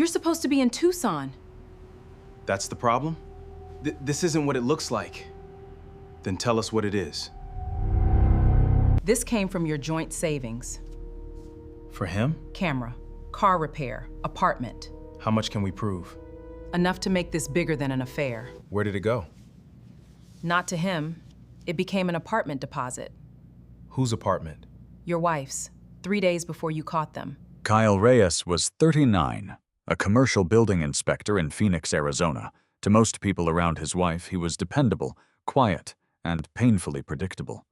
You're supposed to be in Tucson. That's the problem? This isn't what it looks like. Then tell us what it is. This came from your joint savings. For him? Camera, car repair, apartment. How much can we prove? Enough to make this bigger than an affair. Where did it go? Not to him. It became an apartment deposit. Whose apartment? Your wife's, 3 days before you caught them. Kyle Reyes was 39, a commercial building inspector in Phoenix, Arizona. To most people around his wife, he was dependable, quiet, and painfully predictable.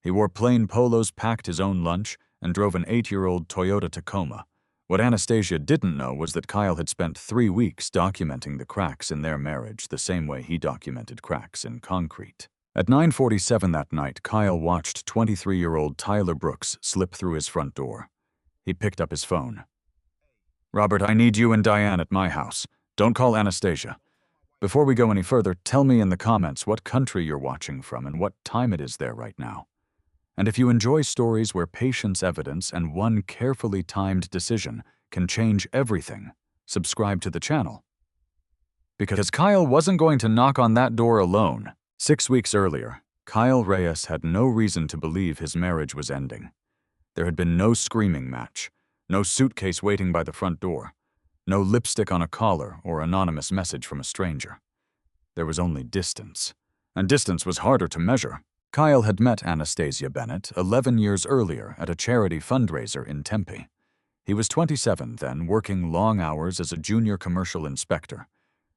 He wore plain polos, packed his own lunch, and drove an 8-year-old Toyota Tacoma. What Anastasia didn't know was that Kyle had spent 3 weeks documenting the cracks in their marriage the same way he documented cracks in concrete. At 9:47 that night, Kyle watched 23-year-old Tyler Brooks slip through his front door. He picked up his phone. "Robert, I need you and Diane at my house. Don't call Anastasia. Before we go any further, tell me in the comments what country you're watching from and what time it is there right now. And if you enjoy stories where patience, evidence, and one carefully timed decision can change everything, subscribe to the channel." Because Kyle wasn't going to knock on that door alone. 6 weeks earlier, Kyle Reyes had no reason to believe his marriage was ending. There had been no screaming match, no suitcase waiting by the front door, no lipstick on a collar or anonymous message from a stranger. There was only distance, and distance was harder to measure. Kyle had met Anastasia Bennett 11 years earlier at a charity fundraiser in Tempe. He was 27 then, working long hours as a junior commercial inspector.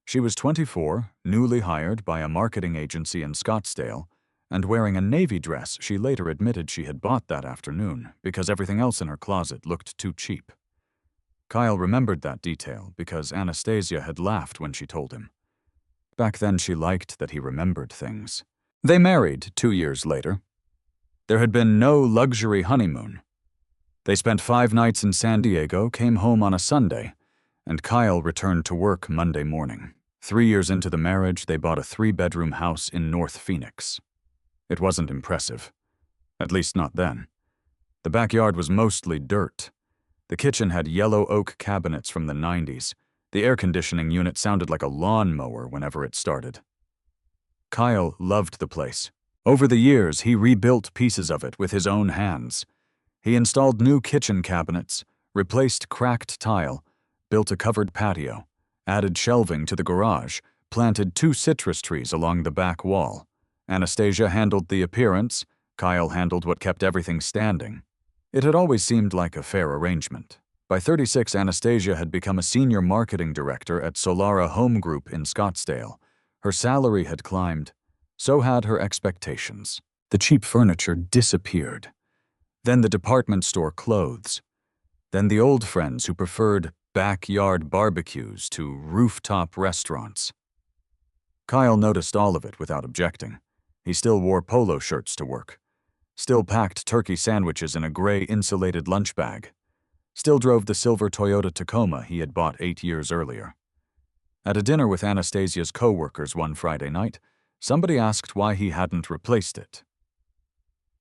She was 24, newly hired by a marketing agency in Scottsdale, and wearing a navy dress she later admitted she had bought that afternoon because everything else in her closet looked too cheap. Kyle remembered that detail because Anastasia had laughed when she told him. Back then she liked that he remembered things. They married 2 years later. There had been no luxury honeymoon. They spent 5 nights in San Diego, came home on a Sunday, and Kyle returned to work Monday morning. 3 years into the marriage, they bought a 3-bedroom house in North Phoenix. It wasn't impressive. At least not then. The backyard was mostly dirt. The kitchen had yellow oak cabinets from the 90s. The air conditioning unit sounded like a lawnmower whenever it started. Kyle loved the place. Over the years, he rebuilt pieces of it with his own hands. He installed new kitchen cabinets, replaced cracked tile, built a covered patio, added shelving to the garage, planted 2 citrus trees along the back wall. Anastasia handled the appearance, Kyle handled what kept everything standing. It had always seemed like a fair arrangement. By 36, Anastasia had become a senior marketing director at Solara Home Group in Scottsdale. Her salary had climbed. So had her expectations. The cheap furniture disappeared. Then the department store clothes. Then the old friends who preferred backyard barbecues to rooftop restaurants. Kyle noticed all of it without objecting. He still wore polo shirts to work. Still packed turkey sandwiches in a gray insulated lunch bag. Still drove the silver Toyota Tacoma he had bought 8 years earlier. At a dinner with Anastasia's co-workers one Friday night, somebody asked why he hadn't replaced it.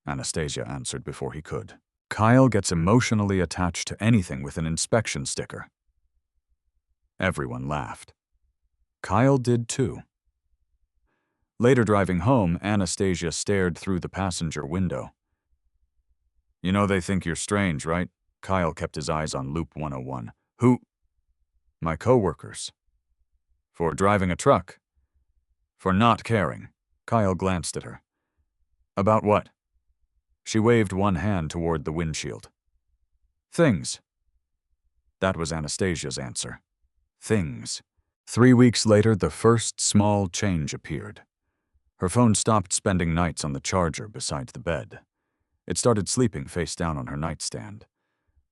Anastasia answered before he could. Kyle gets emotionally attached to anything with an inspection sticker. Everyone laughed. Kyle did too. Later driving home, Anastasia stared through the passenger window. "You know they think you're strange, right?" Kyle kept his eyes on Loop 101. "Who?" "My co-workers." "For driving a truck?" "For not caring." Kyle glanced at her. "About what?" She waved one hand toward the windshield. "Things." That was Anastasia's answer. Things. 3 weeks later, the first small change appeared. Her phone stopped spending nights on the charger beside the bed. It started sleeping face down on her nightstand.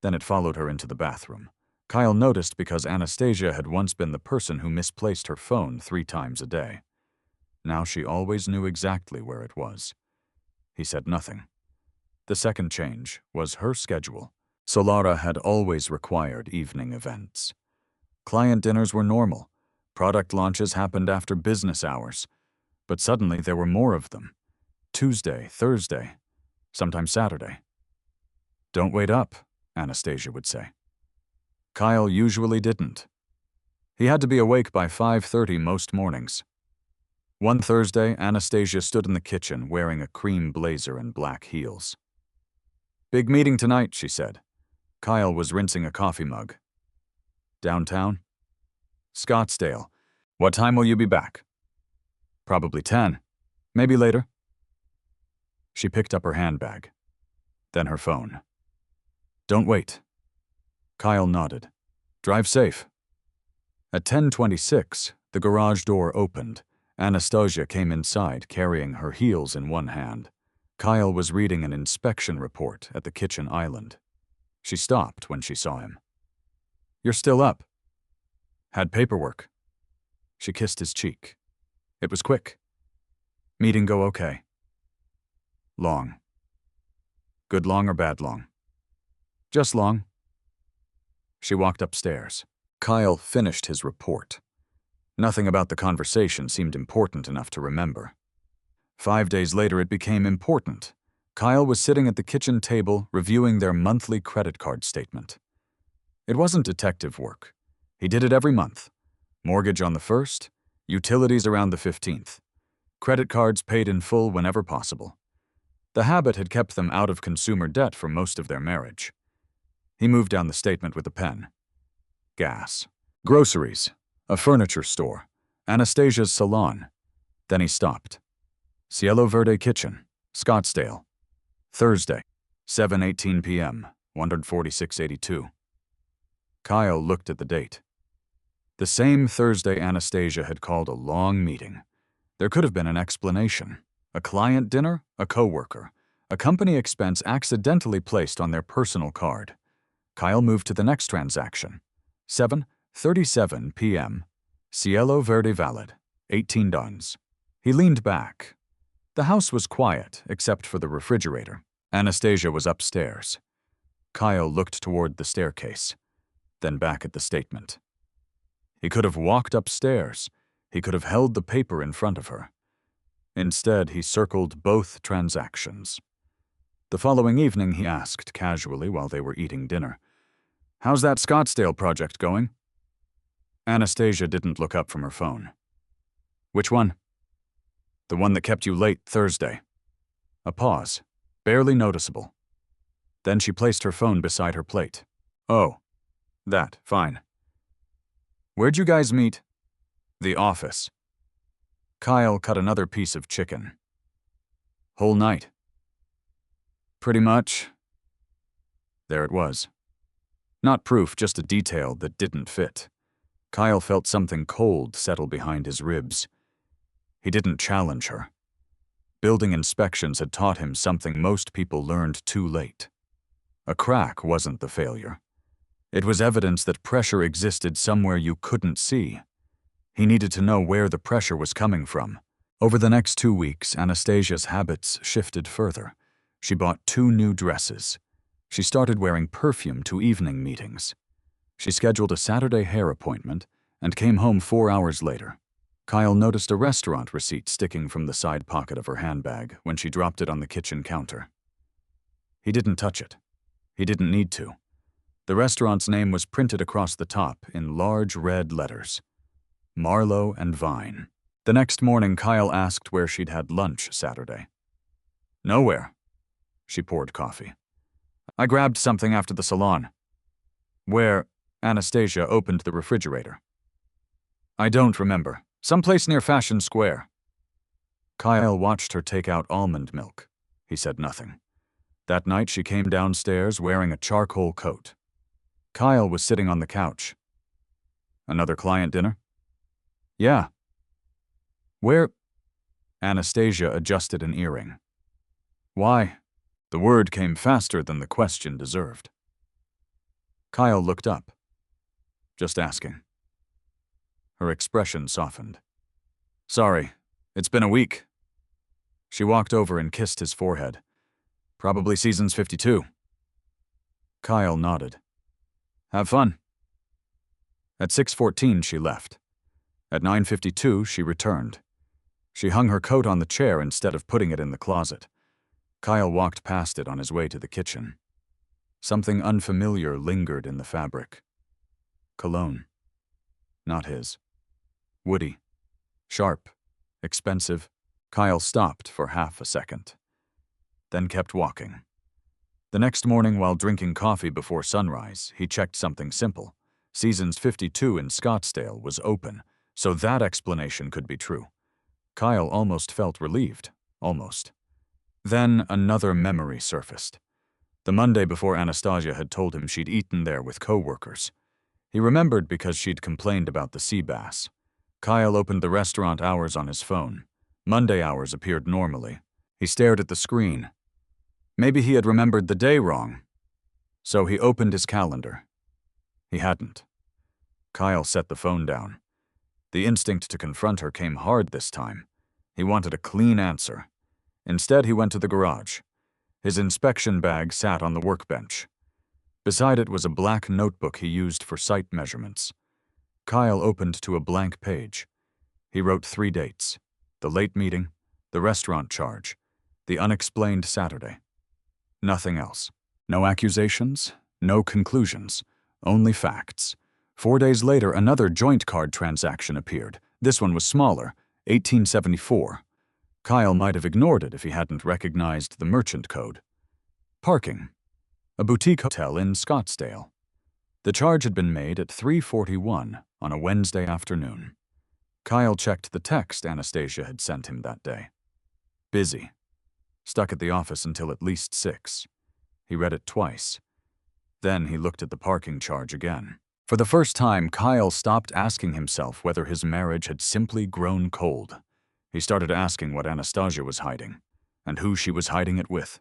Then it followed her into the bathroom. Kyle noticed because Anastasia had once been the person who misplaced her phone 3 times a day. Now she always knew exactly where it was. He said nothing. The second change was her schedule. Solara had always required evening events. Client dinners were normal. Product launches happened after business hours. But suddenly there were more of them. Tuesday, Thursday, sometimes Saturday. "Don't wait up," Anastasia would say. Kyle usually didn't. He had to be awake by 5:30 most mornings. One Thursday, Anastasia stood in the kitchen wearing a cream blazer and black heels. "Big meeting tonight," she said. Kyle was rinsing a coffee mug. "Downtown?" "Scottsdale. What time will you be back?" "Probably 10. Maybe later." She picked up her handbag, then her phone. "Don't wait." Kyle nodded. "Drive safe." At 10:26, the garage door opened. Anastasia came inside carrying her heels in one hand. Kyle was reading an inspection report at the kitchen island. She stopped when she saw him. "You're still up?" "Had paperwork." She kissed his cheek. It was quick. "Meeting go okay?" "Long." "Good long or bad long?" "Just long." She walked upstairs. Kyle finished his report. Nothing about the conversation seemed important enough to remember. 5 days later, it became important. Kyle was sitting at the kitchen table reviewing their monthly credit card statement. It wasn't detective work. He did it every month. Mortgage on the 1st, utilities around the 15th. Credit cards paid in full whenever possible. The habit had kept them out of consumer debt for most of their marriage. He moved down the statement with a pen. Gas. Groceries. A furniture store. Anastasia's salon. Then he stopped. Cielo Verde Kitchen, Scottsdale. Thursday, 7:18 p.m., 146.82. Kyle looked at the date. The same Thursday Anastasia had called a long meeting. There could have been an explanation. A client dinner, a coworker, a company expense accidentally placed on their personal card. Kyle moved to the next transaction. 7:37 p.m., Cielo Verde Valid, 18 Duns. He leaned back. The house was quiet, except for the refrigerator. Anastasia was upstairs. Kyle looked toward the staircase, then back at the statement. He could have walked upstairs. He could have held the paper in front of her. Instead, he circled both transactions. The following evening, he asked casually while they were eating dinner, "How's that Scottsdale project going?" Anastasia didn't look up from her phone. "Which one?" "The one that kept you late Thursday." A pause, barely noticeable. Then she placed her phone beside her plate. "Oh, that, fine. Where'd you guys meet?" "The office." Kyle cut another piece of chicken. "Whole night?" "Pretty much." There it was. Not proof, just a detail that didn't fit. Kyle felt something cold settle behind his ribs. He didn't challenge her. Building inspections had taught him something most people learned too late. A crack wasn't the failure. It was evidence that pressure existed somewhere you couldn't see. He needed to know where the pressure was coming from. Over the next 2 weeks, Anastasia's habits shifted further. She bought 2 new dresses. She started wearing perfume to evening meetings. She scheduled a Saturday hair appointment and came home 4 hours later. Kyle noticed a restaurant receipt sticking from the side pocket of her handbag when she dropped it on the kitchen counter. He didn't touch it. He didn't need to. The restaurant's name was printed across the top in large red letters. Marlowe and Vine. The next morning, Kyle asked where she'd had lunch Saturday. "Nowhere." She poured coffee. "I grabbed something after the salon." "Where?" Anastasia opened the refrigerator. "I don't remember. Someplace near Fashion Square." Kyle watched her take out almond milk. He said nothing. That night she came downstairs wearing a charcoal coat. Kyle was sitting on the couch. "Another client dinner?" "Yeah." "Where?" Anastasia adjusted an earring. "Why?" The word came faster than the question deserved. Kyle looked up. "Just asking." Her expression softened. "Sorry, it's been a week." She walked over and kissed his forehead. "Probably season's 52. Kyle nodded. "Have fun." At 6:14 she left. At 9:52 she returned. She hung her coat on the chair instead of putting it in the closet. Kyle walked past it on his way to the kitchen. Something unfamiliar lingered in the fabric. Cologne. not his. Woody. Sharp. Expensive. Kyle stopped for half a second, then kept walking. The next morning, while drinking coffee before sunrise, he checked something simple. Seasons 52 in Scottsdale was open, so that explanation could be true. Kyle almost felt relieved. Almost. Then another memory surfaced. The Monday before Anastasia had told him she'd eaten there with co-workers. He remembered because she'd complained about the sea bass. Kyle opened the restaurant hours on his phone. Monday hours appeared normally. He stared at the screen. Maybe he had remembered the day wrong. So he opened his calendar. He hadn't. Kyle set the phone down. The instinct to confront her came hard this time. He wanted a clean answer. Instead, he went to the garage. His inspection bag sat on the workbench. Beside it was a black notebook he used for site measurements. Kyle opened to a blank page. He wrote 3 dates: the late meeting, the restaurant charge, the unexplained Saturday. Nothing else. No accusations, no conclusions, only facts. 4 days later, another joint card transaction appeared. This one was smaller, $18.74. Kyle might have ignored it if he hadn't recognized the merchant code. Parking. A boutique hotel in Scottsdale. The charge had been made at 3:41 on a Wednesday afternoon. Kyle checked the text Anastasia had sent him that day. Busy. Stuck at the office until at least 6. He read it twice. Then he looked at the parking charge again. For the first time, Kyle stopped asking himself whether his marriage had simply grown cold. He started asking what Anastasia was hiding, and who she was hiding it with.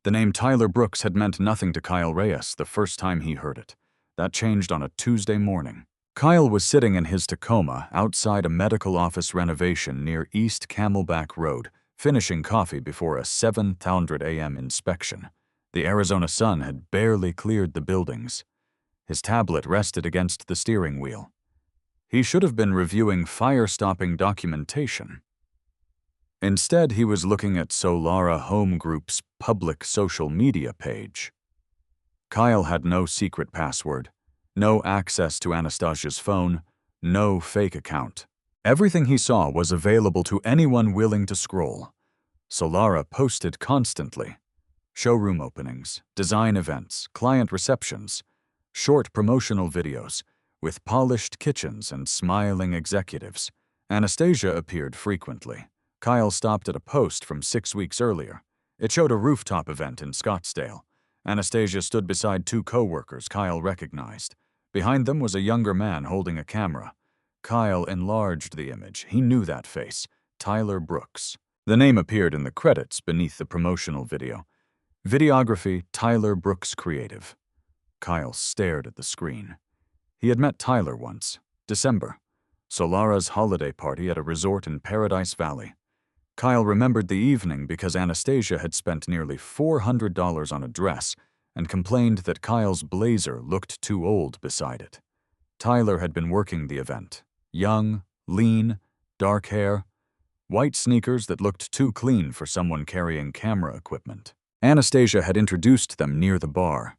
The name Tyler Brooks had meant nothing to Kyle Reyes the first time he heard it. That changed on a Tuesday morning. Kyle was sitting in his Tacoma outside a medical office renovation near East Camelback Road, finishing coffee before a 7:00 a.m. inspection. The Arizona sun had barely cleared the buildings. His tablet rested against the steering wheel. He should have been reviewing fire-stopping documentation. Instead, he was looking at Solara Home Group's public social media page. Kyle had no secret password, no access to Anastasia's phone, no fake account. Everything he saw was available to anyone willing to scroll. Solara posted constantly. Showroom openings, design events, client receptions, short promotional videos with polished kitchens and smiling executives. Anastasia appeared frequently. Kyle stopped at a post from 6 weeks earlier. It showed a rooftop event in Scottsdale. Anastasia stood beside 2 co-workers Kyle recognized. Behind them was a younger man holding a camera. Kyle enlarged the image. He knew that face. Tyler Brooks. The name appeared in the credits beneath the promotional video. Videography, Tyler Brooks Creative. Kyle stared at the screen. He had met Tyler once. December. Solara's holiday party at a resort in Paradise Valley. Kyle remembered the evening because Anastasia had spent nearly $400 on a dress and complained that Kyle's blazer looked too old beside it. Tyler had been working the event. Young, lean, dark hair, white sneakers that looked too clean for someone carrying camera equipment. Anastasia had introduced them near the bar.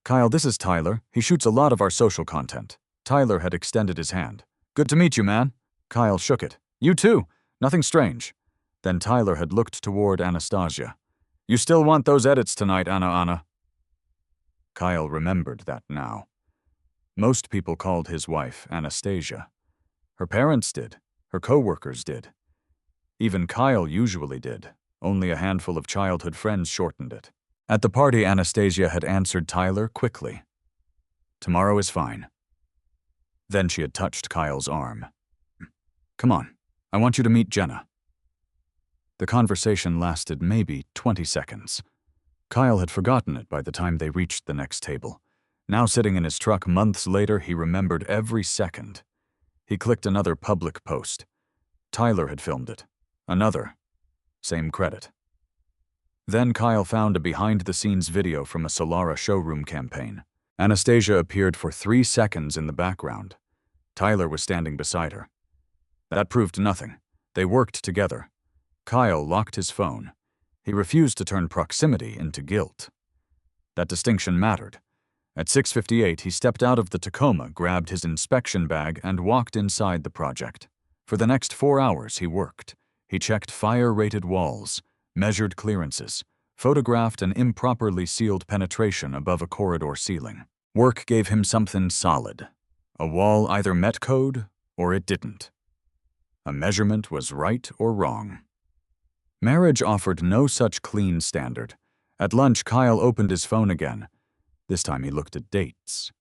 "Kyle, this is Tyler. He shoots a lot of our social content." Tyler had extended his hand. "Good to meet you, man." Kyle shook it. "You too. Nothing strange." Then Tyler had looked toward Anastasia. "You still want those edits tonight, Anna?" Kyle remembered that now. Most people called his wife Anastasia. Her parents did. Her co-workers did. Even Kyle usually did. Only a handful of childhood friends shortened it. At the party, Anastasia had answered Tyler quickly. "Tomorrow is fine." Then she had touched Kyle's arm. "Come on, I want you to meet Jenna." The conversation lasted maybe 20 seconds. Kyle had forgotten it by the time they reached the next table. Now sitting in his truck months later, he remembered every second. He clicked another public post. Tyler had filmed it. Another. Same credit. Then Kyle found a behind-the-scenes video from a Solara showroom campaign. Anastasia appeared for 3 seconds in the background. Tyler was standing beside her. That proved nothing. They worked together. Kyle locked his phone. He refused to turn proximity into guilt. That distinction mattered. At 6:58, he stepped out of the Tacoma, grabbed his inspection bag, and walked inside the project. For the next 4 hours, he worked. He checked fire-rated walls, measured clearances, photographed an improperly sealed penetration above a corridor ceiling. Work gave him something solid. A wall either met code or it didn't. A measurement was right or wrong. Marriage offered no such clean standard. At lunch, Kyle opened his phone again. This time he looked at dates.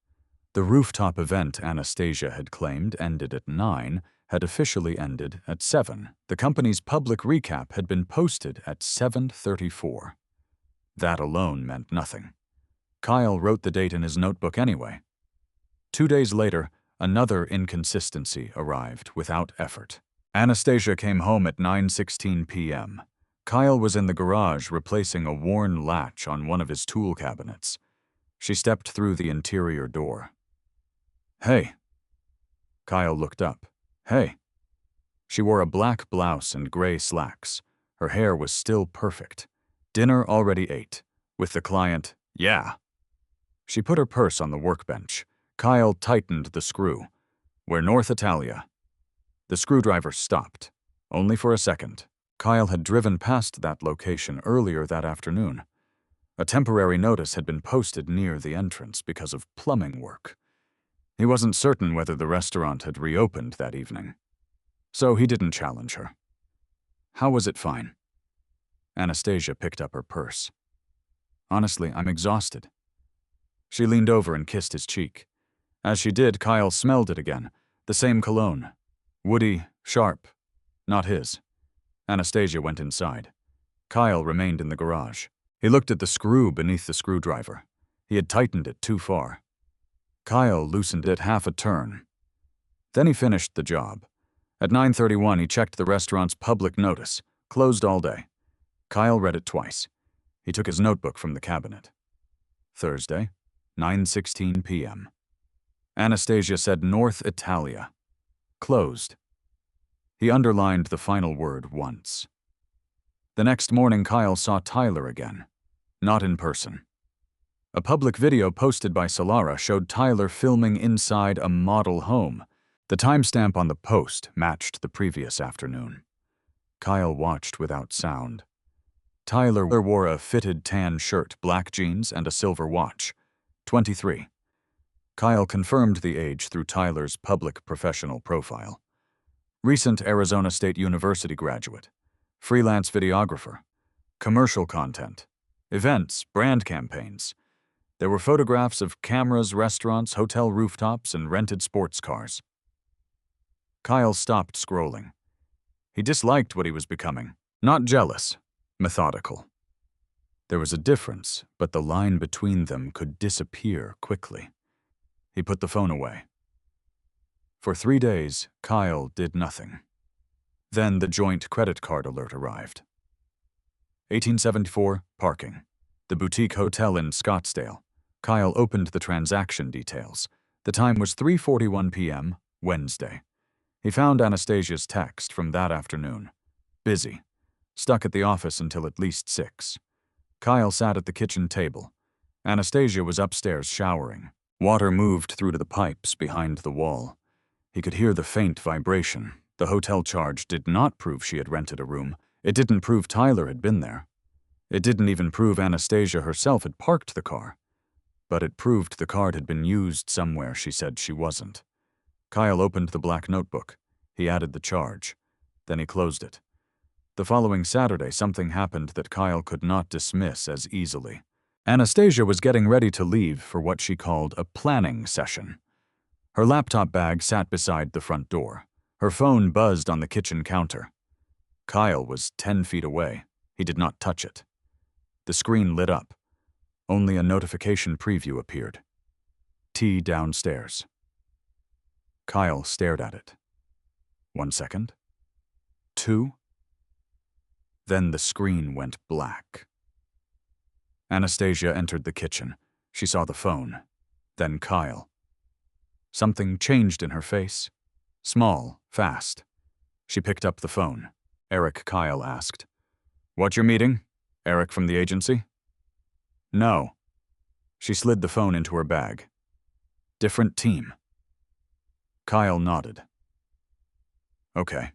The rooftop event Anastasia had claimed ended at 9 had officially ended at 7. The company's public recap had been posted at 7:34. That alone meant nothing. Kyle wrote the date in his notebook anyway. 2 days later, another inconsistency arrived without effort. Anastasia came home at 9:16 p.m. Kyle was in the garage replacing a worn latch on one of his tool cabinets. She stepped through the interior door. "Hey." Kyle looked up. "Hey." She wore a black blouse and gray slacks. Her hair was still perfect. Dinner already ate. With the client, "Yeah." She put her purse on the workbench. Kyle tightened the screw. "We're North Italia." The screwdriver stopped. Only for a second. Kyle had driven past that location earlier that afternoon. A temporary notice had been posted near the entrance because of plumbing work. He wasn't certain whether the restaurant had reopened that evening. So he didn't challenge her. "How was it fine?" Anastasia picked up her purse. "Honestly, I'm exhausted." She leaned over and kissed his cheek. As she did, Kyle smelled it again. The same cologne. Woody, sharp. Not his. Anastasia went inside. Kyle remained in the garage. He looked at the screw beneath the screwdriver. He had tightened it too far. Kyle loosened it half a turn. Then he finished the job. At 9:31, he checked the restaurant's public notice. Closed all day. Kyle read it twice. He took his notebook from the cabinet. Thursday, 9:16 p.m. Anastasia said North Italia. Closed. He underlined the final word once. The next morning, Kyle saw Tyler again. Not in person. A public video posted by Solara showed Tyler filming inside a model home. The timestamp on the post matched the previous afternoon. Kyle watched without sound. Tyler wore a fitted tan shirt, black jeans, and a silver watch. 23. Kyle confirmed the age through Tyler's public professional profile. Recent Arizona State University graduate. Freelance videographer. Commercial content. Events, brand campaigns. There were photographs of cameras, restaurants, hotel rooftops, and rented sports cars. Kyle stopped scrolling. He disliked what he was becoming. Not jealous, methodical. There was a difference, but the line between them could disappear quickly. He put the phone away. For 3 days, Kyle did nothing. Then the joint credit card alert arrived. 1874, parking. The boutique hotel in Scottsdale. Kyle opened the transaction details. The time was 3:41 p.m., Wednesday. He found Anastasia's text from that afternoon. Busy. Stuck at the office until at least 6. Kyle sat at the kitchen table. Anastasia was upstairs showering. Water moved through to the pipes behind the wall. He could hear the faint vibration. The hotel charge did not prove she had rented a room. It didn't prove Tyler had been there. It didn't even prove Anastasia herself had parked the car. But it proved the card had been used somewhere she said she wasn't. Kyle opened the black notebook. He added the charge. Then he closed it. The following Saturday, something happened that Kyle could not dismiss as easily. Anastasia was getting ready to leave for what she called a planning session. Her laptop bag sat beside the front door. Her phone buzzed on the kitchen counter. Kyle was 10 feet away. He did not touch it. The screen lit up. Only a notification preview appeared. Tea downstairs. Kyle stared at it. 1 second. 2. Then the screen went black. Anastasia entered the kitchen. She saw the phone. Then Kyle. Something changed in her face. Small, fast. She picked up the phone. Eric, Kyle asked. "What your meeting? Eric from the agency?" "No." She slid the phone into her bag. Different team. Kyle nodded. Okay.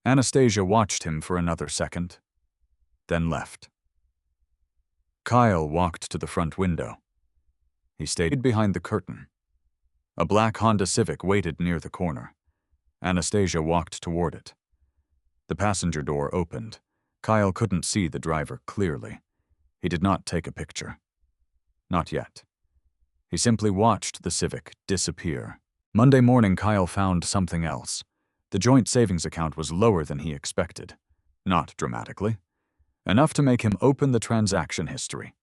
Anastasia watched him for another second, then left. Kyle walked to the front window. He stayed behind the curtain. A black Honda Civic waited near the corner. Anastasia walked toward it. The passenger door opened. Kyle couldn't see the driver clearly. He did not take a picture. Not yet. He simply watched the Civic disappear. Monday morning, Kyle found something else. The joint savings account was lower than he expected. Not dramatically. Enough to make him open the transaction history.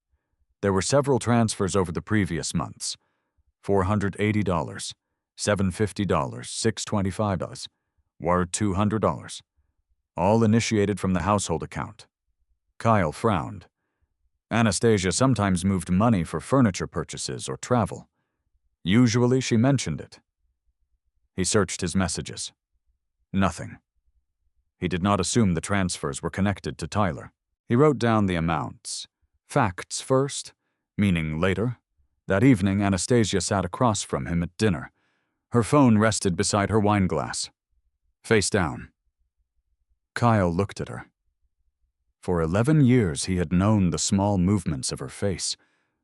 There were several transfers over the previous months. $480, $750, $625, were $200. All initiated from the household account. Kyle frowned. Anastasia sometimes moved money for furniture purchases or travel. Usually she mentioned it. He searched his messages. Nothing. He did not assume the transfers were connected to Tyler. He wrote down the amounts. Facts first, meaning later. That evening, Anastasia sat across from him at dinner. Her phone rested beside her wine glass. Face down. Kyle looked at her. For 11 years, he had known the small movements of her face,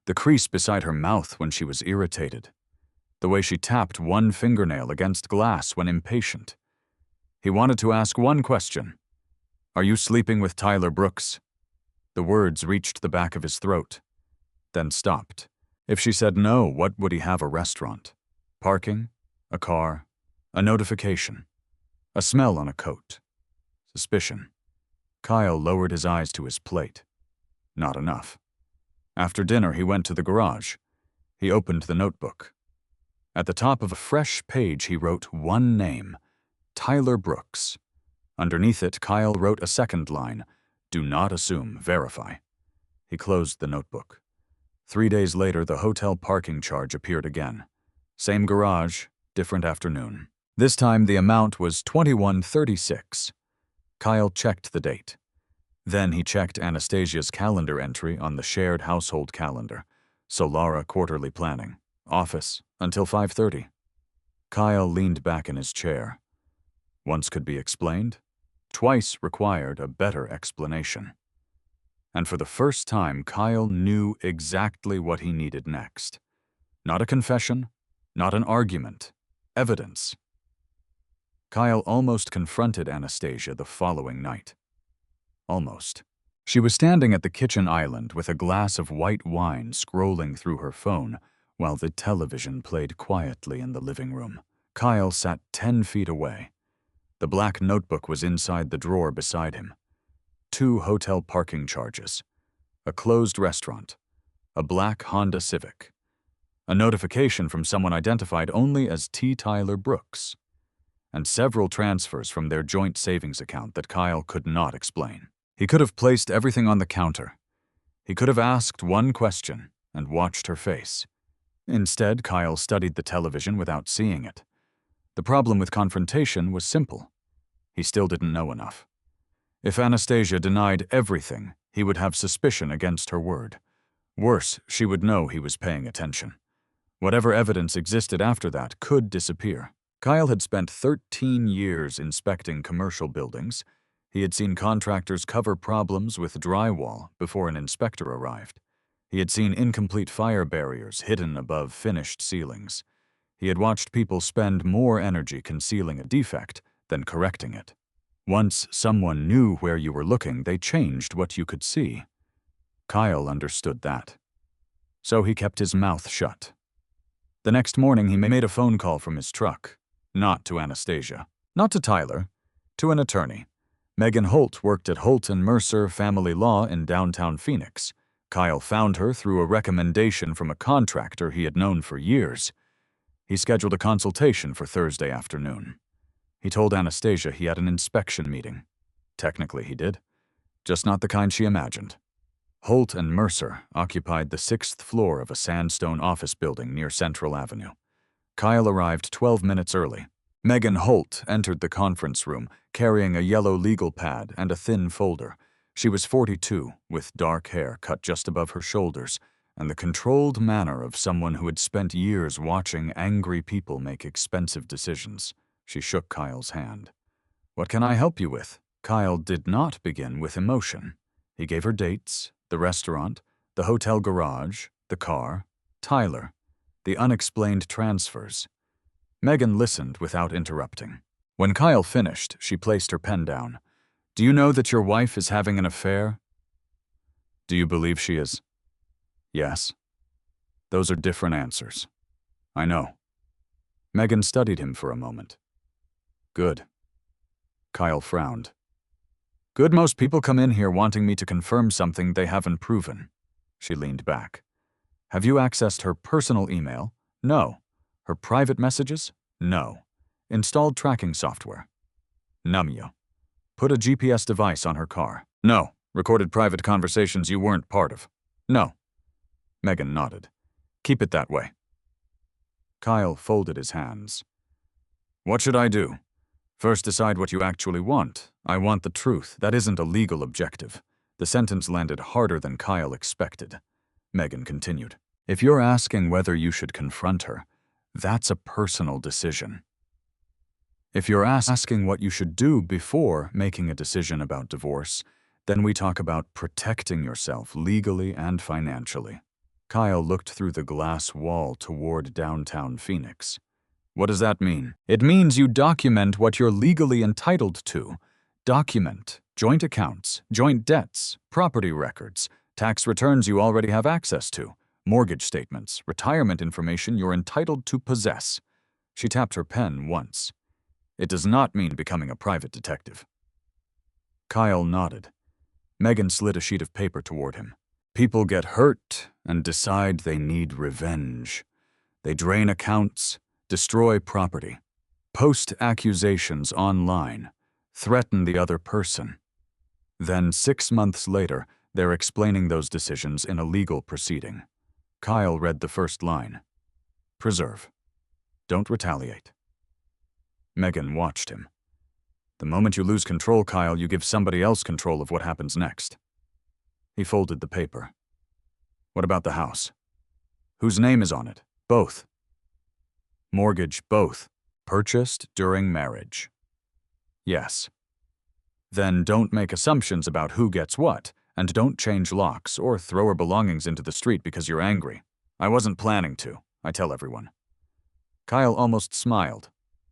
the crease beside her mouth when she was irritated, the way she tapped one fingernail against glass when impatient. He wanted to ask one question. Are you sleeping with Tyler Brooks? The words reached the back of his throat, then stopped. If she said no, what would he have? A restaurant? Parking? A car? A notification? A smell on a coat? Suspicion. Kyle lowered his eyes to his plate. Not enough. After dinner, he went to the garage. He opened the notebook. At the top of a fresh page, he wrote one name, Tyler Brooks. Underneath it, Kyle wrote a second line, do not assume, verify. He closed the notebook. 3 days later, the hotel parking charge appeared again. Same garage, different afternoon. This time, the amount was $21.36. Kyle checked the date. Then he checked Anastasia's calendar entry on the shared household calendar. Solara quarterly planning. Office until 5:30. Kyle leaned back in his chair. Once could be explained. Twice required a better explanation. And for the first time, Kyle knew exactly what he needed next. Not a confession, not an argument. Evidence. Kyle almost confronted Anastasia the following night. Almost. She was standing at the kitchen island with a glass of white wine scrolling through her phone while the television played quietly in the living room. Kyle sat 10 feet away. The black notebook was inside the drawer beside him. 2 hotel parking charges. A closed restaurant. A black Honda Civic. A notification from someone identified only as T. Tyler Brooks. And several transfers from their joint savings account that Kyle could not explain. He could have placed everything on the counter. He could have asked one question and watched her face. Instead, Kyle studied the television without seeing it. The problem with confrontation was simple. He still didn't know enough. If Anastasia denied everything, he would have suspicion against her word. Worse, she would know he was paying attention. Whatever evidence existed after that could disappear. Kyle had spent 13 years inspecting commercial buildings. He had seen contractors cover problems with drywall before an inspector arrived. He had seen incomplete fire barriers hidden above finished ceilings. He had watched people spend more energy concealing a defect than correcting it. Once someone knew where you were looking, they changed what you could see. Kyle understood that. So he kept his mouth shut. The next morning, he made a phone call from his truck. Not to Anastasia. Not to Tyler. To an attorney. Megan Holt worked at Holt & Mercer Family Law in downtown Phoenix. Kyle found her through a recommendation from a contractor he had known for years. He scheduled a consultation for Thursday afternoon. He told Anastasia he had an inspection meeting. Technically he did. Just not the kind she imagined. Holt & Mercer occupied the 6th floor of a sandstone office building near Central Avenue. Kyle arrived 12 minutes early. Megan Holt entered the conference room, carrying a yellow legal pad and a thin folder. She was 42, with dark hair cut just above her shoulders, and the controlled manner of someone who had spent years watching angry people make expensive decisions. She shook Kyle's hand. "What can I help you with?" Kyle did not begin with emotion. He gave her dates, the restaurant, the hotel garage, the car, Tyler, the unexplained transfers. Megan listened without interrupting. When Kyle finished, she placed her pen down. "Do you know that your wife is having an affair?" "Do you believe she is?" "Yes." "Those are different answers." "I know." Megan studied him for a moment. "Good." Kyle frowned. "Good, most people come in here wanting me to confirm something they haven't proven." She leaned back. "Have you accessed her personal email?" "No." "Her private messages?" "No." "Installed tracking software?" "Numyo." "Put a GPS device on her car?" "No." "Recorded private conversations you weren't part of?" "No." Megan nodded. "Keep it that way." Kyle folded his hands. "What should I do?" "First decide what you actually want. I want the truth. That isn't a legal objective." The sentence landed harder than Kyle expected. Megan continued. "If you're asking whether you should confront her, that's a personal decision. If you're asking what you should do before making a decision about divorce, then we talk about protecting yourself legally and financially." Kyle looked through the glass wall toward downtown Phoenix. "What does that mean?" "It means you document what you're legally entitled to. Document joint accounts, joint debts, property records, tax returns you already have access to, mortgage statements, retirement information you're entitled to possess." She tapped her pen once. "It does not mean becoming a private detective." Kyle nodded. Megan slid a sheet of paper toward him. "People get hurt and decide they need revenge. They drain accounts, destroy property, post accusations online, threaten the other person. Then 6 months later, they're explaining those decisions in a legal proceeding." Kyle read the first line. "Preserve. Don't retaliate." Megan watched him. "The moment you lose control, Kyle, you give somebody else control of what happens next." He folded the paper. "What about the house? Whose name is on it?" "Both." "Mortgage, both. Purchased during marriage?" "Yes." "Then don't make assumptions about who gets what, and don't change locks or throw her belongings into the street because you're angry." "I wasn't planning to, I tell everyone." Kyle almost smiled.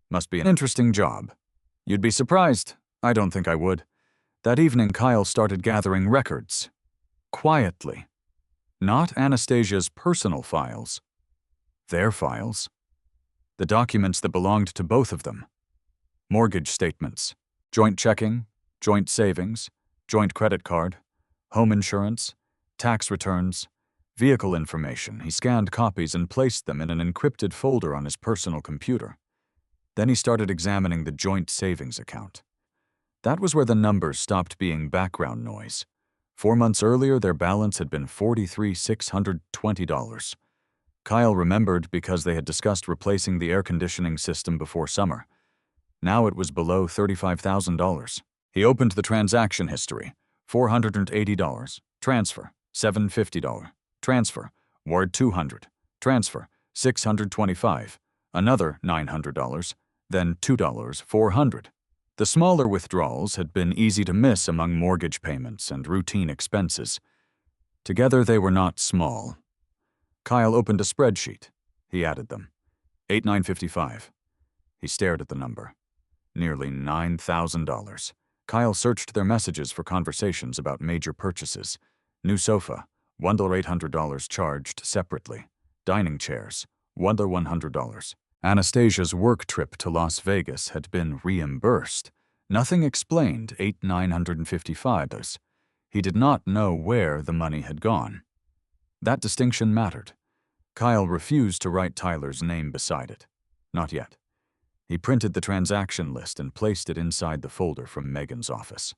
"Must be an interesting job." "You'd be surprised. I don't think I would." That evening, Kyle started gathering records. Quietly. Not Anastasia's personal files. Their files. The documents that belonged to both of them. Mortgage statements, joint checking, joint savings, joint credit card, home insurance, tax returns, vehicle information. He scanned copies and placed them in an encrypted folder on his personal computer. Then he started examining the joint savings account. That was where the numbers stopped being background noise. 4 months earlier, their balance had been $43,620. Kyle remembered because they had discussed replacing the air conditioning system before summer. Now it was below $35,000. He opened the transaction history. $480. Transfer. $750. Transfer. Ward $200. Transfer. $625. Another $900. Then $2. $400. The smaller withdrawals had been easy to miss among mortgage payments and routine expenses. Together they were not small. Kyle opened a spreadsheet. He added them. 8955. He stared at the number. Nearly $9,000. Kyle searched their messages for conversations about major purchases. New sofa, $1,800 charged separately. Dining chairs, $1,100. Anastasia's work trip to Las Vegas had been reimbursed. Nothing explained $8,955. He did not know where the money had gone. That distinction mattered. Kyle refused to write Tyler's name beside it. Not yet. He printed the transaction list and placed it inside the folder from Megan's office.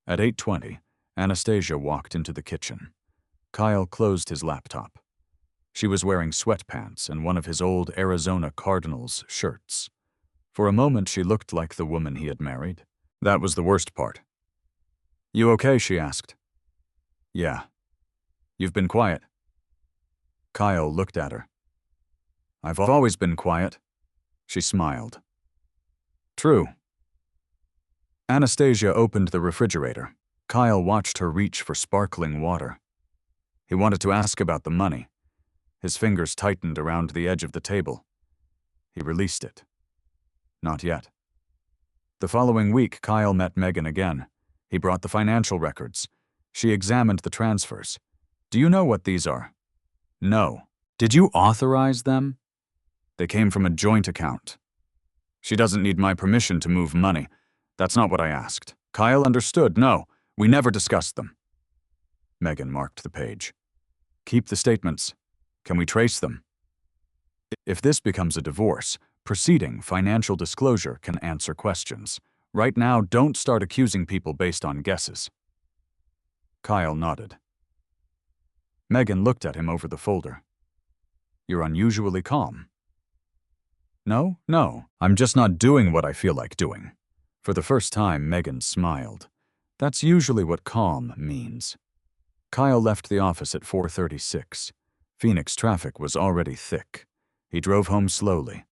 At 8:20, Anastasia walked into the kitchen. Kyle closed his laptop. She was wearing sweatpants and one of his old Arizona Cardinals shirts. For a moment, she looked like the woman he had married. That was the worst part. "You okay?" she asked. "Yeah." "You've been quiet." Kyle looked at her. I've always been quiet. She smiled. True. Anastasia opened the refrigerator. Kyle watched her reach for sparkling water. He wanted to ask about the money. His fingers tightened around the edge of the table. He released it. Not yet. The following week, Kyle met Megan again. He brought the financial records. She examined the transfers. Do you know what these are? No. Did you authorize them? They came from a joint account. She doesn't need my permission to move money. That's not what I asked. Kyle understood. No, we never discussed them. Megan marked the page. Keep the statements. Can we trace them? If this becomes a divorce, proceeding financial disclosure can answer questions. Right now, don't start accusing people based on guesses. Kyle nodded. Megan looked at him over the folder. You're unusually calm. No, I'm just not doing what I feel like doing. For the first time, Megan smiled. That's usually what calm means. Kyle left the office at 4:36. Phoenix traffic was already thick. He drove home slowly.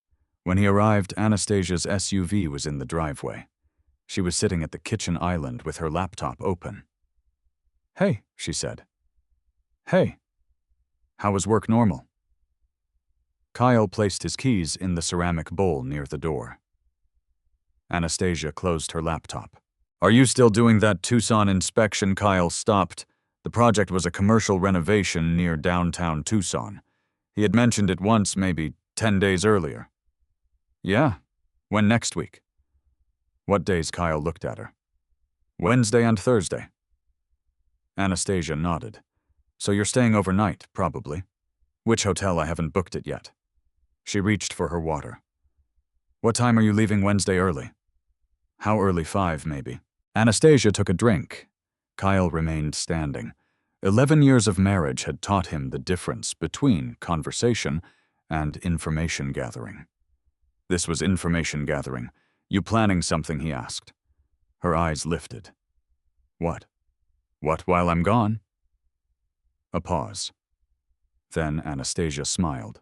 When he arrived, Anastasia's SUV was in the driveway. She was sitting at the kitchen island with her laptop open. Hey, she said. Hey. How was work normal? Kyle placed his keys in the ceramic bowl near the door. Anastasia closed her laptop. Are you still doing that Tucson inspection? Kyle stopped. The project was a commercial renovation near downtown Tucson. He had mentioned it once, maybe 10 days earlier. Yeah. When next week? What days? Kyle looked at her. Wednesday and Thursday. Anastasia nodded. So you're staying overnight, probably. Which hotel? I haven't booked it yet. She reached for her water. What time are you leaving Wednesday early? How early? 5, maybe. Anastasia took a drink. Kyle remained standing. 11 years of marriage had taught him the difference between conversation and information gathering. This was information gathering. You planning something? He asked. Her eyes lifted. What? What while I'm gone? A pause. Then Anastasia smiled.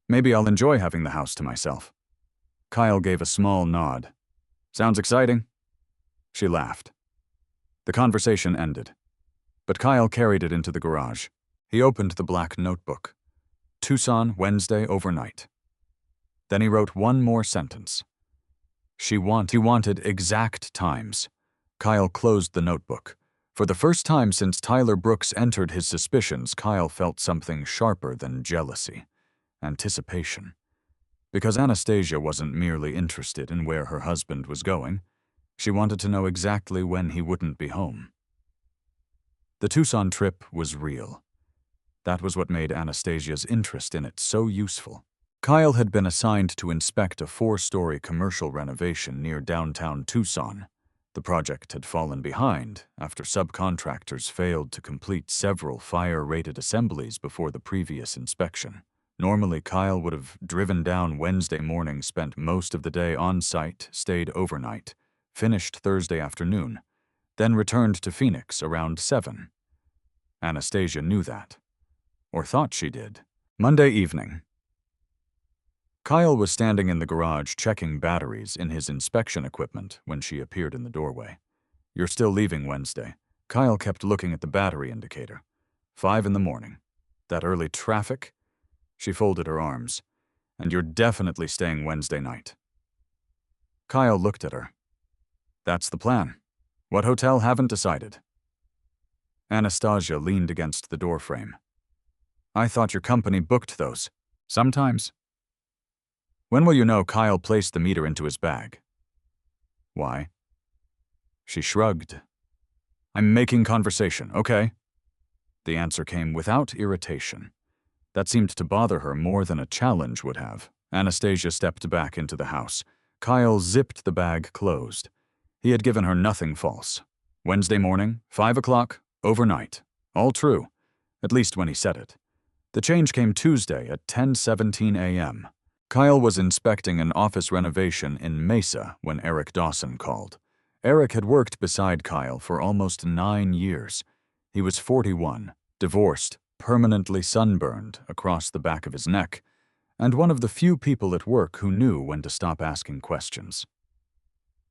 Maybe I'll enjoy having the house to myself. Kyle gave a small nod. Sounds exciting. She laughed. The conversation ended, but Kyle carried it into the garage. He opened the black notebook. Tucson, Wednesday overnight. Then he wrote one more sentence. He wanted exact times. Kyle closed the notebook. For the first time since Tyler Brooks entered his suspicions, Kyle felt something sharper than jealousy. Anticipation. Because Anastasia wasn't merely interested in where her husband was going, she wanted to know exactly when he wouldn't be home. The Tucson trip was real. That was what made Anastasia's interest in it so useful. Kyle had been assigned to inspect a 4-story commercial renovation near downtown Tucson. The project had fallen behind after subcontractors failed to complete several fire-rated assemblies before the previous inspection. Normally, Kyle would have driven down Wednesday morning, spent most of the day on site, stayed overnight, finished Thursday afternoon, then returned to Phoenix around 7. Anastasia knew that, or thought she did. Monday evening. Kyle was standing in the garage checking batteries in his inspection equipment when she appeared in the doorway. You're still leaving Wednesday. Kyle kept looking at the battery indicator. 5 in the morning. That early traffic? She folded her arms. And you're definitely staying Wednesday night. Kyle looked at her. That's the plan. What hotel? Haven't decided. Anastasia leaned against the doorframe. I thought your company booked those. Sometimes. When will you know? Kyle placed the meter into his bag. Why? She shrugged. I'm making conversation, okay? The answer came without irritation. That seemed to bother her more than a challenge would have. Anastasia stepped back into the house. Kyle zipped the bag closed. He had given her nothing false. Wednesday morning, 5 o'clock, overnight. All true, at least when he said it. The change came Tuesday at 10:17 a.m. Kyle was inspecting an office renovation in Mesa when Eric Dawson called. Eric had worked beside Kyle for almost 9 years. He was 41, divorced, permanently sunburned across the back of his neck, and one of the few people at work who knew when to stop asking questions.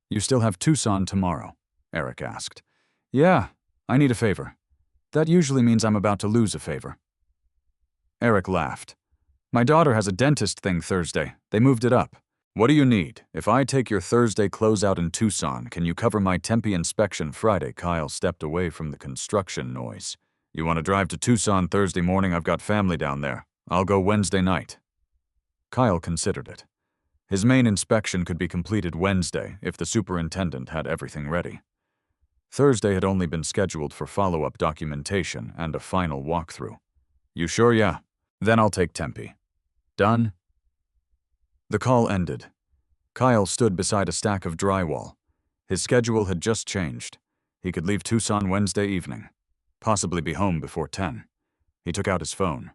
"You still have Tucson tomorrow?" Eric asked. "Yeah, I need a favor. That usually means I'm about to lose a favor." Eric laughed. "My daughter has a dentist thing Thursday. They moved it up. What do you need? If I take your Thursday closeout in Tucson, can you cover my Tempe inspection Friday?" Kyle stepped away from the construction noise. "You want to drive to Tucson Thursday morning? I've got family down there. I'll go Wednesday night." Kyle considered it. His main inspection could be completed Wednesday if the superintendent had everything ready. Thursday had only been scheduled for follow-up documentation and a final walkthrough. "You sure? Yeah. Then I'll take Tempe." "Done?" The call ended. Kyle stood beside a stack of drywall. His schedule had just changed. He could leave Tucson Wednesday evening, possibly be home before 10. He took out his phone.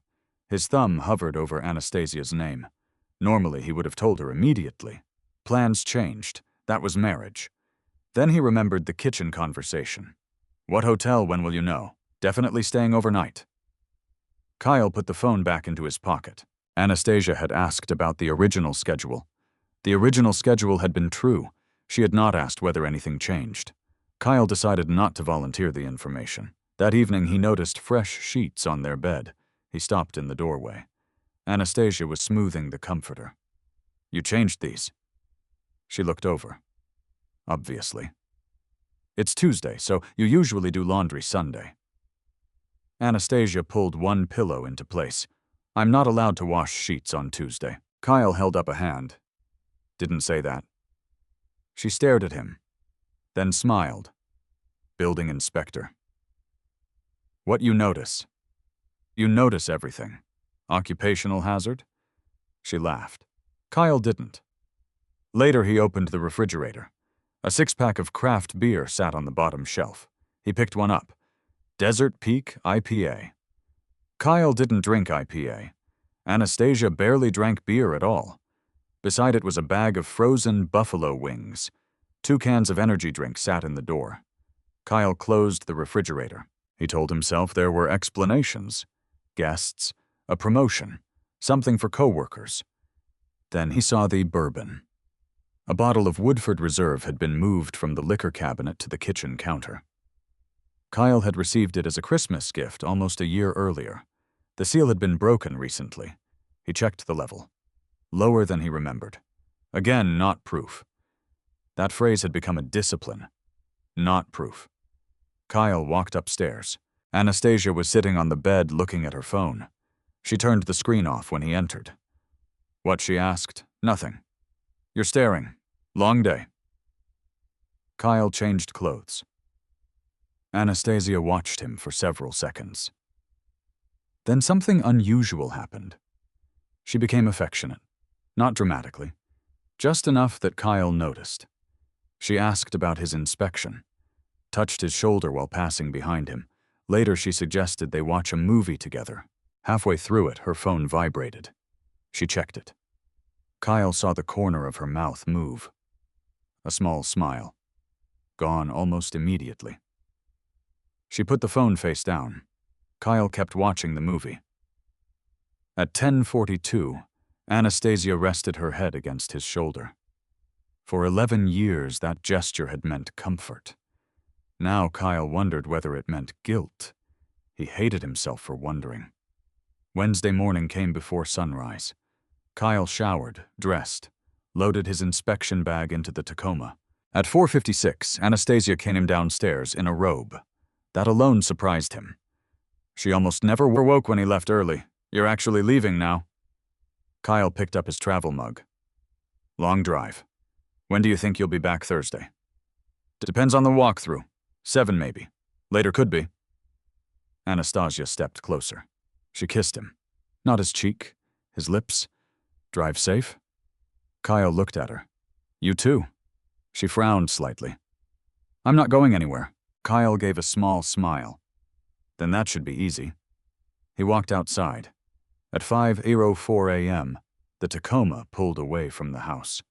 His thumb hovered over Anastasia's name. Normally, he would have told her immediately. Plans changed. That was marriage. Then he remembered the kitchen conversation. "What hotel? When will you know? Definitely staying overnight." Kyle put the phone back into his pocket. Anastasia had asked about the original schedule. The original schedule had been true. She had not asked whether anything changed. Kyle decided not to volunteer the information. That evening, he noticed fresh sheets on their bed. He stopped in the doorway. Anastasia was smoothing the comforter. "You changed these?" She looked over. "Obviously." "It's Tuesday, so you usually do laundry Sunday." Anastasia pulled one pillow into place. "I'm not allowed to wash sheets on Tuesday." Kyle held up a hand. "Didn't say that." She stared at him, then smiled. "Building inspector." "What you notice?" "You notice everything. Occupational hazard?" She laughed. Kyle didn't. Later, he opened the refrigerator. A six-pack of craft beer sat on the bottom shelf. He picked one up. Desert Peak IPA. Kyle didn't drink IPA. Anastasia barely drank beer at all. Beside it was a bag of frozen buffalo wings. 2 cans of energy drink sat in the door. Kyle closed the refrigerator. He told himself there were explanations. Guests, a promotion, something for co-workers. Then he saw the bourbon. A bottle of Woodford Reserve had been moved from the liquor cabinet to the kitchen counter. Kyle had received it as a Christmas gift almost a year earlier. The seal had been broken recently. He checked the level. Lower than he remembered. Again, not proof. That phrase had become a discipline. Not proof. Kyle walked upstairs. Anastasia was sitting on the bed looking at her phone. She turned the screen off when he entered. "What?" she asked. "Nothing." "You're staring. Long day." Kyle changed clothes. Anastasia watched him for several seconds. Then something unusual happened. She became affectionate. Not dramatically. Just enough that Kyle noticed. She asked about his inspection. Touched his shoulder while passing behind him. Later, she suggested they watch a movie together. Halfway through it, her phone vibrated. She checked it. Kyle saw the corner of her mouth move. A small smile. Gone almost immediately. She put the phone face down. Kyle kept watching the movie. At 10:42, Anastasia rested her head against his shoulder. For 11 years, that gesture had meant comfort. Now Kyle wondered whether it meant guilt. He hated himself for wondering. Wednesday morning came before sunrise. Kyle showered, dressed, loaded his inspection bag into the Tacoma. At 4:56, Anastasia came him downstairs in a robe. That alone surprised him. She almost never woke when he left early. "You're actually leaving now." Kyle picked up his travel mug. "Long drive. When do you think you'll be back Thursday?" "Depends on the walkthrough. 7 maybe. Later could be." Anastasia stepped closer. She kissed him. Not his cheek, his lips. "Drive safe?" Kyle looked at her. "You too." She frowned slightly. "I'm not going anywhere." Kyle gave a small smile. "Then that should be easy." He walked outside. At 5:04 a.m., the Tacoma pulled away from the house.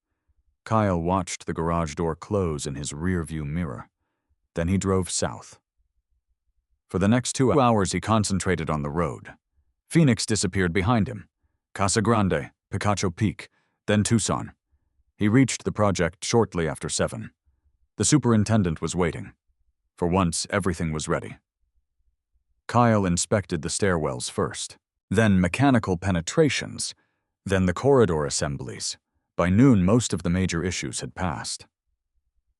Kyle watched the garage door close in his rearview mirror. Then he drove south. For the next 2 hours, he concentrated on the road. Phoenix disappeared behind him. Casa Grande, Picacho Peak, then Tucson. He reached the project shortly after 7. The superintendent was waiting. For once, everything was ready. Kyle inspected the stairwells first, then mechanical penetrations, then the corridor assemblies. By noon, most of the major issues had passed.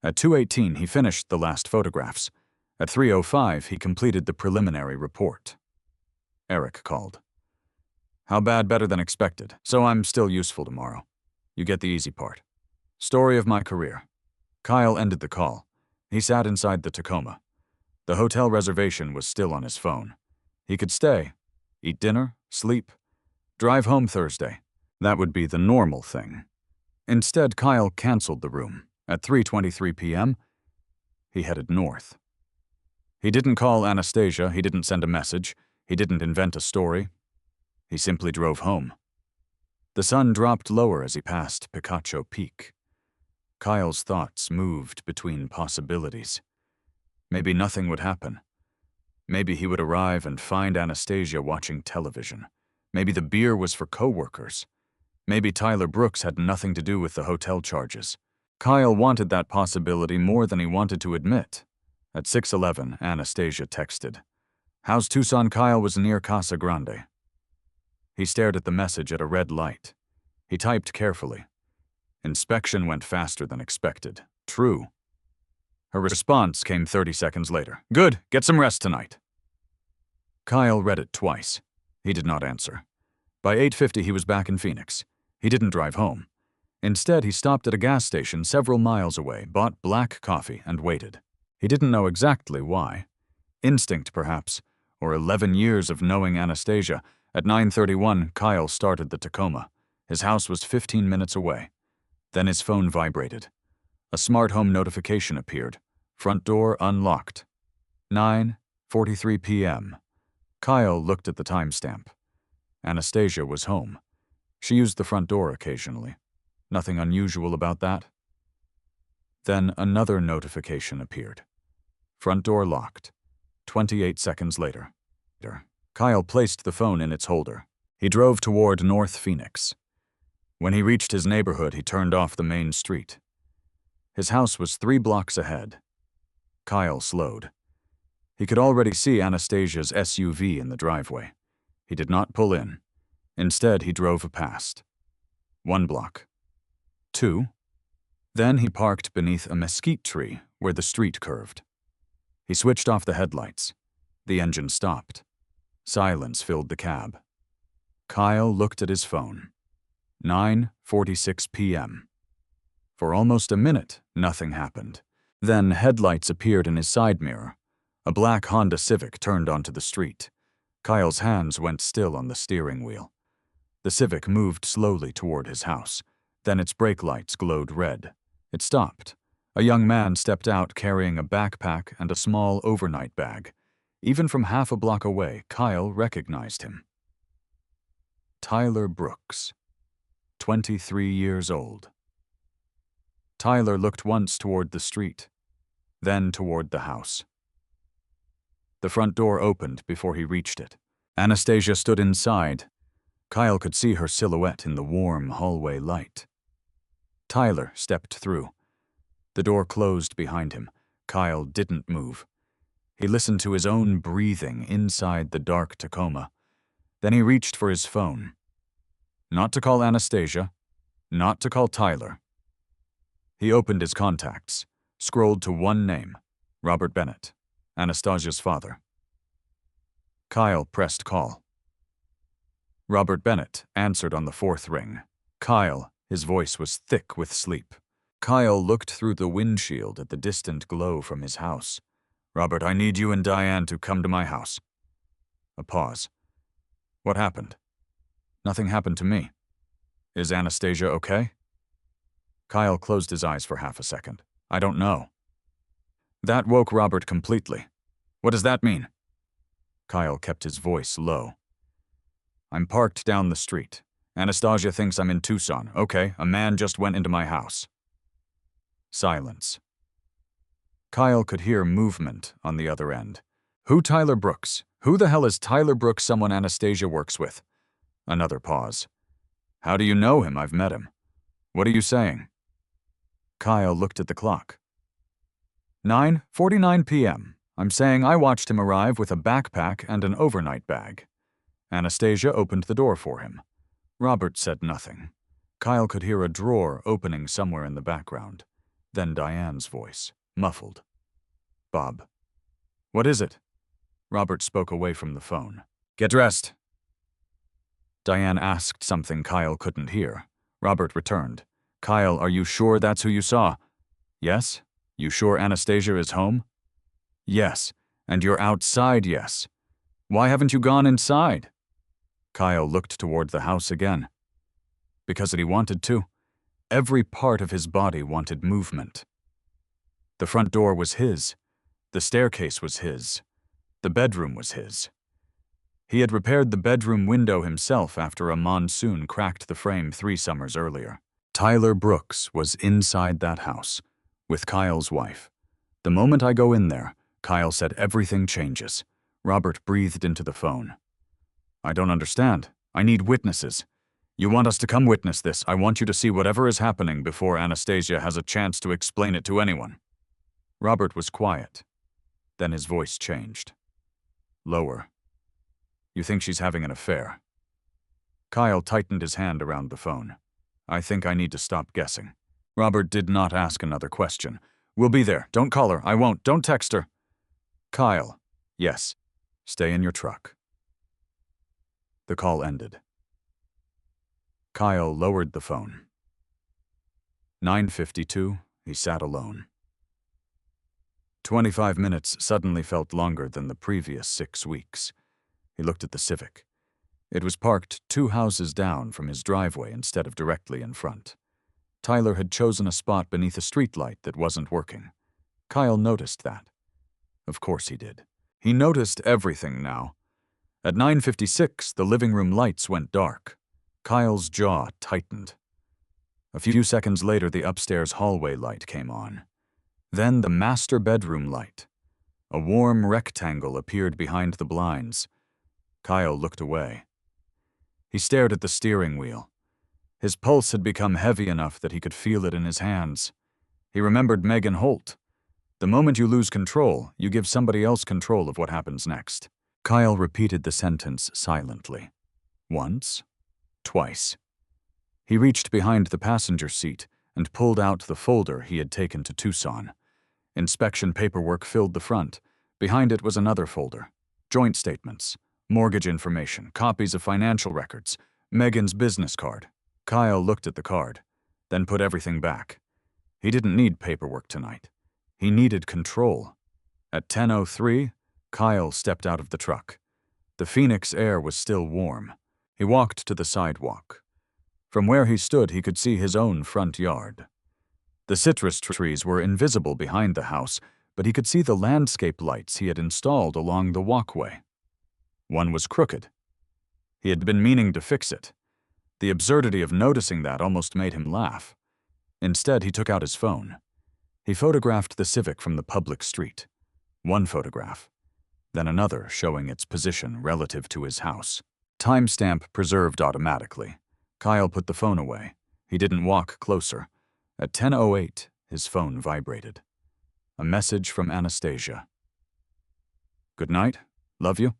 At 2:18, he finished the last photographs. At 3:05, he completed the preliminary report. Eric called. "How bad? Better than expected, so I'm still useful tomorrow. You get the easy part. Story of my career." Kyle ended the call. He sat inside the Tacoma. The hotel reservation was still on his phone. He could stay, eat dinner, sleep, drive home Thursday. That would be the normal thing. Instead, Kyle canceled the room. At 3:23 p.m., he headed north. He didn't call Anastasia, he didn't send a message, he didn't invent a story. He simply drove home. The sun dropped lower as he passed Picacho Peak. Kyle's thoughts moved between possibilities. Maybe nothing would happen. Maybe he would arrive and find Anastasia watching television. Maybe the beer was for coworkers. Maybe Tyler Brooks had nothing to do with the hotel charges. Kyle wanted that possibility more than he wanted to admit. At 6:11, Anastasia texted, "How's Tucson?" Kyle was near Casa Grande. He stared at the message at a red light. He typed carefully. Inspection went faster than expected. True. Her response came 30 seconds later. "Good, get some rest tonight." Kyle read it twice. He did not answer. By 8:50, he was back in Phoenix. He didn't drive home. Instead, he stopped at a gas station several miles away, bought black coffee, and waited. He didn't know exactly why. Instinct, perhaps, or 11 years of knowing Anastasia. At 9:31, Kyle started the Tacoma. His house was 15 minutes away. Then his phone vibrated. A smart home notification appeared. Front door unlocked. 9:43 p.m. Kyle looked at the timestamp. Anastasia was home. She used the front door occasionally. Nothing unusual about that. Then another notification appeared. Front door locked. 28 seconds later. Kyle placed the phone in its holder. He drove toward North Phoenix. When he reached his neighborhood, he turned off the main street. His house was 3 blocks ahead. Kyle slowed. He could already see Anastasia's SUV in the driveway. He did not pull in. Instead, he drove past. 1 block. 2. Then he parked beneath a mesquite tree where the street curved. He switched off the headlights. The engine stopped. Silence filled the cab. Kyle looked at his phone. 9:46 p.m. For almost a minute, nothing happened. Then headlights appeared in his side mirror. A black Honda Civic turned onto the street. Kyle's hands went still on the steering wheel. The Civic moved slowly toward his house. Then its brake lights glowed red. It stopped. A young man stepped out carrying a backpack and a small overnight bag. Even from half a block away, Kyle recognized him. Tyler Brooks, 23 years old. Tyler looked once toward the street, then toward the house. The front door opened before he reached it. Anastasia stood inside. Kyle could see her silhouette in the warm hallway light. Tyler stepped through. The door closed behind him. Kyle didn't move. He listened to his own breathing inside the dark Tacoma. Then he reached for his phone. Not to call Anastasia, not to call Tyler. He opened his contacts, scrolled to one name, Robert Bennett, Anastasia's father. Kyle pressed call. Robert Bennett answered on the 4th ring. Kyle, his voice was thick with sleep. Kyle looked through the windshield at the distant glow from his house. "Robert, I need you and Diane to come to my house." A pause. "What happened?" "Nothing happened to me." "Is Anastasia okay?" Kyle closed his eyes for half a second. "I don't know." That woke Robert completely. "What does that mean?" Kyle kept his voice low. "I'm parked down the street. Anastasia thinks I'm in Tucson. Okay, a man just went into my house." Silence. Kyle could hear movement on the other end. Who Tyler Brooks? Who the hell is Tyler Brooks, someone Anastasia works with? Another pause. How do you know him? I've met him. What are you saying? Kyle looked at the clock. 9:49 p.m. I'm saying I watched him arrive with a backpack and an overnight bag. Anastasia opened the door for him. Robert said nothing. Kyle could hear a drawer opening somewhere in the background. Then Diane's voice, muffled. Bob. What is it? Robert spoke away from the phone. Get dressed. Diane asked something Kyle couldn't hear. Robert returned. Kyle, are you sure that's who you saw? Yes. You sure Anastasia is home? Yes. And you're outside, yes. Why haven't you gone inside? Kyle looked toward the house again. Because he wanted to. Every part of his body wanted movement. The front door was his. The staircase was his. The bedroom was his. He had repaired the bedroom window himself after a monsoon cracked the frame 3 summers earlier. Tyler Brooks was inside that house, with Kyle's wife. The moment I go in there, Kyle said everything changes. Robert breathed into the phone. I don't understand. I need witnesses. You want us to come witness this. I want you to see whatever is happening before Anastasia has a chance to explain it to anyone. Robert was quiet. Then his voice changed. Lower. You think she's having an affair? Kyle tightened his hand around the phone. I think I need to stop guessing. Robert did not ask another question. We'll be there. Don't call her. I won't. Don't text her. Kyle. Yes. Stay in your truck. The call ended. Kyle lowered the phone. 9:52, he sat alone. 25 minutes suddenly felt longer than the previous 6 weeks. He looked at the Civic. It was parked 2 houses down from his driveway instead of directly in front. Tyler had chosen a spot beneath a streetlight that wasn't working. Kyle noticed that. Of course he did. He noticed everything now. At 9:56, the living room lights went dark. Kyle's jaw tightened. A few seconds later, the upstairs hallway light came on. Then the master bedroom light. A warm rectangle appeared behind the blinds. Kyle looked away. He stared at the steering wheel. His pulse had become heavy enough that he could feel it in his hands. He remembered Megan Holt. The moment you lose control, you give somebody else control of what happens next. Kyle repeated the sentence silently. Once. Twice. He reached behind the passenger seat and pulled out the folder he had taken to Tucson. Inspection paperwork filled the front. Behind it was another folder. Joint statements, mortgage information, copies of financial records, Megan's business card. Kyle looked at the card, then put everything back. He didn't need paperwork tonight. He needed control. At 10:03, Kyle stepped out of the truck. The Phoenix air was still warm. He walked to the sidewalk. From where he stood, he could see his own front yard. The citrus trees were invisible behind the house, but he could see the landscape lights he had installed along the walkway. One was crooked. He had been meaning to fix it. The absurdity of noticing that almost made him laugh. Instead, he took out his phone. He photographed the Civic from the public street. One photograph, then another showing its position relative to his house. Timestamp preserved automatically. Kyle put the phone away. He didn't walk closer. At 10:08, his phone vibrated. A message from Anastasia. Good night. Love you.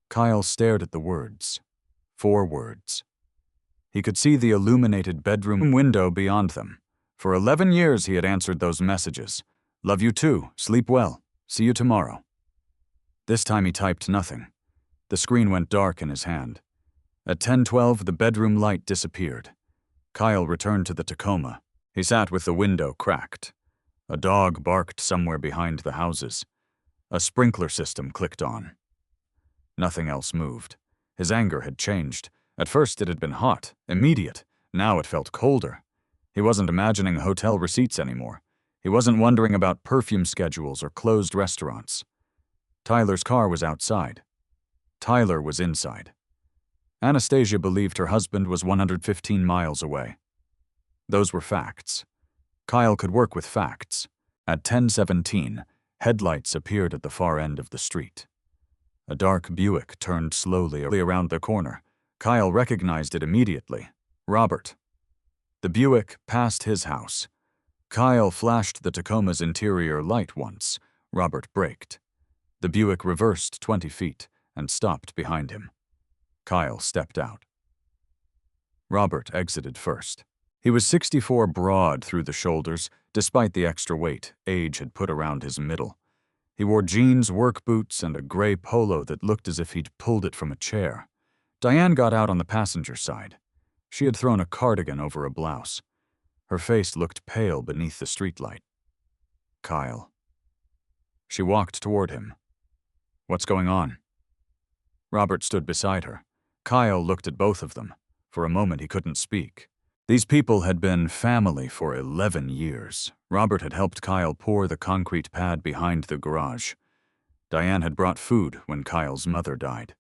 Kyle stared at the words. 4 words. He could see the illuminated bedroom window beyond them. For 11 years he had answered those messages. Love you too. Sleep well. See you tomorrow. This time he typed nothing. The screen went dark in his hand. At 10:12, the bedroom light disappeared. Kyle returned to the Tacoma. He sat with the window cracked. A dog barked somewhere behind the houses. A sprinkler system clicked on. Nothing else moved. His anger had changed. At first it had been hot, immediate. Now it felt colder. He wasn't imagining hotel receipts anymore. He wasn't wondering about perfume schedules or closed restaurants. Tyler's car was outside. Tyler was inside. Anastasia believed her husband was 115 miles away. Those were facts. Kyle could work with facts. At 10:17, Headlights appeared at the far end of the street. A dark Buick turned slowly around the corner. Kyle recognized it immediately. Robert. The Buick passed his house. Kyle flashed the Tacoma's interior light once. Robert braked. The Buick reversed 20 feet and stopped behind him. Kyle stepped out. Robert exited first. He was 64 broad through the shoulders, despite the extra weight age had put around his middle. He wore jeans, work boots, and a gray polo that looked as if he'd pulled it from a chair. Diane got out on the passenger side. She had thrown a cardigan over a blouse. Her face looked pale beneath the streetlight. Kyle. She walked toward him. What's going on? Robert stood beside her. Kyle looked at both of them. For a moment he couldn't speak. These people had been family for 11 years. Robert had helped Kyle pour the concrete pad behind the garage. Diane had brought food when Kyle's mother died.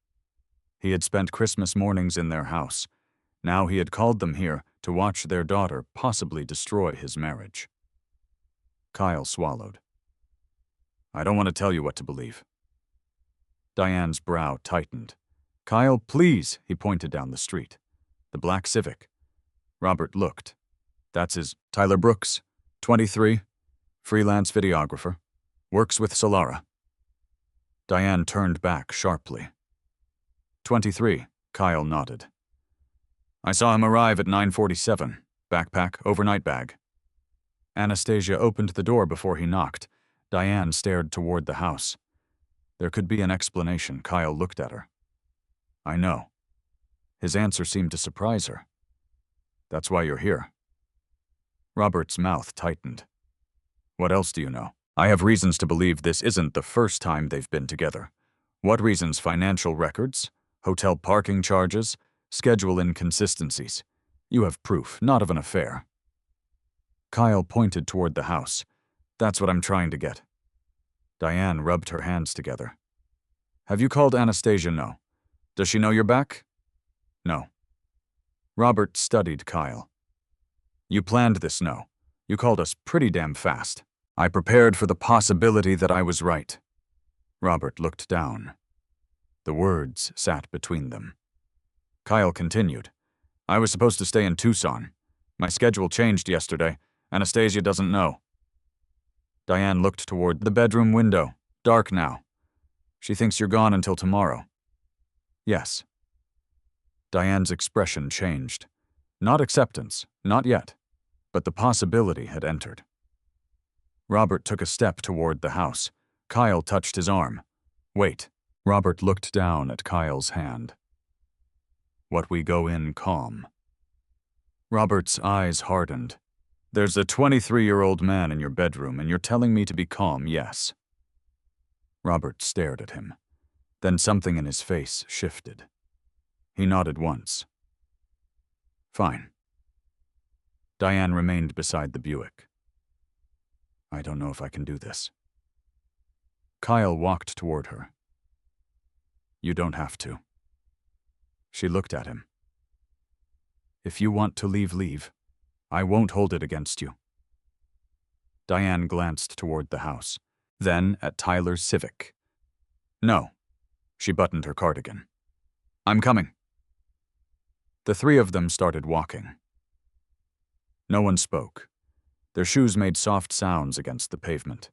He had spent Christmas mornings in their house. Now he had called them here to watch their daughter possibly destroy his marriage. Kyle swallowed. I don't want to tell you what to believe. Diane's brow tightened. Kyle, please, he pointed down the street. The black Civic. Robert looked. That's his. Tyler Brooks, 23, freelance videographer, works with Solara. Diane turned back sharply. 23, Kyle nodded. I saw him arrive at 9:47, backpack, overnight bag. Anastasia opened the door before he knocked. Diane stared toward the house. There could be an explanation. Kyle looked at her. I know. His answer seemed to surprise her. That's why you're here. Robert's mouth tightened. What else do you know? I have reasons to believe this isn't the first time they've been together. What reasons? Financial records? Hotel parking charges? Schedule inconsistencies? You have proof, not of an affair. Kyle pointed toward the house. That's what I'm trying to get. Diane rubbed her hands together. Have you called Anastasia? No. Does she know you're back? No. Robert studied Kyle. You planned this, no. You called us pretty damn fast. I prepared for the possibility that I was right. Robert looked down. The words sat between them. Kyle continued. I was supposed to stay in Tucson. My schedule changed yesterday. Anastasia doesn't know. Diane looked toward the bedroom window. Dark now. She thinks you're gone until tomorrow. Yes. Diane's expression changed. Not acceptance, not yet, but the possibility had entered. Robert took a step toward the house. Kyle touched his arm. Wait. Robert looked down at Kyle's hand. What we go in calm. Robert's eyes hardened. There's a 23-year-old man in your bedroom and you're telling me to be calm, yes. Robert stared at him. Then something in his face shifted. He nodded once. Fine. Diane remained beside the Buick. I don't know if I can do this. Kyle walked toward her. You don't have to. She looked at him. If you want to leave, leave. I won't hold it against you. Diane glanced toward the house, then at Tyler's Civic. No. She buttoned her cardigan. I'm coming. The three of them started walking. No one spoke. Their shoes made soft sounds against the pavement.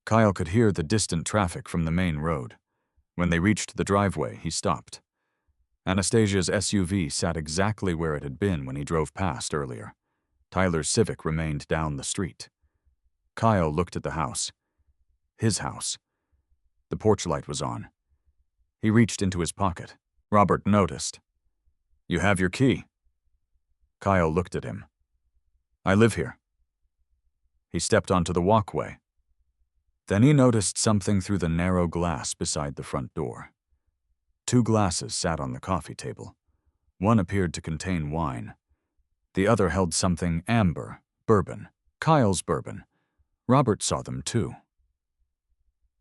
Kyle could hear the distant traffic from the main road. When they reached the driveway, he stopped. Anastasia's SUV sat exactly where it had been when he drove past earlier. Tyler's Civic remained down the street. Kyle looked at the house. His house. The porch light was on. He reached into his pocket. Robert noticed. You have your key. Kyle looked at him. I live here. He stepped onto the walkway. Then he noticed something through the narrow glass beside the front door. Two glasses sat on the coffee table. One appeared to contain wine. The other held something amber, bourbon, Kyle's bourbon. Robert saw them too.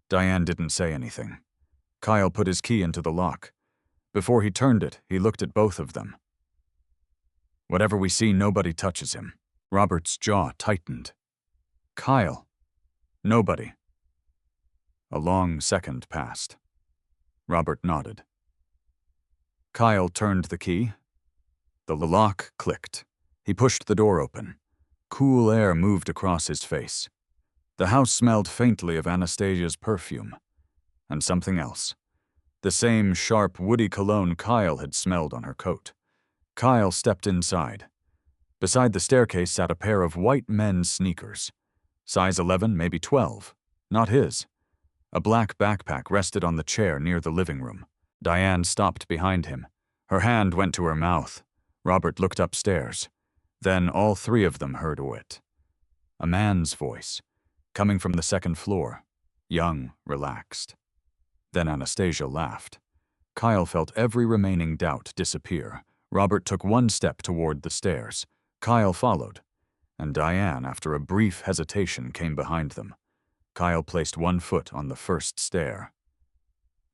Diane didn't say anything. Kyle put his key into the lock. Before he turned it, he looked at both of them. Whatever we see, nobody touches him. Robert's jaw tightened. Kyle. Nobody. A long second passed. Robert nodded. Kyle turned the key. The lock clicked. He pushed the door open. Cool air moved across his face. The house smelled faintly of Anastasia's perfume. And something else. The same sharp, woody cologne Kyle had smelled on her coat. Kyle stepped inside. Beside the staircase sat a pair of white men's sneakers. Size 11, maybe 12. Not his. A black backpack rested on the chair near the living room. Diane stopped behind him. Her hand went to her mouth. Robert looked upstairs. Then all three of them heard it. A man's voice, coming from the second floor, young, relaxed. Then Anastasia laughed. Kyle felt every remaining doubt disappear. Robert took one step toward the stairs. Kyle followed, and Diane, after a brief hesitation, came behind them. Kyle placed one foot on the first stair,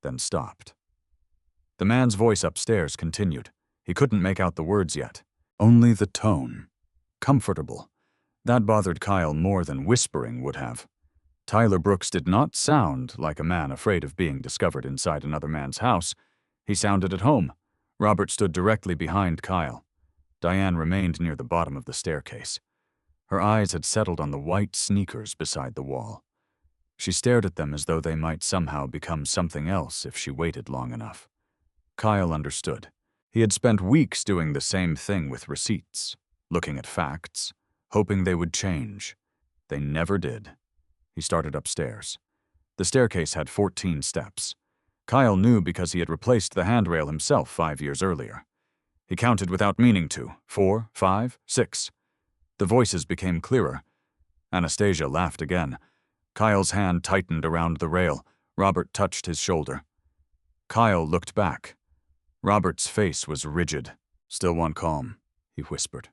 then stopped. The man's voice upstairs continued. He couldn't make out the words yet. Only the tone. Comfortable. That bothered Kyle more than whispering would have. Tyler Brooks did not sound like a man afraid of being discovered inside another man's house. He sounded at home. Robert stood directly behind Kyle. Diane remained near the bottom of the staircase. Her eyes had settled on the white sneakers beside the wall. She stared at them as though they might somehow become something else if she waited long enough. Kyle understood. He had spent weeks doing the same thing with receipts, looking at facts, hoping they would change. They never did. He started upstairs. The staircase had 14 steps. Kyle knew because he had replaced the handrail himself 5 years earlier. He counted without meaning to. 4, 5, 6. The voices became clearer. Anastasia laughed again. Kyle's hand tightened around the rail. Robert touched his shoulder. Kyle looked back. Robert's face was rigid. "Still want calm," he whispered.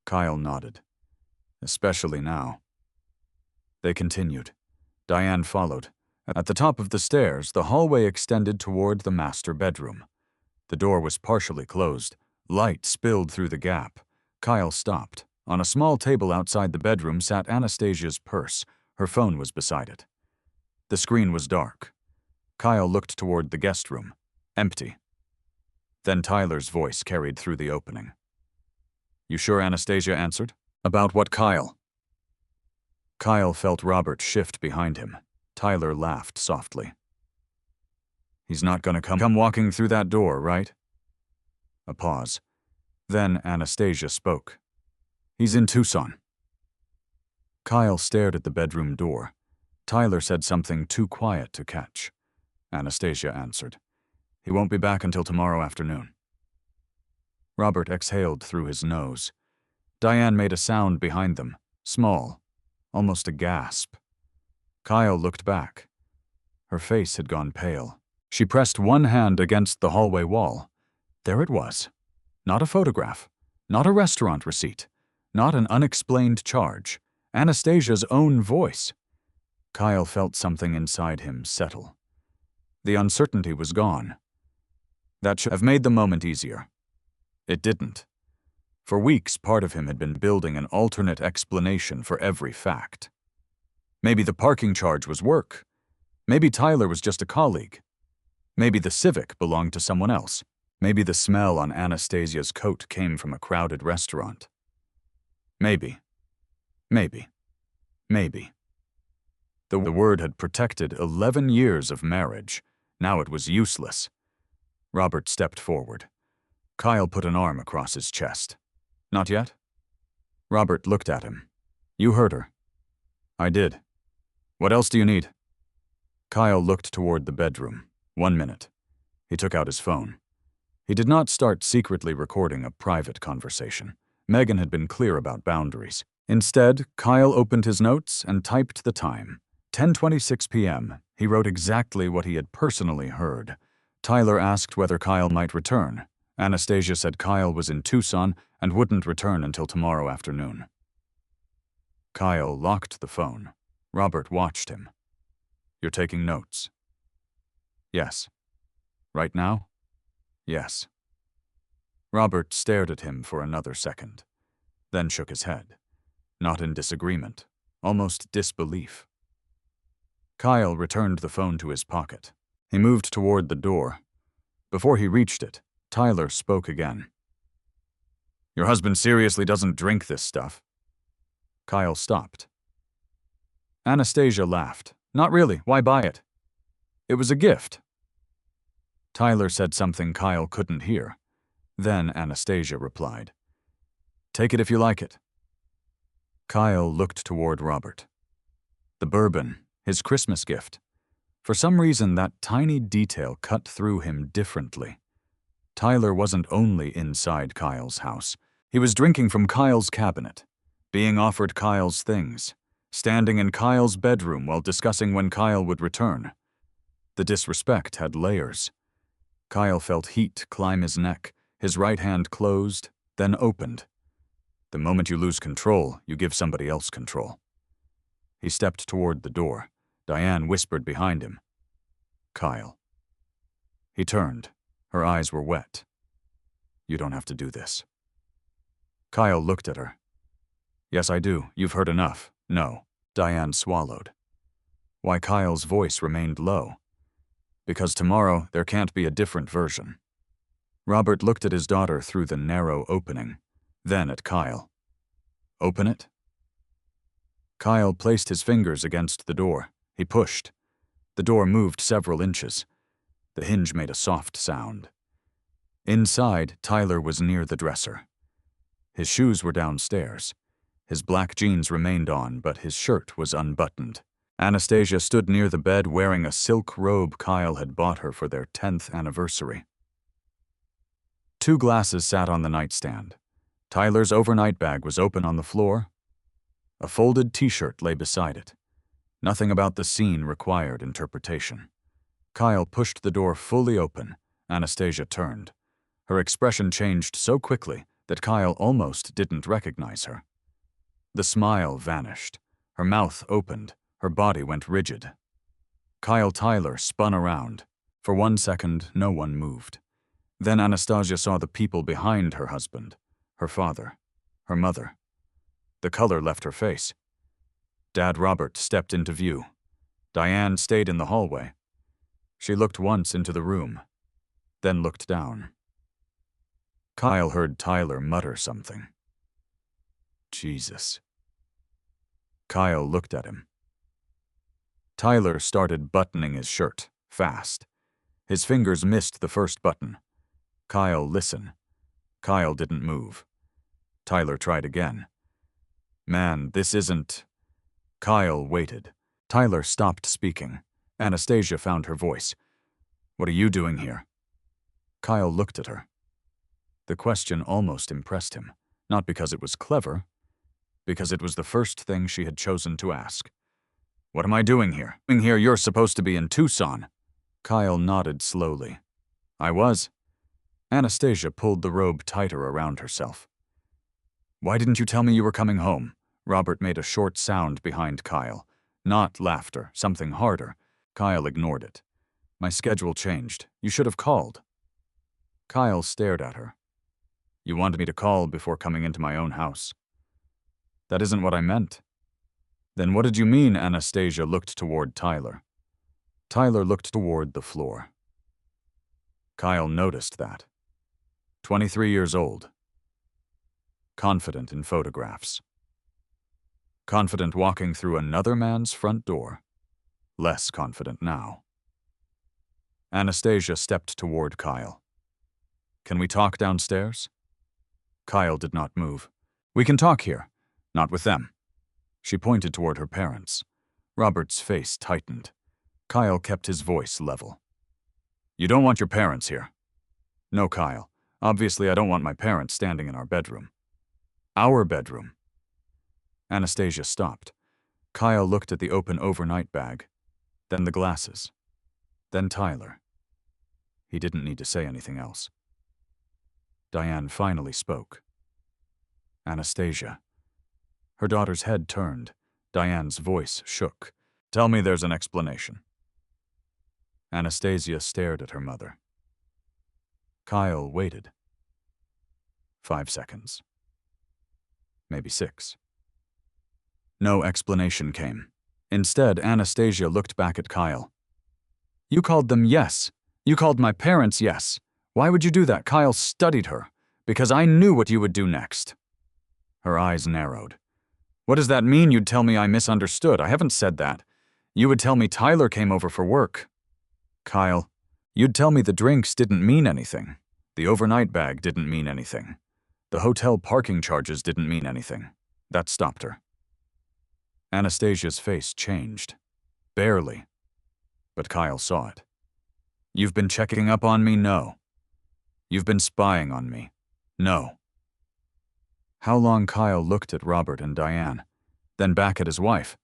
Kyle nodded. "Especially now." They continued. Diane followed. At the top of the stairs, the hallway extended toward the master bedroom. The door was partially closed. Light spilled through the gap. Kyle stopped. On a small table outside the bedroom sat Anastasia's purse. Her phone was beside it. The screen was dark. Kyle looked toward the guest room. Empty. Then Tyler's voice carried through the opening. "You sure Anastasia answered? About what, Kyle?" Kyle felt Robert shift behind him. Tyler laughed softly. "He's not gonna come walking through that door, right?" A pause. Then Anastasia spoke. "He's in Tucson." Kyle stared at the bedroom door. Tyler said something too quiet to catch. Anastasia answered. "He won't be back until tomorrow afternoon." Robert exhaled through his nose. Diane made a sound behind them, small, almost a gasp. Kyle looked back. Her face had gone pale. She pressed one hand against the hallway wall. There it was. Not a photograph, not a restaurant receipt, not an unexplained charge. Anastasia's own voice. Kyle felt something inside him settle. The uncertainty was gone. That should have made the moment easier. It didn't. For weeks, part of him had been building an alternate explanation for every fact. Maybe the parking charge was work. Maybe Tyler was just a colleague. Maybe the Civic belonged to someone else. Maybe the smell on Anastasia's coat came from a crowded restaurant. Maybe. The word had protected 11 years of marriage. Now it was useless. Robert stepped forward. Kyle put an arm across his chest. "Not yet?" Robert looked at him. "You heard her." "I did. What else do you need?" Kyle looked toward the bedroom. 1 minute. He took out his phone. He did not start secretly recording a private conversation. Megan had been clear about boundaries. Instead, Kyle opened his notes and typed the time. 10:26 p.m. He wrote exactly what he had personally heard. Tyler asked whether Kyle might return. Anastasia said Kyle was in Tucson and wouldn't return until tomorrow afternoon. Kyle locked the phone. Robert watched him. "You're taking notes?" "Yes." "Right now?" "Yes." Robert stared at him for another second, then shook his head. Not in disagreement, almost disbelief. Kyle returned the phone to his pocket. He moved toward the door. Before he reached it, Tyler spoke again. "Your husband seriously doesn't drink this stuff." Kyle stopped. Anastasia laughed. "Not really. Why buy it?" "It was a gift." Tyler said something Kyle couldn't hear. Then Anastasia replied, "Take it if you like it." Kyle looked toward Robert. The bourbon, his Christmas gift. For some reason, that tiny detail cut through him differently. Tyler wasn't only inside Kyle's house. He was drinking from Kyle's cabinet, being offered Kyle's things, standing in Kyle's bedroom while discussing when Kyle would return. The disrespect had layers. Kyle felt heat climb his neck, his right hand closed, then opened. The moment you lose control, you give somebody else control. He stepped toward the door. Diane whispered behind him, "Kyle." He turned. Her eyes were wet. "You don't have to do this." Kyle looked at her. "Yes, I do. You've heard enough." "No." Diane swallowed. Why Kyle's voice remained low? "Because tomorrow there can't be a different version." Robert looked at his daughter through the narrow opening, then at Kyle. "Open it?" Kyle placed his fingers against the door. He pushed. The door moved several inches. The hinge made a soft sound. Inside, Tyler was near the dresser. His shoes were downstairs. His black jeans remained on, but his shirt was unbuttoned. Anastasia stood near the bed wearing a silk robe Kyle had bought her for their 10th anniversary. 2 glasses sat on the nightstand. Tyler's overnight bag was open on the floor. A folded t-shirt lay beside it. Nothing about the scene required interpretation. Kyle pushed the door fully open. Anastasia turned. Her expression changed so quickly that Kyle almost didn't recognize her. The smile vanished. Her mouth opened. Her body went rigid. Tyler spun around. For 1 second, no one moved. Then Anastasia saw the people behind her husband, her father, her mother. The color left her face. Dad Robert stepped into view. Diane stayed in the hallway. She looked once into the room, then looked down. Kyle heard Tyler mutter something. "Jesus." Kyle looked at him. Tyler started buttoning his shirt, fast. His fingers missed the first button. "Kyle, listen." Kyle didn't move. Tyler tried again. "Man, this isn't..." Kyle waited. Tyler stopped speaking. Anastasia found her voice. "What are you doing here?" Kyle looked at her. The question almost impressed him, not because it was clever, because it was the first thing she had chosen to ask. "What am I doing here?" "You're supposed to be in Tucson." Kyle nodded slowly. "I was." Anastasia pulled the robe tighter around herself. "Why didn't you tell me you were coming home?" Robert made a short sound behind Kyle. Not laughter, something harder. Kyle ignored it. "My schedule changed. You should have called." Kyle stared at her. "You wanted me to call before coming into my own house." "That isn't what I meant." "Then what did you mean?" Anastasia looked toward Tyler. Tyler looked toward the floor. Kyle noticed that. 23 years old. Confident in photographs. Confident walking through another man's front door. Less confident now. Anastasia stepped toward Kyle. "Can we talk downstairs?" Kyle did not move. "We can talk here. Not with them." She pointed toward her parents. Robert's face tightened. Kyle kept his voice level. "You don't want your parents here." "No, Kyle. Obviously, I don't want my parents standing in our bedroom." "Our bedroom." Anastasia stopped. Kyle looked at the open overnight bag, then the glasses, then Tyler. He didn't need to say anything else. Diane finally spoke. "Anastasia." Her daughter's head turned. Diane's voice shook. "Tell me there's an explanation." Anastasia stared at her mother. Kyle waited. 5 seconds. Maybe 6. No explanation came. Instead, Anastasia looked back at Kyle. You called them yes. You called my parents yes. Why would you do that? Kyle studied her. Because I knew what you would do next. Her eyes narrowed. What does that mean? You'd tell me I misunderstood. I haven't said that. You would tell me Tyler came over for work. Kyle, you'd tell me the drinks didn't mean anything. The overnight bag didn't mean anything. The hotel parking charges didn't mean anything. That stopped her. Anastasia's face changed. Barely. But Kyle saw it. You've been checking up on me? No. You've been spying on me? No. How long? Kyle looked at Robert and Diane, then back at his wife.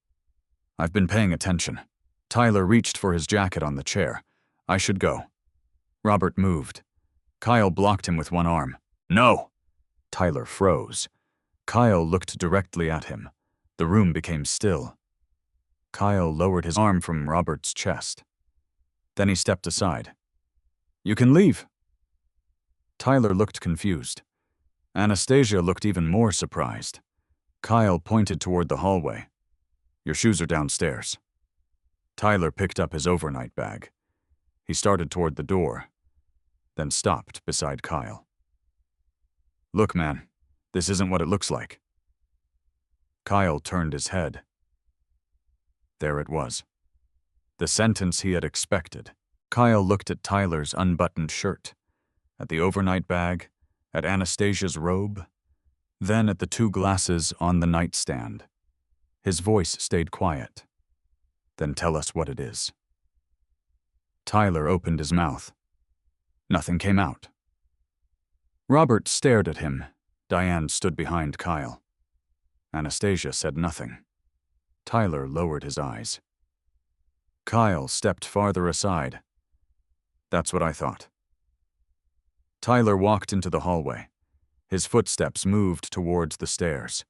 I've been paying attention. Tyler reached for his jacket on the chair. I should go. Robert moved. Kyle blocked him with one arm. No! Tyler froze. Kyle looked directly at him. The room became still. Kyle lowered his arm from Robert's chest. Then he stepped aside. You can leave. Tyler looked confused. Anastasia looked even more surprised. Kyle pointed toward the hallway. Your shoes are downstairs. Tyler picked up his overnight bag. He started toward the door, then stopped beside Kyle. Look, man, this isn't what it looks like. Kyle turned his head. There it was. The sentence he had expected. Kyle looked at Tyler's unbuttoned shirt, at the overnight bag, at Anastasia's robe, then at the 2 glasses on the nightstand. His voice stayed quiet. Then tell us what it is. Tyler opened his mouth. Nothing came out. Robert stared at him. Diane stood behind Kyle. Anastasia said nothing. Tyler lowered his eyes. Kyle stepped farther aside. That's what I thought. Tyler walked into the hallway. His footsteps moved towards the stairs.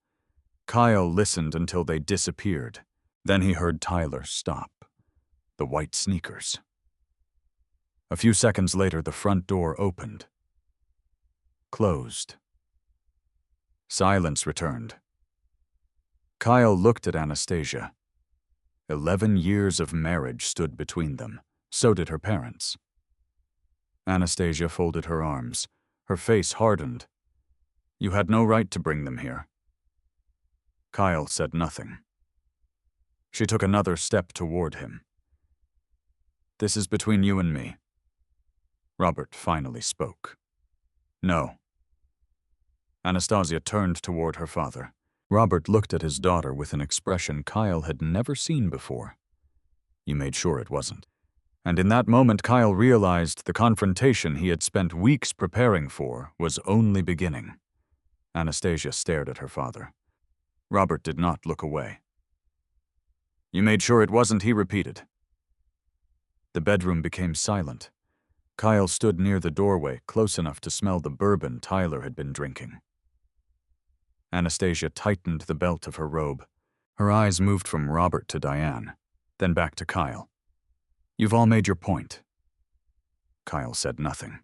Kyle listened until they disappeared. Then he heard Tyler stop. The white sneakers. A few seconds later, the front door opened. Closed. Silence returned. Kyle looked at Anastasia. 11 years of marriage stood between them. So did her parents. Anastasia folded her arms. Her face hardened. You had no right to bring them here. Kyle said nothing. She took another step toward him. This is between you and me. Robert finally spoke. No. Anastasia turned toward her father. Robert looked at his daughter with an expression Kyle had never seen before. You made sure it wasn't. And in that moment, Kyle realized the confrontation he had spent weeks preparing for was only beginning. Anastasia stared at her father. Robert did not look away. You made sure it wasn't, he repeated. The bedroom became silent. Kyle stood near the doorway, close enough to smell the bourbon Tyler had been drinking. Anastasia tightened the belt of her robe. Her eyes moved from Robert to Diane, then back to Kyle. You've all made your point. Kyle said nothing.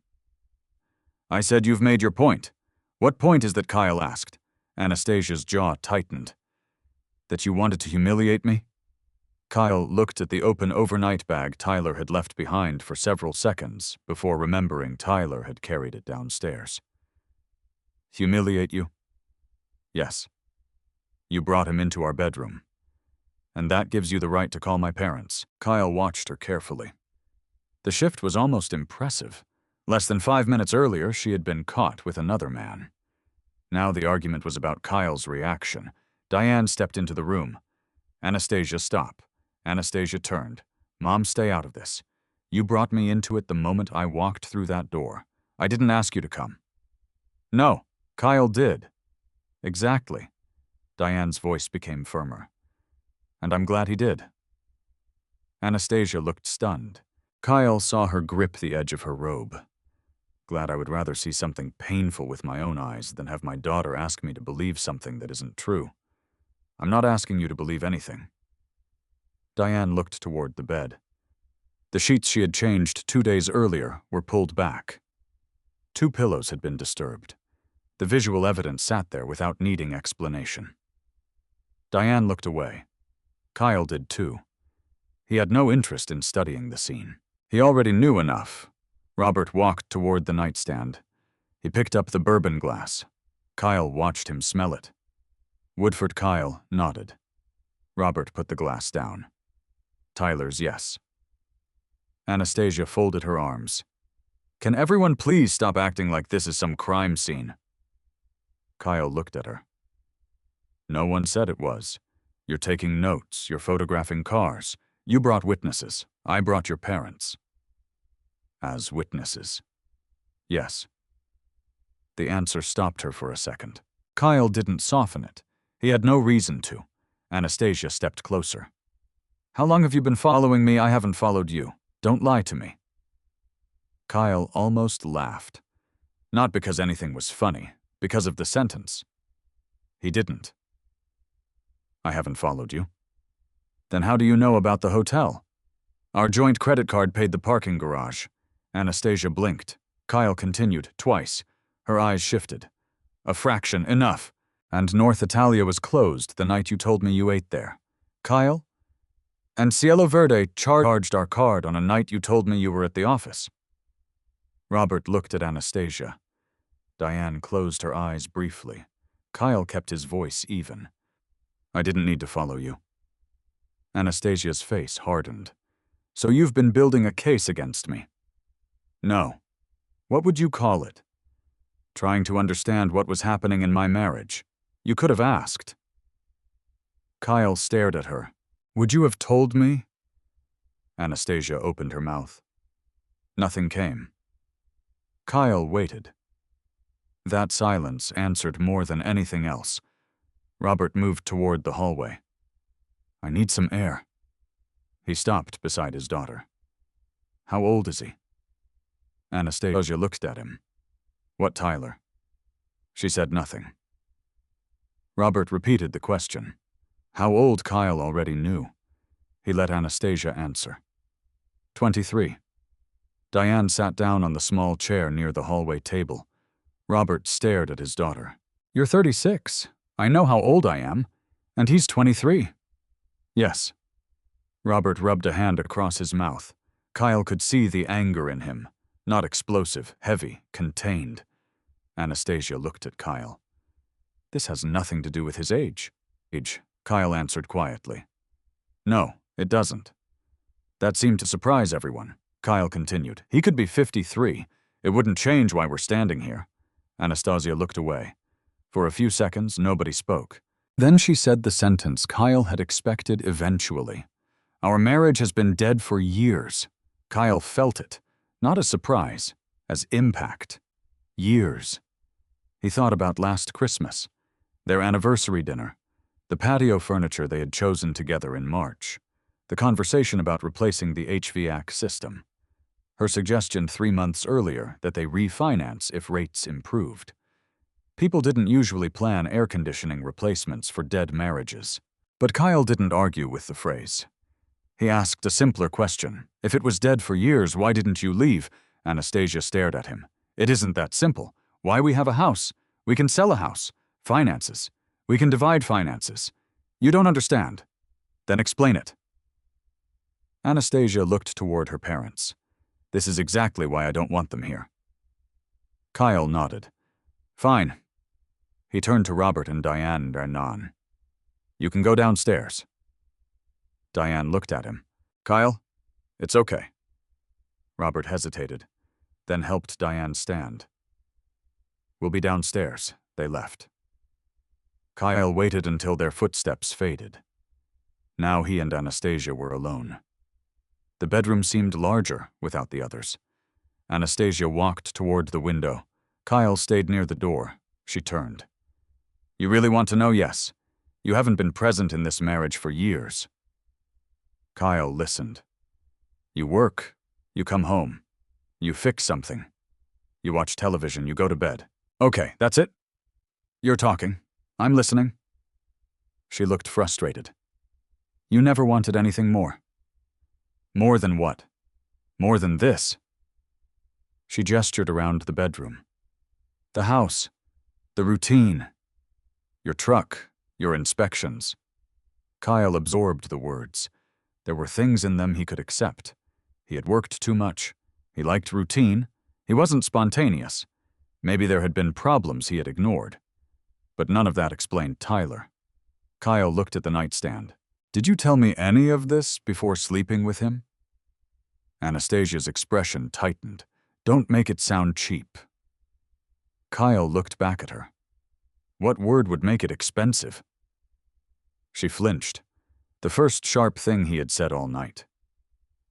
I said you've made your point. What point is that? Kyle asked. Anastasia's jaw tightened. That you wanted to humiliate me? Kyle looked at the open overnight bag Tyler had left behind for several seconds before remembering Tyler had carried it downstairs. Humiliate you? Yes. You brought him into our bedroom. And that gives you the right to call my parents. Kyle watched her carefully. The shift was almost impressive. Less than 5 minutes earlier, she had been caught with another man. Now the argument was about Kyle's reaction. Diane stepped into the room. Anastasia, stop. Anastasia turned. Mom, stay out of this. You brought me into it the moment I walked through that door. I didn't ask you to come. No, Kyle did. Exactly. Diane's voice became firmer. And I'm glad he did. Anastasia looked stunned. Kyle saw her grip the edge of her robe. Glad I would rather see something painful with my own eyes than have my daughter ask me to believe something that isn't true. I'm not asking you to believe anything. Diane looked toward the bed. The sheets she had changed 2 days earlier were pulled back. 2 pillows had been disturbed. The visual evidence sat there without needing explanation. Diane looked away. Kyle did too. He had no interest in studying the scene. He already knew enough. Robert walked toward the nightstand. He picked up the bourbon glass. Kyle watched him smell it. Woodford Kyle nodded. Robert put the glass down. Tyler's yes. Anastasia folded her arms. Can everyone please stop acting like this is some crime scene? Kyle looked at her. No one said it was. You're taking notes, you're photographing cars. You brought witnesses. I brought your parents. As witnesses. Yes. The answer stopped her for a second. Kyle didn't soften it. He had no reason to. Anastasia stepped closer. How long have you been following me? I haven't followed you. Don't lie to me. Kyle almost laughed. Not because anything was funny, because of the sentence. He didn't. I haven't followed you. Then how do you know about the hotel? Our joint credit card paid the parking garage. Anastasia blinked. Kyle continued, twice. Her eyes shifted. A fraction, enough. And North Italia was closed the night you told me you ate there. Kyle? And Cielo Verde charged our card on a night you told me you were at the office. Robert looked at Anastasia. Diane closed her eyes briefly. Kyle kept his voice even. I didn't need to follow you. Anastasia's face hardened. So you've been building a case against me? No. What would you call it? Trying to understand what was happening in my marriage. You could have asked. Kyle stared at her. Would you have told me? Anastasia opened her mouth. Nothing came. Kyle waited. That silence answered more than anything else. Robert moved toward the hallway. I need some air. He stopped beside his daughter. How old is he? Anastasia looked at him. What Tyler? She said nothing. Robert repeated the question. How old Kyle already knew. He let Anastasia answer. 23. Diane sat down on the small chair near the hallway table. Robert stared at his daughter. You're 36. I know how old I am. And he's 23. Yes. Robert rubbed a hand across his mouth. Kyle could see the anger in him. Not explosive, heavy, contained. Anastasia looked at Kyle. This has nothing to do with his age. Kyle answered quietly. No, it doesn't. That seemed to surprise everyone. Kyle continued. He could be 53. It wouldn't change why we're standing here. Anastasia looked away. For a few seconds, nobody spoke. Then she said the sentence Kyle had expected eventually. Our marriage has been dead for years. Kyle felt it. Not as surprise, as impact. Years. He thought about last Christmas, their anniversary dinner, the patio furniture they had chosen together in March, the conversation about replacing the HVAC system, her suggestion 3 months earlier that they refinance if rates improved. People didn't usually plan air conditioning replacements for dead marriages. But Kyle didn't argue with the phrase. He asked a simpler question. If it was dead for years, why didn't you leave? Anastasia stared at him. It isn't that simple. Why we have a house? We can sell a house. Finances. We can divide finances. You don't understand. Then explain it. Anastasia looked toward her parents. This is exactly why I don't want them here. Kyle nodded. Fine. He turned to Robert and Diane and Hernan. You can go downstairs. Diane looked at him. Kyle, it's okay. Robert hesitated, then helped Diane stand. We'll be downstairs. They left. Kyle waited until their footsteps faded. Now he and Anastasia were alone. The bedroom seemed larger without the others. Anastasia walked toward the window. Kyle stayed near the door. She turned. You really want to know? Yes. You haven't been present in this marriage for years. Kyle listened. You work. You come home. You fix something. You watch television. You go to bed. Okay, that's it? You're talking. I'm listening. She looked frustrated. You never wanted anything more. More than what? More than this? She gestured around the bedroom. The house. The routine. Your truck. Your inspections. Kyle absorbed the words. There were things in them he could accept. He had worked too much. He liked routine. He wasn't spontaneous. Maybe there had been problems he had ignored. But none of that explained Tyler. Kyle looked at the nightstand. Did you tell me any of this before sleeping with him? Anastasia's expression tightened. Don't make it sound cheap. Kyle looked back at her. What word would make it expensive? She flinched. The first sharp thing he had said all night.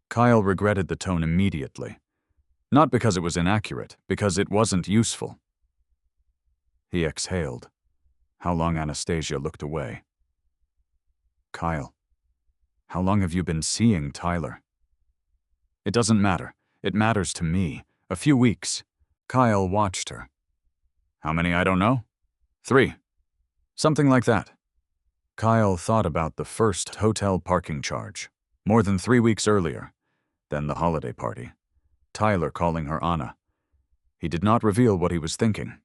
Kyle regretted the tone immediately. Not because it was inaccurate, because it wasn't useful. He exhaled. How long Anastasia looked away. Kyle, how long have you been seeing Tyler? It doesn't matter. It matters to me. A few weeks. Kyle watched her. How many, I don't know. 3. Something like that. Kyle thought about the first hotel parking charge, more than 3 weeks earlier, then the holiday party. Tyler calling her Anna. He did not reveal what he was thinking.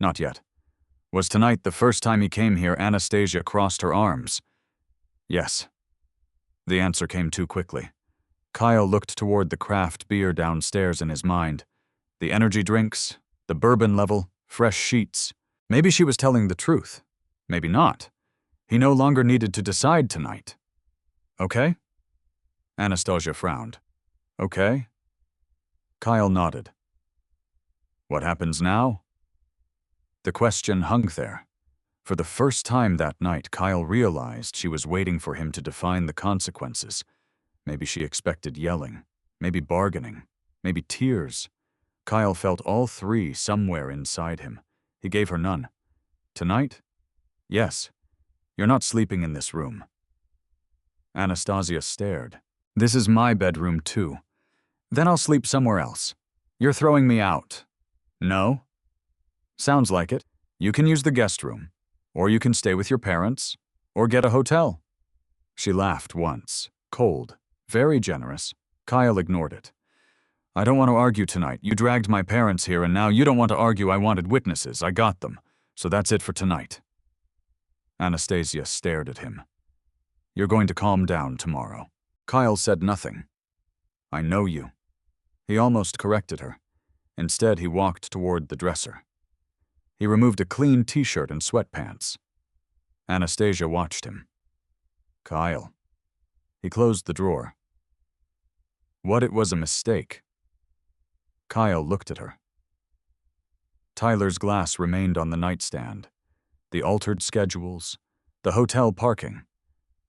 Not yet. Was tonight the first time he came here Anastasia crossed her arms? Yes. The answer came too quickly. Kyle looked toward the craft beer downstairs in his mind. The energy drinks, the bourbon level, fresh sheets. Maybe she was telling the truth. Maybe not. He no longer needed to decide tonight. Okay? Anastasia frowned. Okay? Kyle nodded. What happens now? The question hung there. For the first time that night, Kyle realized she was waiting for him to define the consequences. Maybe she expected yelling, maybe bargaining, maybe tears. Kyle felt all 3 somewhere inside him. He gave her none. Tonight? Yes. You're not sleeping in this room. Anastasia stared. This is my bedroom too. Then I'll sleep somewhere else. You're throwing me out. No? Sounds like it. You can use the guest room. Or you can stay with your parents. Or get a hotel. She laughed once. Cold. Very generous. Kyle ignored it. I don't want to argue tonight. You dragged my parents here and now you don't want to argue. I wanted witnesses. I got them. So that's it for tonight. Anastasia stared at him. You're going to calm down tomorrow. Kyle said nothing. I know you. He almost corrected her. Instead, he walked toward the dresser. He removed a clean t-shirt and sweatpants. Anastasia watched him. Kyle. He closed the drawer. What, it was a mistake? Kyle looked at her. Tyler's glass remained on the nightstand. The altered schedules, the hotel parking,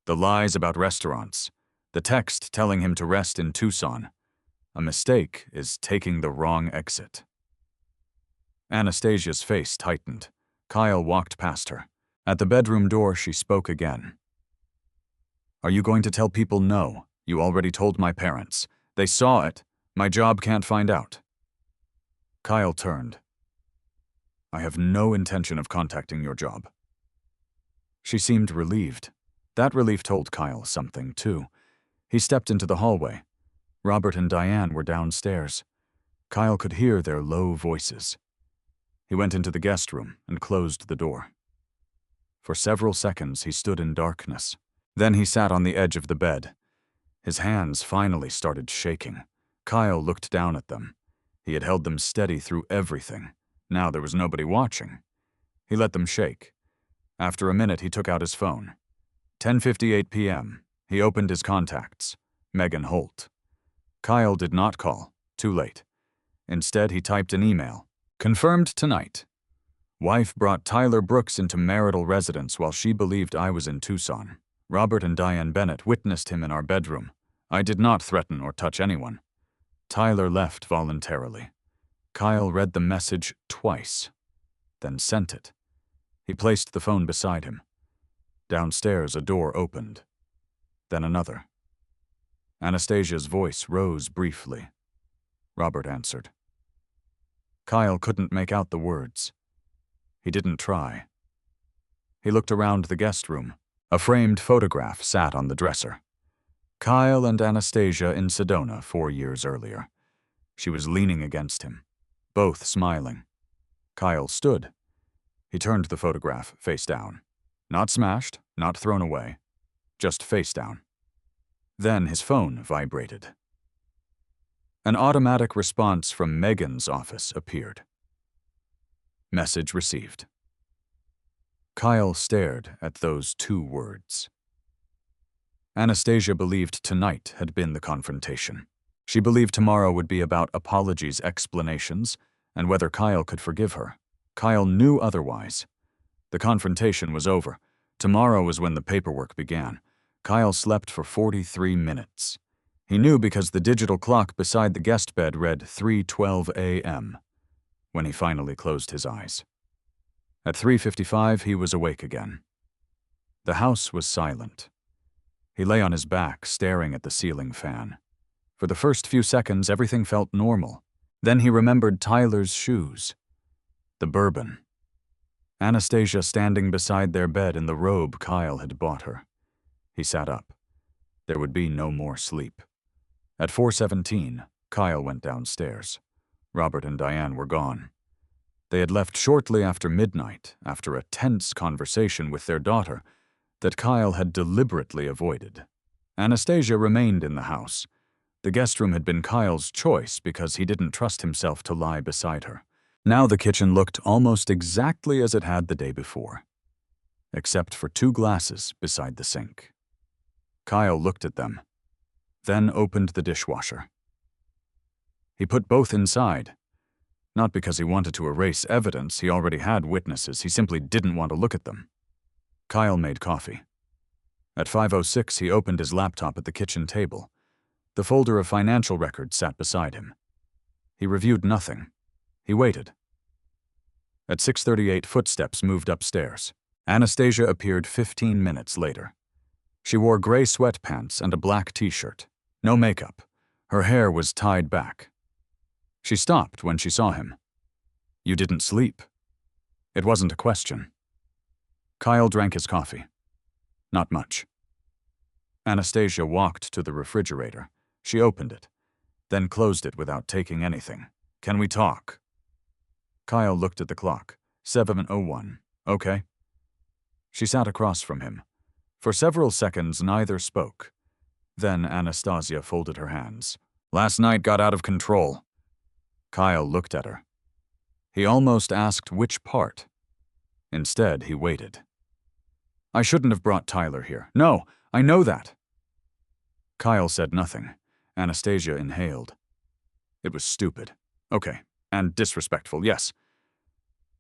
the lies about restaurants, the text telling him to rest in Tucson. A mistake is taking the wrong exit. Anastasia's face tightened. Kyle walked past her. At the bedroom door, she spoke again. Are you going to tell people no? You already told my parents. They saw it. My job can't find out. Kyle turned. I have no intention of contacting your job. She seemed relieved. That relief told Kyle something, too. He stepped into the hallway. Robert and Diane were downstairs. Kyle could hear their low voices. He went into the guest room and closed the door. For several seconds, he stood in darkness. Then he sat on the edge of the bed. His hands finally started shaking. Kyle looked down at them. He had held them steady through everything. Now there was nobody watching. He let them shake. After a minute, he took out his phone. 10:58 p.m. He opened his contacts. Megan Holt. Kyle did not call. Too late. Instead, he typed an email. Confirmed tonight. Wife brought Tyler Brooks into marital residence while she believed I was in Tucson. Robert and Diane Bennett witnessed him in our bedroom. I did not threaten or touch anyone. Tyler left voluntarily. Kyle read the message twice, then sent it. He placed the phone beside him. Downstairs, a door opened. Then another. Anastasia's voice rose briefly. Robert answered. Kyle couldn't make out the words. He didn't try. He looked around the guest room. A framed photograph sat on the dresser. Kyle and Anastasia in Sedona 4 years earlier. She was leaning against him, both smiling. Kyle stood. He turned the photograph face down. Not smashed, not thrown away. just face down. Then his phone vibrated. An automatic response from Megan's office appeared. Message received. Kyle stared at those 2 words. Anastasia believed tonight had been the confrontation. She believed tomorrow would be about apologies, explanations, and whether Kyle could forgive her. Kyle knew otherwise. The confrontation was over. Tomorrow was when the paperwork began. Kyle slept for 43 minutes. He knew because the digital clock beside the guest bed read 3:12 a.m. when he finally closed his eyes. At 3:55, he was awake again. The house was silent. He lay on his back, staring at the ceiling fan. For the first few seconds, everything felt normal. Then he remembered Tyler's shoes. The bourbon. Anastasia standing beside their bed in the robe Kyle had bought her. He sat up. There would be no more sleep. At 4:17, Kyle went downstairs. Robert and Diane were gone. They had left shortly after midnight, after a tense conversation with their daughter that Kyle had deliberately avoided. Anastasia remained in the house. The guest room had been Kyle's choice because he didn't trust himself to lie beside her. Now the kitchen looked almost exactly as it had the day before, except for 2 glasses beside the sink. Kyle looked at them, then opened the dishwasher. He put both inside, not because he wanted to erase evidence. He already had witnesses. He simply didn't want to look at them. Kyle made coffee. At 5:06, he opened his laptop at the kitchen table. The folder of financial records sat beside him. He reviewed nothing. He waited. At 6:38, footsteps moved upstairs. Anastasia appeared 15 minutes later. She wore gray sweatpants and a black t-shirt. No makeup. Her hair was tied back. She stopped when she saw him. "You didn't sleep." It wasn't a question. Kyle drank his coffee. Not much. Anastasia walked to the refrigerator. She opened it, then closed it without taking anything. "Can we talk?" Kyle looked at the clock. 7:01. "Okay." She sat across from him. For several seconds, neither spoke. Then Anastasia folded her hands. "Last night got out of control." Kyle looked at her. He almost asked which part. Instead, he waited. "I shouldn't have brought Tyler here. No, I know that." Kyle said nothing. Anastasia inhaled. "It was stupid. Okay. And disrespectful, yes."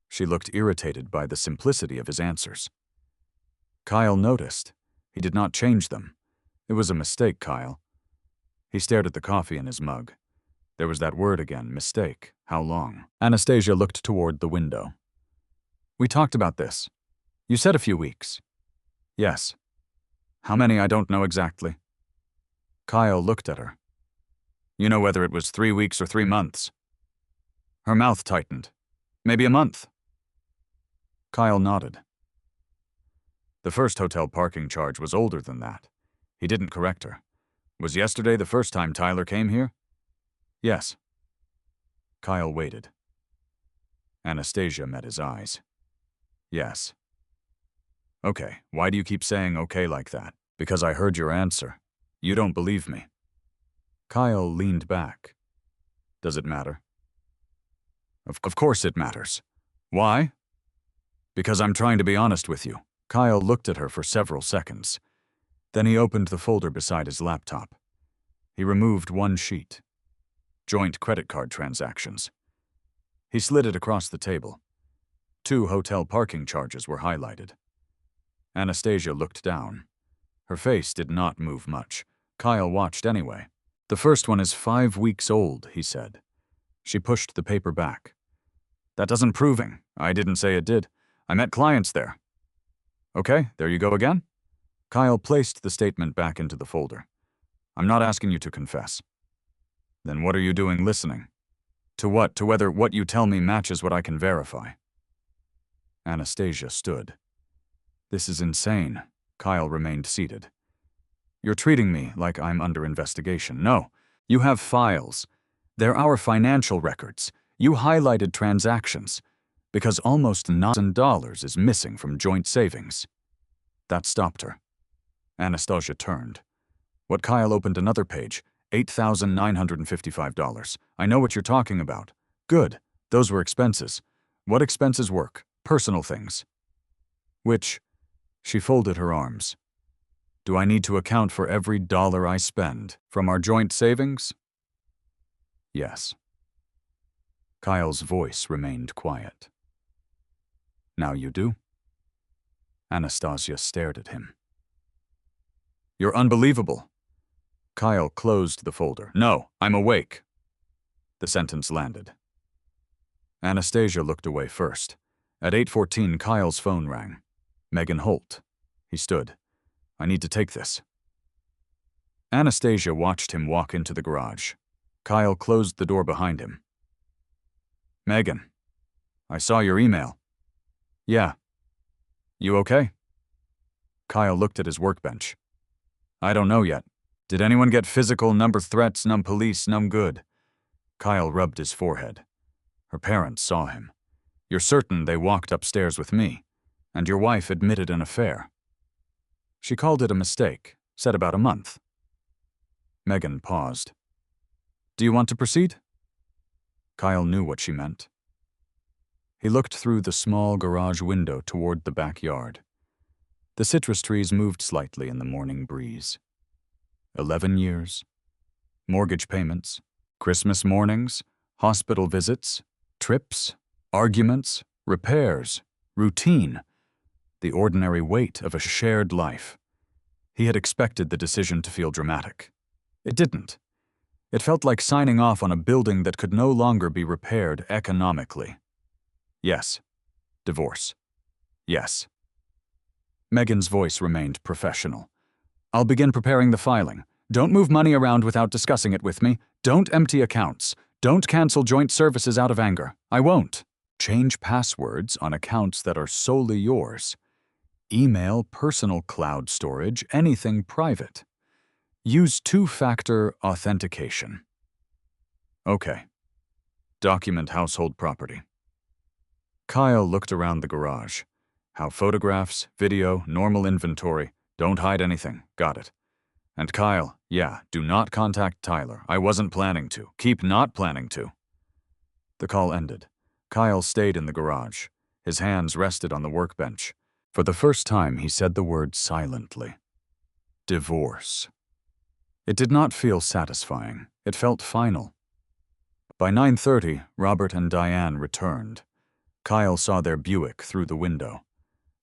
She looked irritated by the simplicity of his answers. Kyle noticed. He did not change them. It was a mistake, Kyle. He stared at the coffee in his mug. There was that word again, mistake. How long? Anastasia looked toward the window. "We talked about this. You said a few weeks." "Yes." "How many? I don't know exactly." Kyle looked at her. "You know whether it was 3 weeks or 3 months?" Her mouth tightened. "Maybe a month." Kyle nodded. The first hotel parking charge was older than that. He didn't correct her. "Was yesterday the first time Tyler came here?" "Yes." Kyle waited. Anastasia met his eyes. "Yes." "Okay, why do you keep saying okay like that?" "Because I heard your answer. You don't believe me." Kyle leaned back. "Does it matter?" Of course it matters. Why?" "Because I'm trying to be honest with you." Kyle looked at her for several seconds. Then he opened the folder beside his laptop. He removed one sheet. Joint credit card transactions. He slid it across the table. 2 hotel parking charges were highlighted. Anastasia looked down. Her face did not move much. Kyle watched anyway. "The first one is 5 weeks old," he said. She pushed the paper back. "That doesn't proving. I didn't say it did. I met clients there." "Okay, there you go again." Kyle placed the statement back into the folder. "I'm not asking you to confess." "Then what are you doing listening?" "To what? To whether what you tell me matches what I can verify." Anastasia stood. "This is insane." Kyle remained seated. "You're treating me like I'm under investigation. No, you have files. They're our financial records. You highlighted transactions, because almost $9,000 is missing from joint savings." That stopped her. Anastasia turned. What? Kyle opened another page. $8,955. I know what you're talking about. Good. Those were expenses. What expenses? Work. Personal things. Which? She folded her arms. Do I need to account for every dollar I spend from our joint savings? Yes. Kyle's voice remained quiet. Now you do? Anastasia stared at him. You're unbelievable. Kyle closed the folder. No, I'm awake. The sentence landed. Anastasia looked away first. At 8:14, Kyle's phone rang. Megan Holt. He stood. I need to take this. Anastasia watched him walk into the garage. Kyle closed the door behind him. Megan, I saw your email. Yeah. You okay? Kyle looked at his workbench. I don't know yet. Did anyone get physical? Number threats, num police, num good. Kyle rubbed his forehead. Her parents saw him. You're certain they walked upstairs with me, and your wife admitted an affair. She called it a mistake, said about a month. Megan paused. Do you want to proceed? Kyle knew what she meant. He looked through the small garage window toward the backyard. The citrus trees moved slightly in the morning breeze. 11 years. Mortgage payments, Christmas mornings, hospital visits, trips, arguments, repairs, routine. The ordinary weight of a shared life. He had expected the decision to feel dramatic. It didn't. It felt like signing off on a building that could no longer be repaired economically. Yes. Divorce. Yes. Megan's voice remained professional. I'll begin preparing the filing. Don't move money around without discussing it with me. Don't empty accounts. Don't cancel joint services out of anger. I won't. Change passwords on accounts that are solely yours. Email, personal cloud storage, anything private. Use two-factor authentication. Okay. Document household property. Kyle looked around the garage. How photographs, video, normal inventory. Don't hide anything. Got it. And Kyle, yeah, do not contact Tyler. I wasn't planning to. Keep not planning to. The call ended. Kyle stayed in the garage. His hands rested on the workbench. For the first time, he said the word silently. Divorce. It did not feel satisfying. It felt final. By 9:30, Robert and Diane returned. Kyle saw their Buick through the window.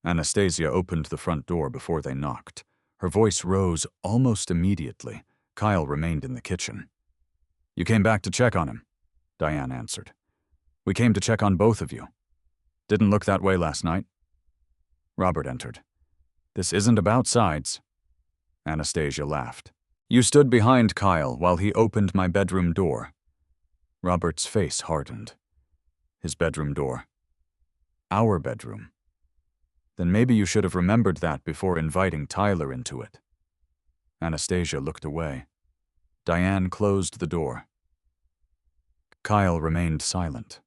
Anastasia opened the front door before they knocked. Her voice rose almost immediately. Kyle remained in the kitchen. You came back to check on him, Diane answered. We came to check on both of you. Didn't look that way last night. Robert entered. This isn't about sides. Anastasia laughed. You stood behind Kyle while he opened my bedroom door. Robert's face hardened. His bedroom door. Our bedroom. Then maybe you should have remembered that before inviting Tyler into it. Anastasia looked away. Diane closed the door. Kyle remained silent.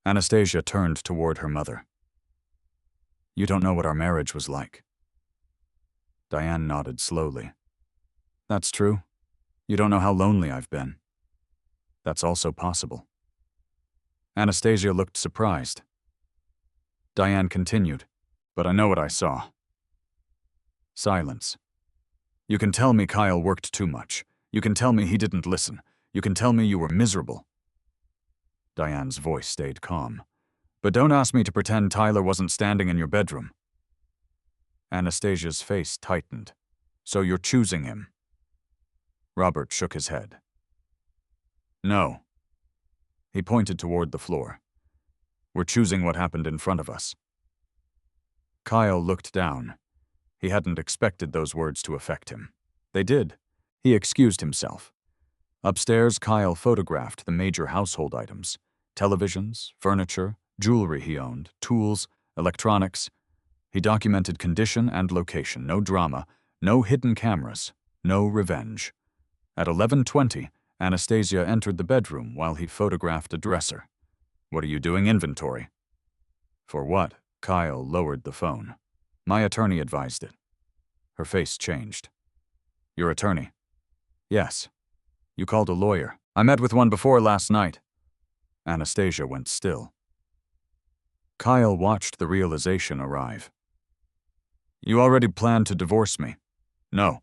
Anastasia turned toward her mother. You don't know what our marriage was like. Diane nodded slowly. That's true. You don't know how lonely I've been. That's also possible. Anastasia looked surprised. Diane continued, but I know what I saw. Silence. You can tell me Kyle worked too much. You can tell me he didn't listen. You can tell me you were miserable. Diane's voice stayed calm. But don't ask me to pretend Tyler wasn't standing in your bedroom. Anastasia's face tightened. So you're choosing him? Robert shook his head. No. He pointed toward the floor. We're choosing what happened in front of us. Kyle looked down. He hadn't expected those words to affect him. They did. He excused himself. Upstairs, Kyle photographed the major household items. Televisions, furniture, jewelry he owned, tools, electronics. He documented condition and location. No drama, no hidden cameras, no revenge. At 11:20, Anastasia entered the bedroom while he photographed a dresser. What are you doing? Inventory. For what? Kyle lowered the phone. My attorney advised it. Her face changed. Your attorney? Yes. You called a lawyer. I met with one before last night. Anastasia went still. Kyle watched the realization arrive. You already planned to divorce me? No.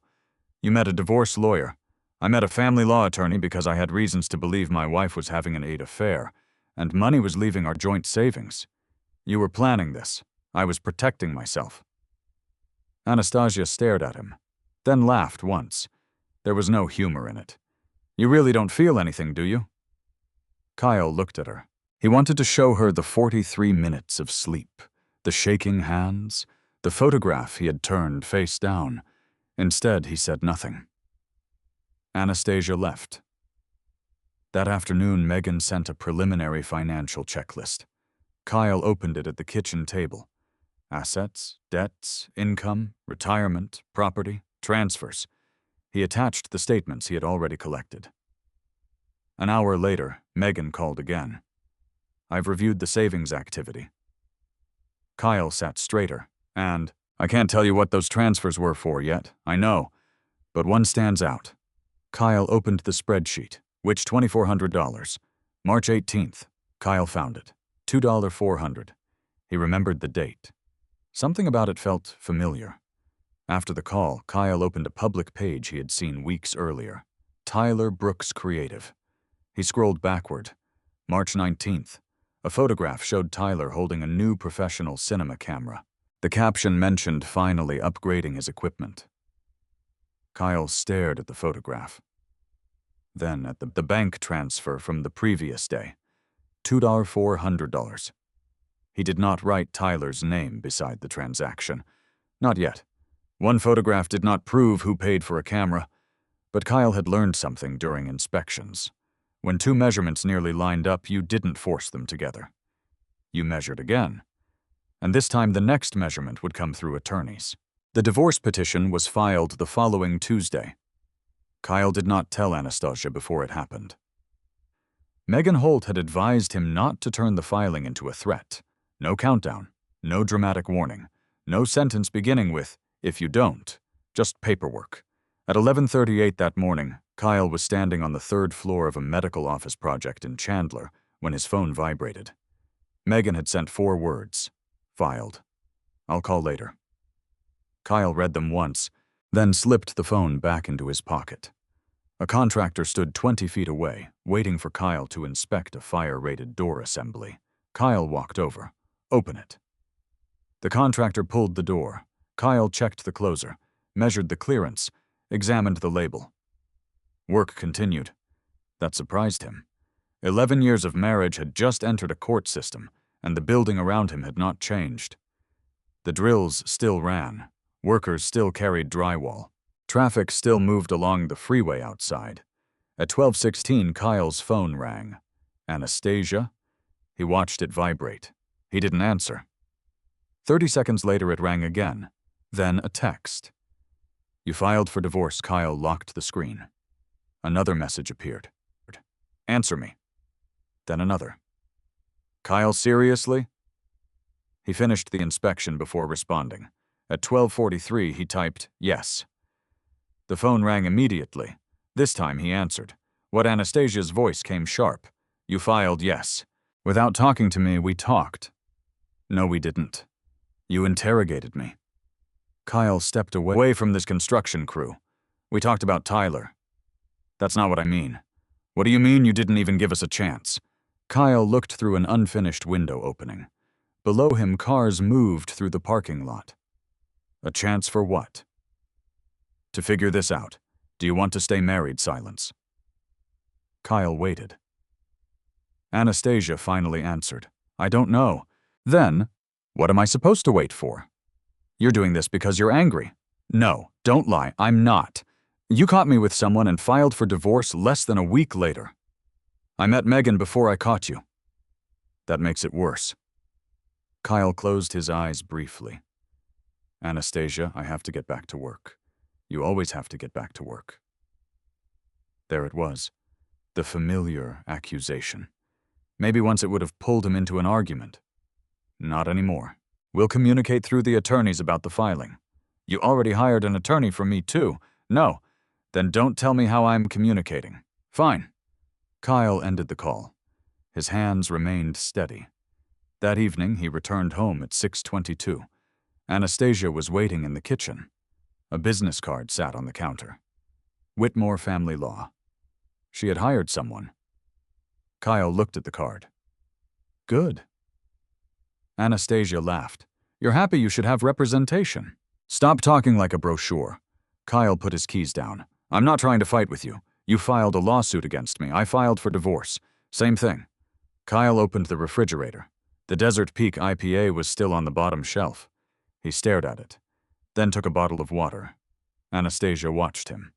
You met a divorce lawyer. I met a family law attorney because I had reasons to believe my wife was having an affair, and money was leaving our joint savings. You were planning this. I was protecting myself. Anastasia stared at him, then laughed once. There was no humor in it. You really don't feel anything, do you? Kyle looked at her. He wanted to show her the 43 minutes of sleep, the shaking hands, the photograph he had turned face down. Instead, he said nothing. Anastasia left. That afternoon, Megan sent a preliminary financial checklist. Kyle opened it at the kitchen table. Assets, debts, income, retirement, property, transfers. He attached the statements he had already collected. An hour later, Megan called again. I've reviewed the savings activity. Kyle sat straighter, and I can't tell you what those transfers were for yet, I know, but one stands out. Kyle opened the spreadsheet, which $2,400. March 18th, Kyle found it. $2,400. He remembered the date. Something about it felt familiar. After the call, Kyle opened a public page he had seen weeks earlier. Tyler Brooks Creative. He scrolled backward. March 19th. A photograph showed Tyler holding a new professional cinema camera. The caption mentioned finally upgrading his equipment. Kyle stared at the photograph. Then at the bank transfer from the previous day. $2,400. He did not write Tyler's name beside the transaction. Not yet. One photograph did not prove who paid for a camera, but Kyle had learned something during inspections. When two measurements nearly lined up, you didn't force them together. You measured again, and this time the next measurement would come through attorneys. The divorce petition was filed the following Tuesday. Kyle did not tell Anastasia before it happened. Megan Holt had advised him not to turn the filing into a threat. No countdown, no dramatic warning, no sentence beginning with, if you don't, just paperwork. At 11:38 that morning, Kyle was standing on the third floor of a medical office project in Chandler when his phone vibrated. Megan had sent 4 words. Filed. I'll call later. Kyle read them once, then slipped the phone back into his pocket. A contractor stood 20 feet away, waiting for Kyle to inspect a fire-rated door assembly. Kyle walked over. Open it. The contractor pulled the door. Kyle checked the closer, measured the clearance, examined the label. Work continued. That surprised him. 11 years of marriage had just entered a court system, and the building around him had not changed. The drills still ran. Workers still carried drywall. Traffic still moved along the freeway outside. At 12:16, Kyle's phone rang. Anastasia? He watched it vibrate. He didn't answer. 30 seconds later, it rang again. Then a text. You filed for divorce. Kyle locked the screen. Another message appeared. Answer me. Then another. Kyle, seriously? He finished the inspection before responding. At 12:43, he typed, yes. The phone rang immediately. This time he answered. What Anastasia's voice came sharp. You filed, yes. Without talking to me, we talked. No, we didn't. You interrogated me. Kyle stepped away from this construction crew. We talked about Tyler. That's not what I mean. What do you mean you didn't even give us a chance? Kyle looked through an unfinished window opening. Below him, cars moved through the parking lot. A chance for what? To figure this out. Do you want to stay married? Silence. Kyle waited. Anastasia finally answered. I don't know. Then, what am I supposed to wait for? You're doing this because you're angry. No, don't lie, I'm not. You caught me with someone and filed for divorce less than a week later. I met Megan before I caught you. That makes it worse. Kyle closed his eyes briefly. Anastasia, I have to get back to work. You always have to get back to work. There it was. The familiar accusation. Maybe once it would have pulled him into an argument. Not anymore. We'll communicate through the attorneys about the filing. You already hired an attorney for me, too. No. Then don't tell me how I'm communicating. Fine. Kyle ended the call. His hands remained steady. That evening, he returned home at 6:22. Anastasia was waiting in the kitchen. A business card sat on the counter. Whitmore Family Law. She had hired someone. Kyle looked at the card. Good. Anastasia laughed. You're happy you should have representation. Stop talking like a brochure. Kyle put his keys down. I'm not trying to fight with you. You filed a lawsuit against me. I filed for divorce. Same thing. Kyle opened the refrigerator. The Desert Peak IPA was still on the bottom shelf. He stared at it, then took a bottle of water. Anastasia watched him.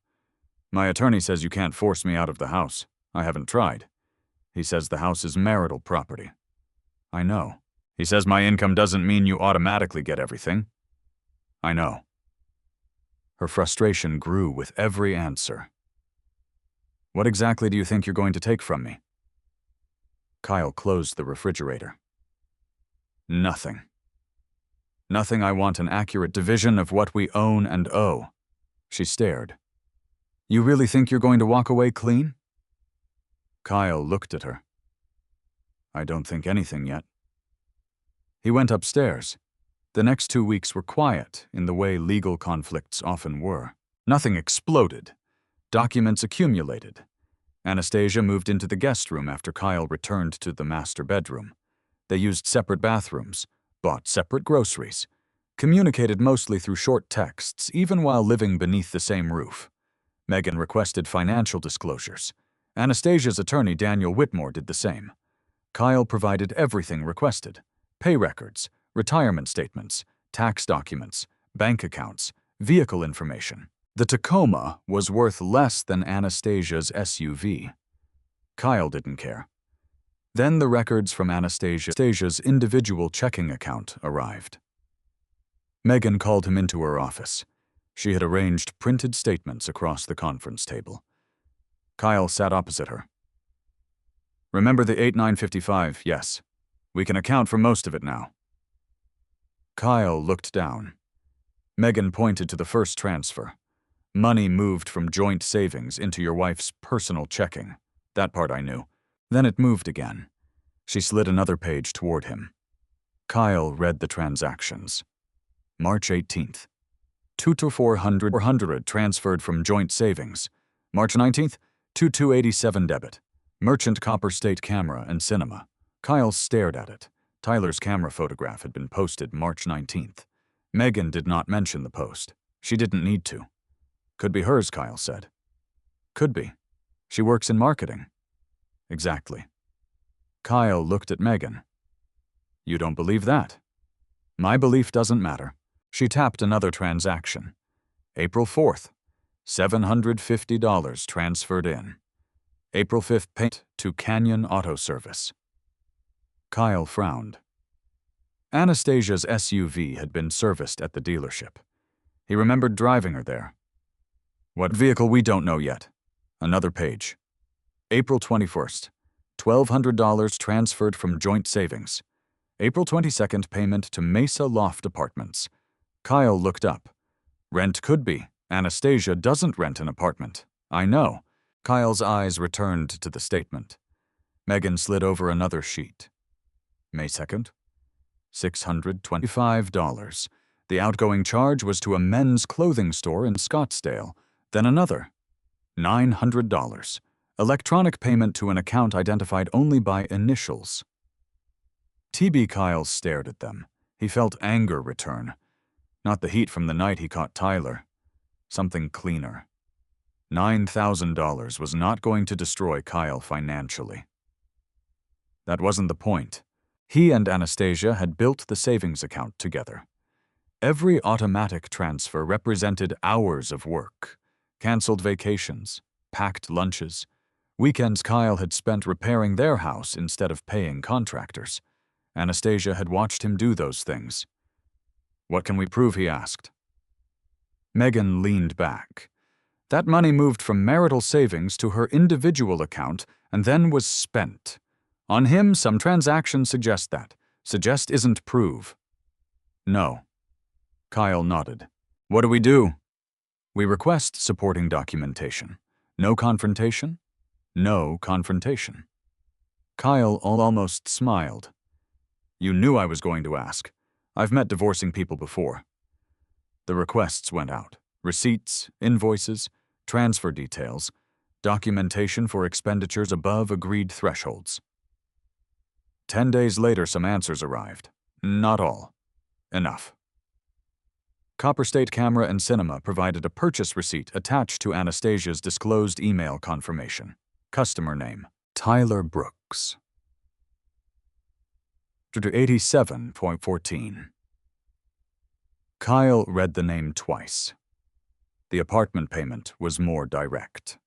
My attorney says you can't force me out of the house. I haven't tried. He says the house is marital property. I know. He says my income doesn't mean you automatically get everything. I know. Her frustration grew with every answer. What exactly do you think you're going to take from me? Kyle closed the refrigerator. Nothing. Nothing. I want an accurate division of what we own and owe. She stared. You really think you're going to walk away clean? Kyle looked at her. I don't think anything yet. He went upstairs. The next 2 weeks were quiet in the way legal conflicts often were. Nothing exploded. Documents accumulated. Anastasia moved into the guest room after Kyle returned to the master bedroom. They used separate bathrooms, bought separate groceries, communicated mostly through short texts, even while living beneath the same roof. Megan requested financial disclosures. Anastasia's attorney, Daniel Whitmore, did the same. Kyle provided everything requested: pay records, retirement statements, tax documents, bank accounts, vehicle information. The Tacoma was worth less than Anastasia's SUV. Kyle didn't care. Then the records from Anastasia's individual checking account arrived. Megan called him into her office. She had arranged printed statements across the conference table. Kyle sat opposite her. Remember the 8955, yes. We can account for most of it now. Kyle looked down. Megan pointed to the first transfer. Money moved from joint savings into your wife's personal checking. That part I knew. Then it moved again. She slid another page toward him. Kyle read the transactions. March 18th. 22400 transferred from joint savings. March 19th, 2287 debit. Merchant Copper State Camera and Cinema. Kyle stared at it. Tyler's camera photograph had been posted March 19th. Megan did not mention the post. She didn't need to. Could be hers, Kyle said. Could be. She works in marketing. Exactly. Kyle looked at Megan. You don't believe that? My belief doesn't matter. She tapped another transaction. April 4th, $750 transferred in. April 5th, payment to Canyon Auto Service. Kyle frowned. Anastasia's SUV had been serviced at the dealership. He remembered driving her there. What vehicle we don't know yet. Another page. April 21st, $1,200 transferred from joint savings. April 22nd, payment to Mesa Loft Apartments. Kyle looked up. Rent could be. Anastasia doesn't rent an apartment. I know. Kyle's eyes returned to the statement. Megan slid over another sheet. May 2nd, $625. The outgoing charge was to a men's clothing store in Scottsdale. Then another. $900. Electronic payment to an account identified only by initials. TB Kyle stared at them. He felt anger return. Not the heat from the night he caught Tyler. Something cleaner. $9,000 was not going to destroy Kyle financially. That wasn't the point. He and Anastasia had built the savings account together. Every automatic transfer represented hours of work. Canceled vacations, packed lunches. Weekends Kyle had spent repairing their house instead of paying contractors. Anastasia had watched him do those things. What can we prove, he asked. Megan leaned back. That money moved from marital savings to her individual account and then was spent. On him, some transactions suggest that. Suggest isn't prove. No. Kyle nodded. What do we do? We request supporting documentation. No confrontation? No confrontation. Kyle almost smiled. You knew I was going to ask. I've met divorcing people before. The requests went out. Receipts, invoices, transfer details, documentation for expenditures above agreed thresholds. 10 days later, some answers arrived. Not all. Enough. Copper State Camera and Cinema provided a purchase receipt attached to Anastasia's disclosed email confirmation. Customer name, Tyler Brooks. 87.14. Kyle read the name twice. The apartment payment was more direct.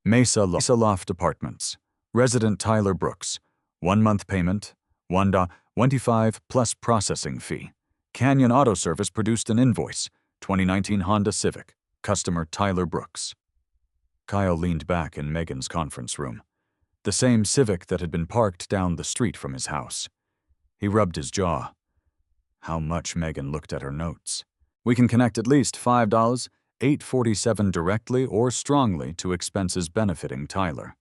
Mesa Loft Apartments. Resident Tyler Brooks. 1 month payment, $1.25 plus processing fee. Canyon Auto Service produced an invoice, 2019 Honda Civic. Customer Tyler Brooks. Kyle leaned back in Megan's conference room. The same Civic that had been parked down the street from his house. He rubbed his jaw. How much Megan looked at her notes. We can connect at least $5, $8.47 directly or strongly to expenses benefiting Tyler.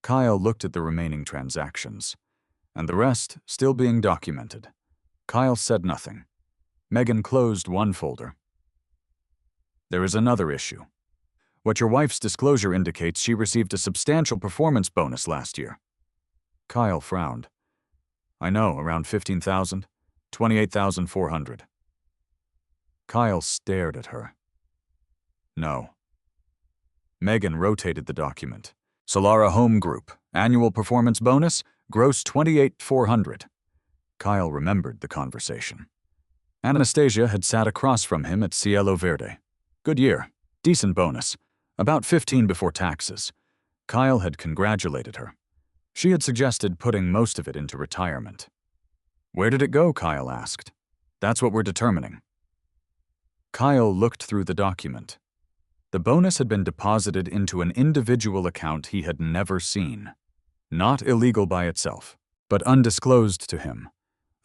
Kyle looked at the remaining transactions, and the rest still being documented. Kyle said nothing. Megan closed one folder. There is another issue. What your wife's disclosure indicates, she received a substantial performance bonus last year. Kyle frowned. I know, around $15,000, $28,400. Kyle stared at her. No. Megan rotated the document. Solara Home Group, annual performance bonus, gross $28,400. Kyle remembered the conversation. Anastasia had sat across from him at Cielo Verde. Good year. Decent bonus. About 15 before taxes. Kyle had congratulated her. She had suggested putting most of it into retirement. Where did it go? Kyle asked. That's what we're determining. Kyle looked through the document. The bonus had been deposited into an individual account he had never seen. Not illegal by itself, but undisclosed to him.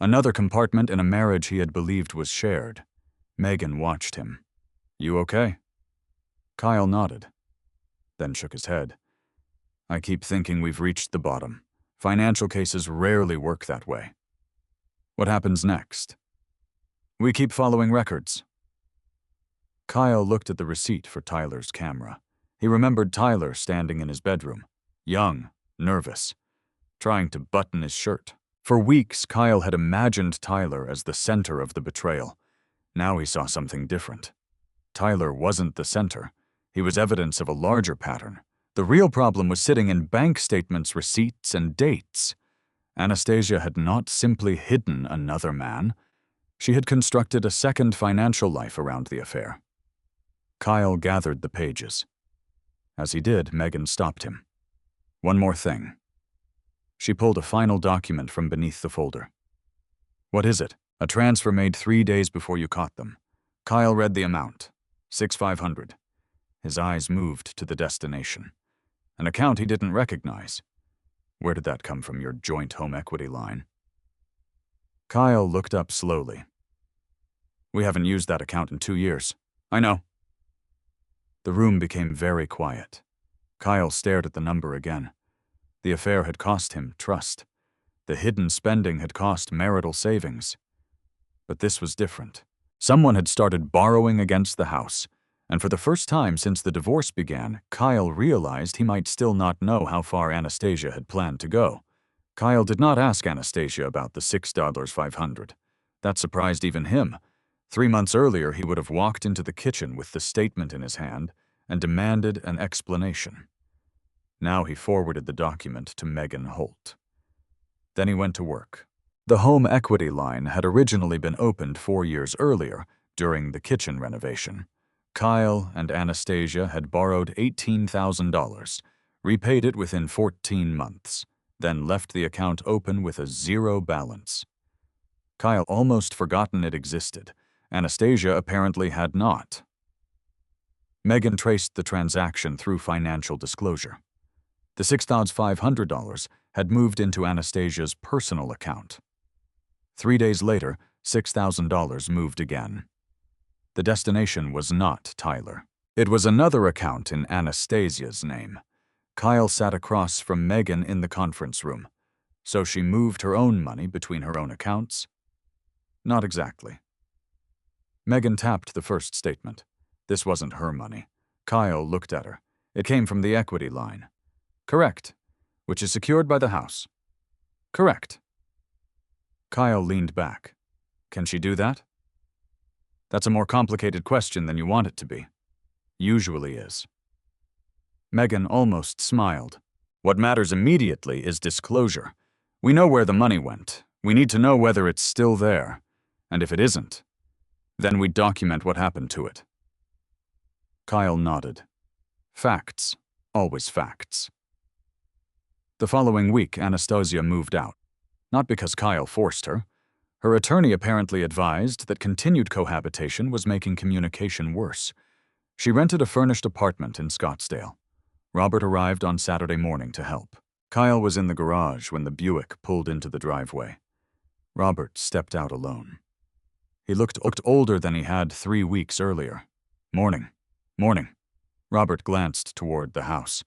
Another compartment in a marriage he had believed was shared. Megan watched him. You okay? Kyle nodded, then shook his head. I keep thinking we've reached the bottom. Financial cases rarely work that way. What happens next? We keep following records. Kyle looked at the receipt for Tyler's camera. He remembered Tyler standing in his bedroom, young, nervous, trying to button his shirt. For weeks, Kyle had imagined Tyler as the center of the betrayal. Now he saw something different. Tyler wasn't the center. He was evidence of a larger pattern. The real problem was sitting in bank statements, receipts, and dates. Anastasia had not simply hidden another man. She had constructed a second financial life around the affair. Kyle gathered the pages. As he did, Megan stopped him. One more thing. She pulled a final document from beneath the folder. What is it? A transfer made 3 days before you caught them. Kyle read the amount. $6,500. His eyes moved to the destination. An account he didn't recognize. Where did that come from, your joint home equity line? Kyle looked up slowly. We haven't used that account in 2 years. I know. The room became very quiet. Kyle stared at the number again. The affair had cost him trust. The hidden spending had cost marital savings. But this was different. Someone had started borrowing against the house, and for the first time since the divorce began, Kyle realized he might still not know how far Anastasia had planned to go. Kyle did not ask Anastasia about the $6,500. That surprised even him. 3 months earlier, he would have walked into the kitchen with the statement in his hand and demanded an explanation. Now he forwarded the document to Megan Holt. Then he went to work. The home equity line had originally been opened 4 years earlier, during the kitchen renovation. Kyle and Anastasia had borrowed $18,000, repaid it within 14 months, then left the account open with a zero balance. Kyle almost forgotten it existed. Anastasia apparently had not. Megan traced the transaction through financial disclosure. The $6,500 had moved into Anastasia's personal account. 3 days later, $6,000 moved again. The destination was not Tyler. It was another account in Anastasia's name. Kyle sat across from Megan in the conference room. So she moved her own money between her own accounts? Not exactly. Megan tapped the first statement. This wasn't her money. Kyle looked at her. It came from the equity line. Correct. Which is secured by the house. Correct. Kyle leaned back. Can she do that? That's a more complicated question than you want it to be. Usually is. Megan almost smiled. What matters immediately is disclosure. We know where the money went. We need to know whether it's still there. And if it isn't, then we document what happened to it. Kyle nodded. Facts. Always facts. The following week, Anastasia moved out. Not because Kyle forced her. Her attorney apparently advised that continued cohabitation was making communication worse. She rented a furnished apartment in Scottsdale. Robert arrived on Saturday morning to help. Kyle was in the garage when the Buick pulled into the driveway. Robert stepped out alone. He looked older than he had 3 weeks earlier. Morning. Morning. Robert glanced toward the house.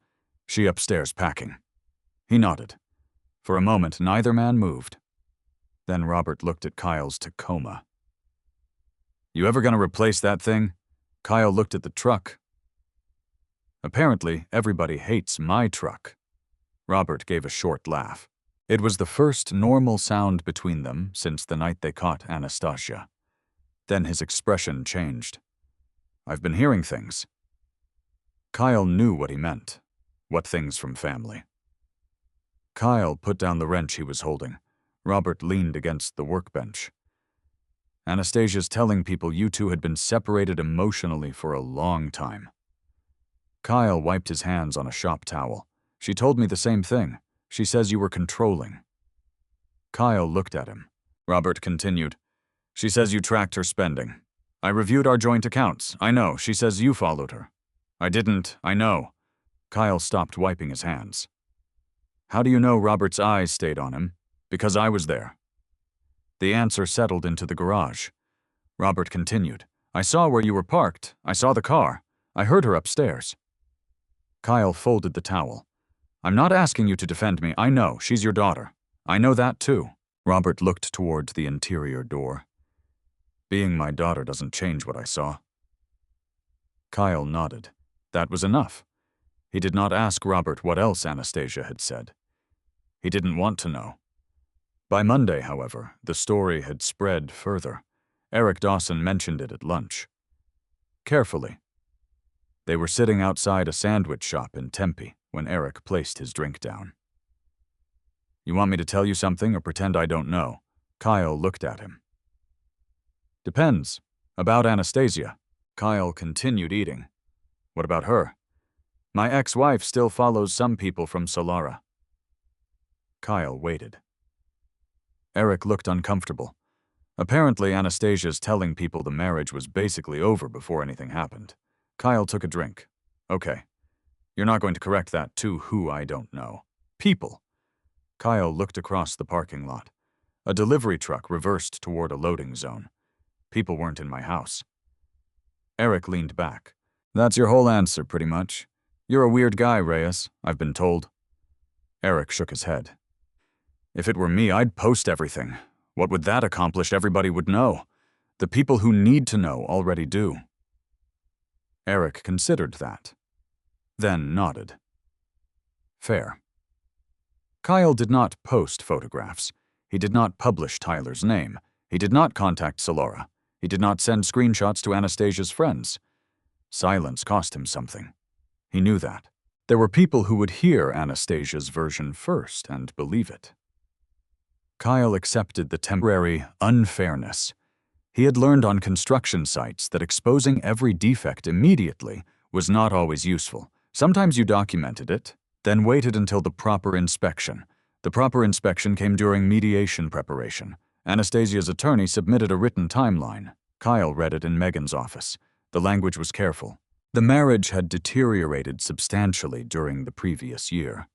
She upstairs packing. He nodded. For a moment, neither man moved. Then Robert looked at Kyle's Tacoma. You ever gonna replace that thing? Kyle looked at the truck. Apparently, everybody hates my truck. Robert gave a short laugh. It was the first normal sound between them since the night they caught Anastasia. Then his expression changed. I've been hearing things. Kyle knew what he meant. What things from family? Kyle put down the wrench he was holding. Robert leaned against the workbench. Anastasia's telling people you two had been separated emotionally for a long time. Kyle wiped his hands on a shop towel. She told me the same thing. She says you were controlling. Kyle looked at him. Robert continued. She says you tracked her spending. I reviewed our joint accounts. I know. She says you followed her. I didn't. I know. Kyle stopped wiping his hands. How do you know Robert's eyes stayed on him? Because I was there. The answer settled into the garage. Robert continued. I saw where you were parked. I saw the car. I heard her upstairs. Kyle folded the towel. I'm not asking you to defend me. I know. She's your daughter. I know that too. Robert looked toward the interior door. Being my daughter doesn't change what I saw. Kyle nodded. That was enough. He did not ask Robert what else Anastasia had said. He didn't want to know. By Monday, however, the story had spread further. Eric Dawson mentioned it at lunch. Carefully. They were sitting outside a sandwich shop in Tempe when Eric placed his drink down. You want me to tell you something or pretend I don't know? Kyle looked at him. Depends. About Anastasia. Kyle continued eating. What about her? My ex-wife still follows some people from Solara. Kyle waited. Eric looked uncomfortable. Apparently, Anastasia's telling people the marriage was basically over before anything happened. Kyle took a drink. Okay. You're not going to correct that to who I don't know. People. Kyle looked across the parking lot. A delivery truck reversed toward a loading zone. People weren't in my house. Eric leaned back. That's your whole answer, pretty much. You're a weird guy, Reyes, I've been told. Eric shook his head. If it were me, I'd post everything. What would that accomplish? Everybody would know. The people who need to know already do. Eric considered that, then nodded. Fair. Kyle did not post photographs. He did not publish Tyler's name. He did not contact Solara. He did not send screenshots to Anastasia's friends. Silence cost him something. He knew that. There were people who would hear Anastasia's version first and believe it. Kyle accepted the temporary unfairness. He had learned on construction sites that exposing every defect immediately was not always useful. Sometimes you documented it, then waited until the proper inspection. The proper inspection came during mediation preparation. Anastasia's attorney submitted a written timeline. Kyle read it in Megan's office. The language was careful. The marriage had deteriorated substantially during the previous year.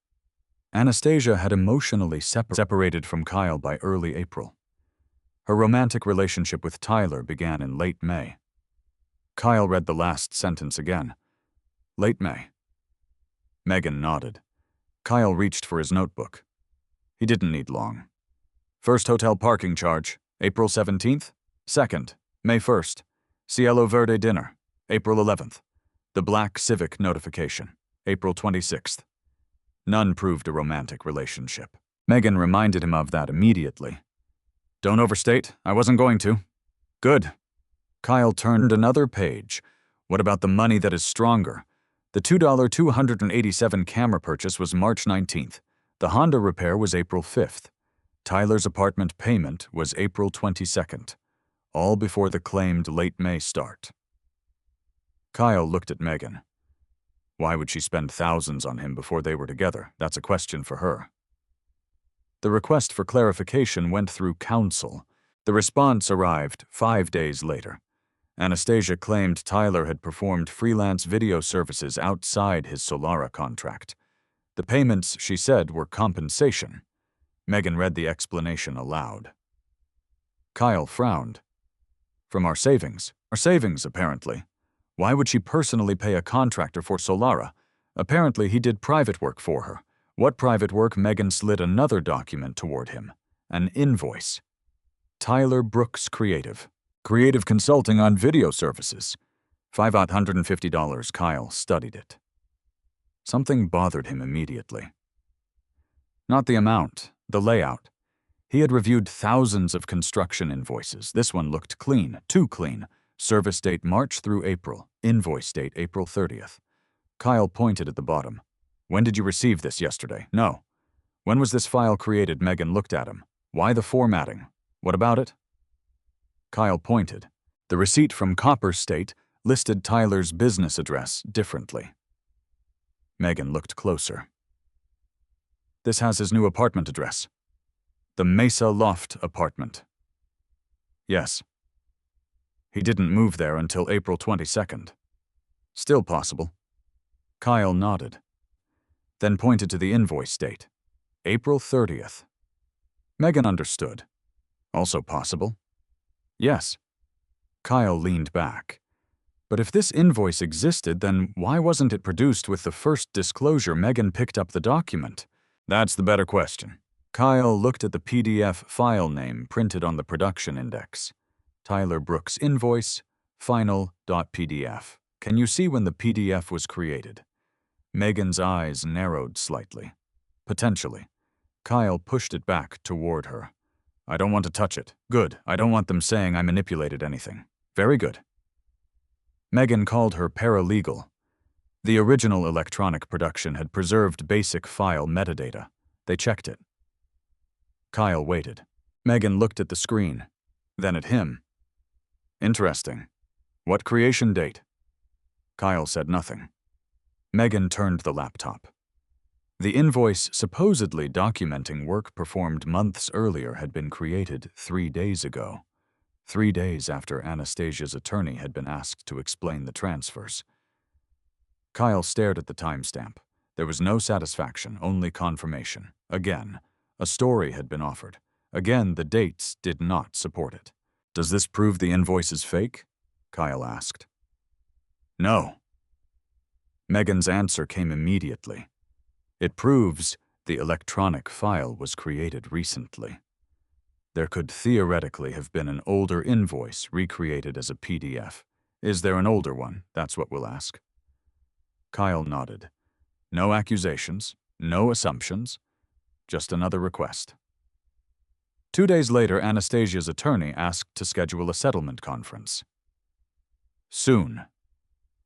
Anastasia had emotionally separated from Kyle by early April. Her romantic relationship with Tyler began in late May. Kyle read the last sentence again. Late May. Megan nodded. Kyle reached for his notebook. He didn't need long. First hotel parking charge, April 17th. Second, May 1st. Cielo Verde dinner, April 11th. The Black Civic notification, April 26th. None proved a romantic relationship. Megan reminded him of that immediately. Don't overstate, I wasn't going to. Good. Kyle turned another page. What about the money that is stronger? The $2 287 camera purchase was March 19th. The Honda repair was April 5th. Tyler's apartment payment was April 22nd. All before the claimed late May start. Kyle looked at Megan. Why would she spend thousands on him before they were together? That's a question for her. The request for clarification went through counsel. The response arrived 5 days later. Anastasia claimed Tyler had performed freelance video services outside his Solara contract. The payments, she said, were compensation. Megan read the explanation aloud. Kyle frowned. From our savings. Our savings, apparently. Why would she personally pay a contractor for Solara? Apparently he did private work for her. What private work? Megan slid another document toward him. An invoice. Tyler Brooks Creative. Creative consulting on video services. $550. Kyle studied it. Something bothered him immediately. Not the amount, the layout. He had reviewed thousands of construction invoices. This one looked clean, too clean. Service date March through April. Invoice date April 30th. Kyle pointed at the bottom. When did you receive this? Yesterday? No. When was this file created? Megan looked at him. Why the formatting? What about it? Kyle pointed. The receipt from Copper State listed Tyler's business address differently. Megan looked closer. This has his new apartment address. The Mesa Loft apartment. Yes. He didn't move there until April 22nd. Still possible. Kyle nodded. Then pointed to the invoice date. April 30th. Megan understood. Also possible. Yes. Kyle leaned back. But if this invoice existed, then why wasn't it produced with the first disclosure? Megan picked up the document. That's the better question. Kyle looked at the PDF file name printed on the production index. Tyler Brooks invoice, final.pdf. Can you see when the PDF was created? Megan's eyes narrowed slightly. Potentially. Kyle pushed it back toward her. I don't want to touch it. Good. I don't want them saying I manipulated anything. Very good. Megan called her paralegal. The original electronic production had preserved basic file metadata. They checked it. Kyle waited. Megan looked at the screen, then at him. Interesting. What creation date? Kyle said nothing. Megan turned the laptop. The invoice supposedly documenting work performed months earlier had been created 3 days ago. 3 days after Anastasia's attorney had been asked to explain the transfers. Kyle stared at the timestamp. There was no satisfaction, only confirmation. Again, a story had been offered. Again, the dates did not support it. Does this prove the invoice is fake? Kyle asked. No. Megan's answer came immediately. It proves the electronic file was created recently. There could theoretically have been an older invoice recreated as a PDF. Is there an older one? That's what we'll ask. Kyle nodded. No accusations, no assumptions, just another request. 2 days later, Anastasia's attorney asked to schedule a settlement conference. Soon.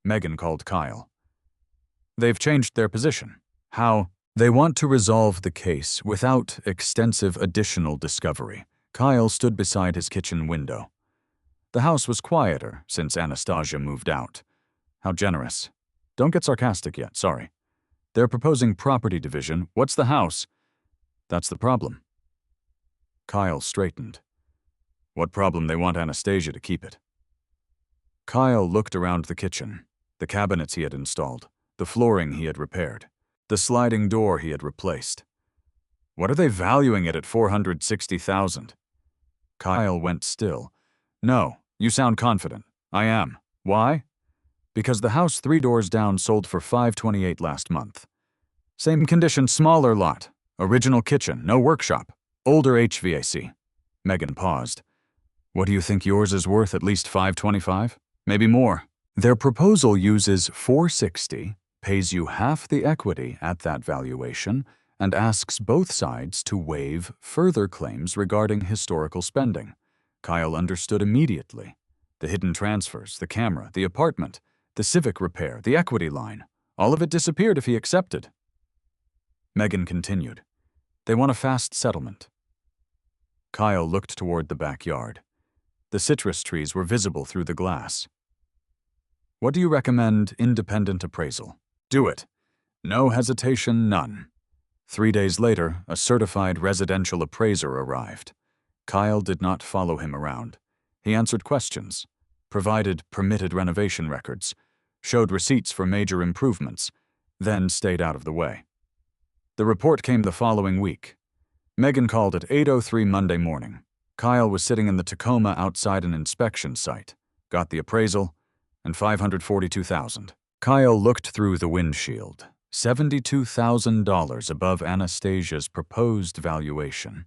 Megan called Kyle. They've changed their position. How? They want to resolve the case without extensive additional discovery. Kyle stood beside his kitchen window. The house was quieter since Anastasia moved out. How generous. Don't get sarcastic yet, sorry. They're proposing property division. What's the house? That's the problem. Kyle straightened. What problem? They want Anastasia to keep it. Kyle looked around the kitchen, the cabinets he had installed, the flooring he had repaired, the sliding door he had replaced. What are they valuing it at $460,000? Kyle went still. No, you sound confident. I am. Why? Because the house 3 doors down sold for $528 last month. Same condition, smaller lot. Original kitchen, no workshop. Older HVAC. Megan paused. What do you think yours is worth? At least $525? Maybe more. Their proposal uses $460, pays you half the equity at that valuation, and asks both sides to waive further claims regarding historical spending. Kyle understood immediately. The hidden transfers, the camera, the apartment, the civic repair, the equity line. All of it disappeared if he accepted. Megan continued. They want a fast settlement. Kyle looked toward the backyard. The citrus trees were visible through the glass. What do you recommend? Independent appraisal. Do it. No hesitation, none. 3 days later, a certified residential appraiser arrived. Kyle did not follow him around. He answered questions, provided permitted renovation records, showed receipts for major improvements, then stayed out of the way. The report came the following week. Megan called at 8:03 Monday morning. Kyle was sitting in the Tacoma outside an inspection site, got the appraisal, and $542,000. Kyle looked through the windshield, $72,000 above Anastasia's proposed valuation.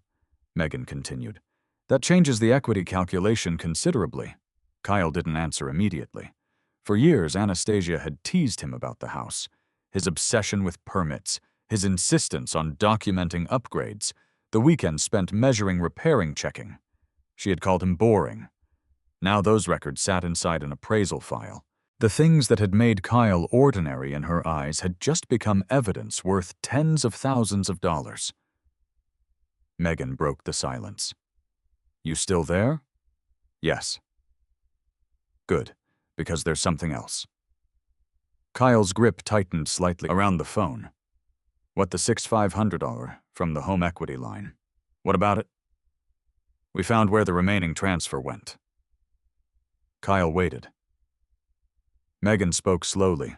Megan continued. That changes the equity calculation considerably. Kyle didn't answer immediately. For years, Anastasia had teased him about the house. His obsession with permits, his insistence on documenting upgrades, the weekends spent measuring, repairing, checking. She had called him boring. Now those records sat inside an appraisal file. The things that had made Kyle ordinary in her eyes had just become evidence worth tens of thousands of dollars. Megan broke the silence. You still there? Yes. Good, because there's something else. Kyle's grip tightened slightly around the phone. What the $6,500 from the home equity line? What about it? We found where the remaining transfer went. Kyle waited. Megan spoke slowly.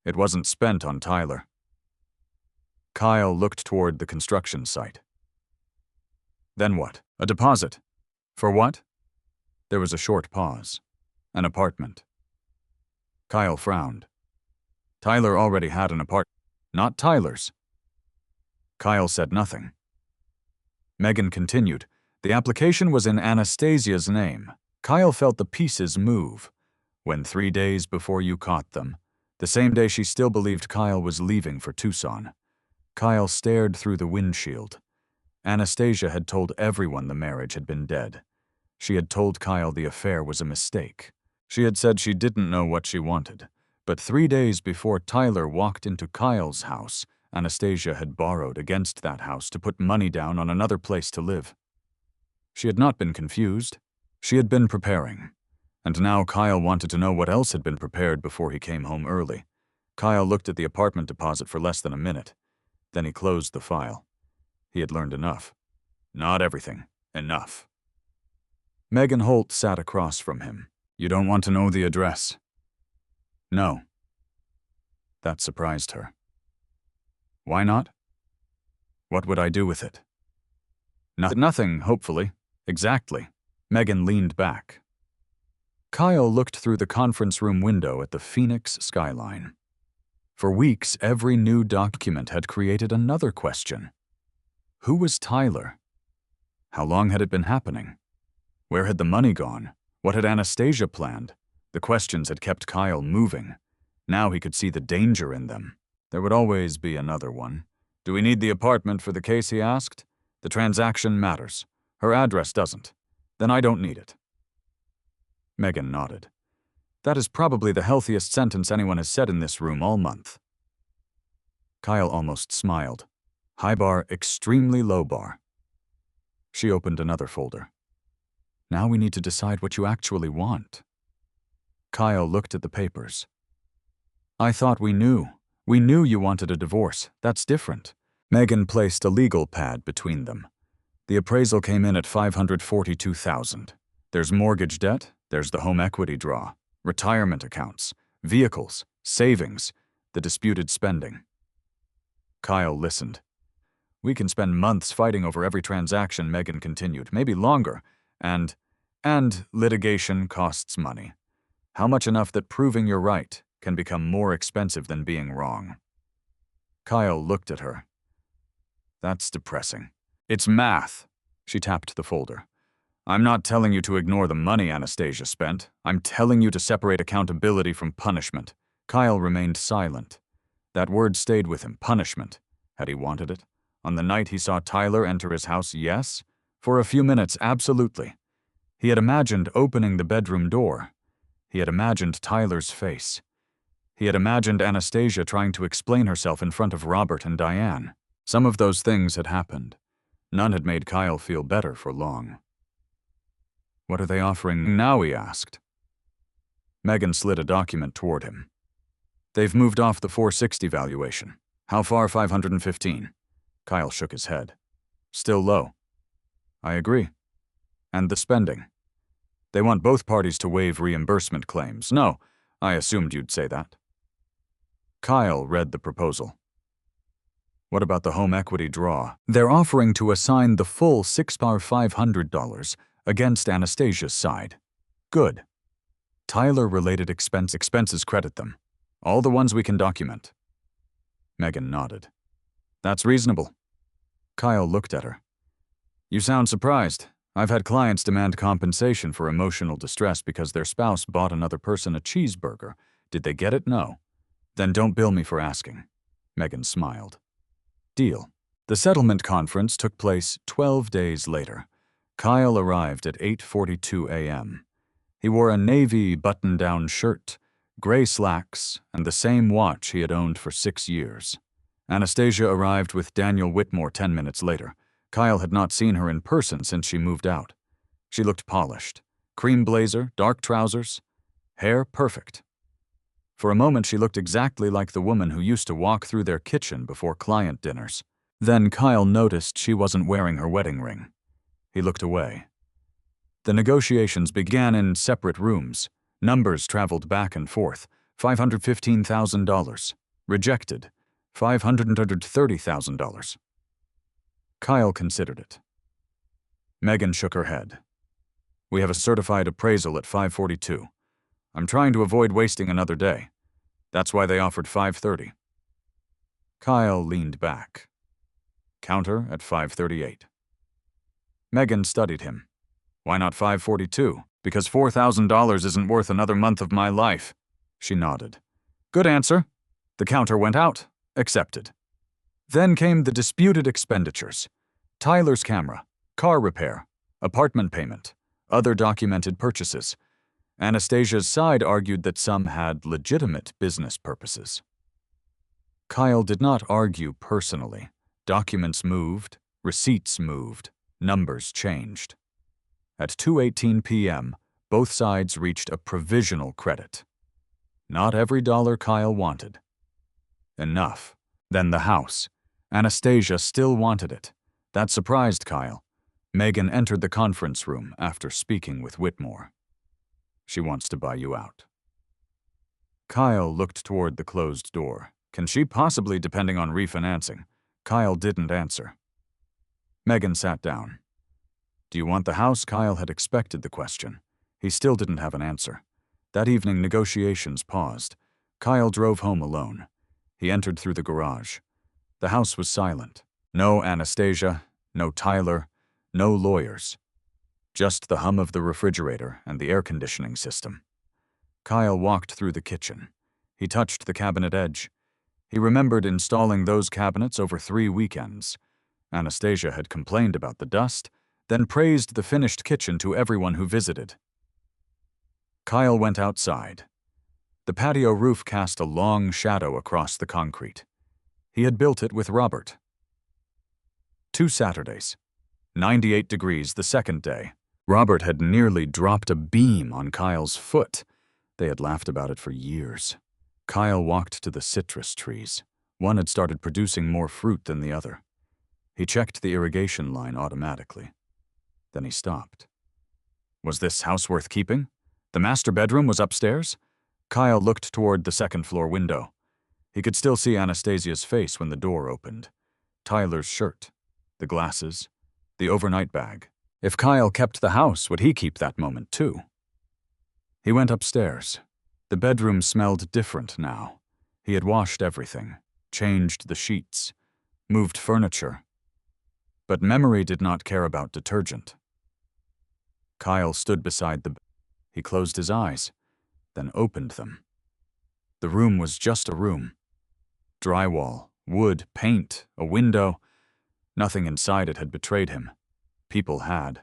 It wasn't spent on Tyler. Kyle looked toward the construction site. Then what? A deposit. For what? There was a short pause. An apartment. Kyle frowned. Tyler already had an apartment. Not Tyler's. Kyle said nothing. Megan continued. The application was in Anastasia's name. Kyle felt the pieces move. When 3 days before you caught them, the same day she still believed Kyle was leaving for Tucson. Kyle stared through the windshield. Anastasia had told everyone the marriage had been dead. She had told Kyle the affair was a mistake. She had said she didn't know what she wanted. But 3 days before Tyler walked into Kyle's house, Anastasia had borrowed against that house to put money down on another place to live. She had not been confused. She had been preparing. And now Kyle wanted to know what else had been prepared before he came home early. Kyle looked at the apartment deposit for less than a minute. Then he closed the file. He had learned enough. Not everything. Enough. Megan Holt sat across from him. You don't want to know the address? No. That surprised her. Why not? What would I do with it? Nothing, hopefully. Exactly. Megan leaned back. Kyle looked through the conference room window at the Phoenix skyline. For weeks, every new document had created another question. Who was Tyler? How long had it been happening? Where had the money gone? What had Anastasia planned? The questions had kept Kyle moving. Now he could see the danger in them. There would always be another one. Do we need the apartment for the case, he asked. The transaction matters. Her address doesn't. Then I don't need it. Megan nodded. That is probably the healthiest sentence anyone has said in this room all month. Kyle almost smiled. High bar, extremely low bar. She opened another folder. Now we need to decide what you actually want. Kyle looked at the papers. I thought we knew. We knew you wanted a divorce. That's different. Megan placed a legal pad between them. The appraisal came in at $542,000. There's mortgage debt, there's the home equity draw, retirement accounts, vehicles, savings, the disputed spending. Kyle listened. We can spend months fighting over every transaction, Megan continued, maybe longer, and litigation costs money. How much enough that proving you're right can become more expensive than being wrong? Kyle looked at her. That's depressing. It's math. She tapped the folder. I'm not telling you to ignore the money Anastasia spent. I'm telling you to separate accountability from punishment. Kyle remained silent. That word stayed with him, punishment. Had he wanted it? On the night he saw Tyler enter his house, yes. For a few minutes, absolutely. He had imagined opening the bedroom door. He had imagined Tyler's face. He had imagined Anastasia trying to explain herself in front of Robert and Diane. Some of those things had happened. None had made Kyle feel better for long. What are they offering now, he asked. Megan slid a document toward him. They've moved off the 460 valuation. How far 515? Kyle shook his head. Still low. I agree. And the spending. They want both parties to waive reimbursement claims. No, I assumed you'd say that. Kyle read the proposal. What about the home equity draw? They're offering to assign the full $500 against Anastasia's side. Good. Tyler-related expenses credit them. All the ones we can document. Megan nodded. That's reasonable. Kyle looked at her. You sound surprised. I've had clients demand compensation for emotional distress because their spouse bought another person a cheeseburger. Did they get it? No. Then don't bill me for asking. Megan smiled. Deal. The settlement conference took place 12 days later. Kyle arrived at 8:42 a.m. He wore a navy button-down shirt, gray slacks, and the same watch he had owned for 6 years. Anastasia arrived with Daniel Whitmore 10 minutes later. Kyle had not seen her in person since she moved out. She looked polished. Cream blazer, dark trousers, hair perfect. For a moment she looked exactly like the woman who used to walk through their kitchen before client dinners. Then Kyle noticed she wasn't wearing her wedding ring. He looked away. The negotiations began in separate rooms. Numbers traveled back and forth. $515,000. Rejected. $530,000. Kyle considered it. Megan shook her head. We have a certified appraisal at 5:42. I'm trying to avoid wasting another day. That's why they offered 5:30. Kyle leaned back. Counter at 5:38. Megan studied him. Why not 5:42? Because $4,000 isn't worth another month of my life. She nodded. Good answer. The counter went out. Accepted. Then came the disputed expenditures. Tyler's camera, car repair, apartment payment, other documented purchases. Anastasia's side argued that some had legitimate business purposes. Kyle did not argue personally. Documents moved, receipts moved, numbers changed. At 2:18 p.m., both sides reached a provisional credit. Not every dollar Kyle wanted. Enough. Then the house. Anastasia still wanted it. That surprised Kyle. Megan entered the conference room after speaking with Whitmore. She wants to buy you out. Kyle looked toward the closed door. Can she possibly, depending on refinancing? Kyle didn't answer. Megan sat down. Do you want the house? Kyle had expected the question. He still didn't have an answer. That evening, negotiations paused. Kyle drove home alone. He entered through the garage. The house was silent. No Anastasia, no Tyler, no lawyers. Just the hum of the refrigerator and the air conditioning system. Kyle walked through the kitchen. He touched the cabinet edge. He remembered installing those cabinets over 3 weekends. Anastasia had complained about the dust, then praised the finished kitchen to everyone who visited. Kyle went outside. The patio roof cast a long shadow across the concrete. He had built it with Robert. 2 Saturdays. 98 degrees the second day. Robert had nearly dropped a beam on Kyle's foot. They had laughed about it for years. Kyle walked to the citrus trees. One had started producing more fruit than the other. He checked the irrigation line automatically. Then he stopped. Was this house worth keeping? The master bedroom was upstairs? Kyle looked toward the second-floor window. He could still see Anastasia's face when the door opened. Tyler's shirt, the glasses, the overnight bag. If Kyle kept the house, would he keep that moment too? He went upstairs. The bedroom smelled different now. He had washed everything, changed the sheets, moved furniture. But memory did not care about detergent. Kyle stood beside the bed. He closed his eyes, then opened them. The room was just a room. Drywall, wood, paint, a window. Nothing inside it had betrayed him. People had.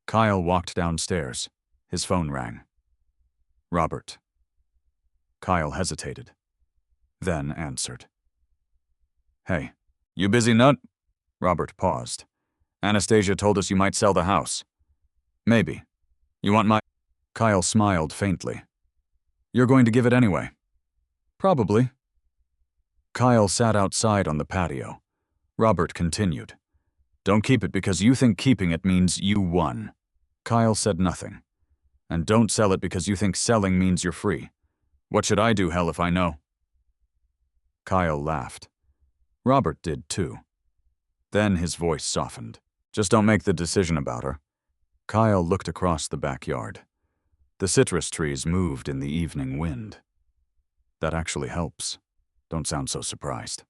Kyle walked downstairs. His phone rang. Robert. Kyle hesitated, then answered. Hey, you busy, nut? Robert paused. Anastasia told us you might sell the house. Maybe. You want my... Kyle smiled faintly. You're going to give it anyway. Probably. Kyle sat outside on the patio. Robert continued. Don't keep it because you think keeping it means you won. Kyle said nothing. And don't sell it because you think selling means you're free. What should I do, hell, if I know? Kyle laughed. Robert did too. Then his voice softened. Just don't make the decision about her. Kyle looked across the backyard. The citrus trees moved in the evening wind. That actually helps. Don't sound so surprised.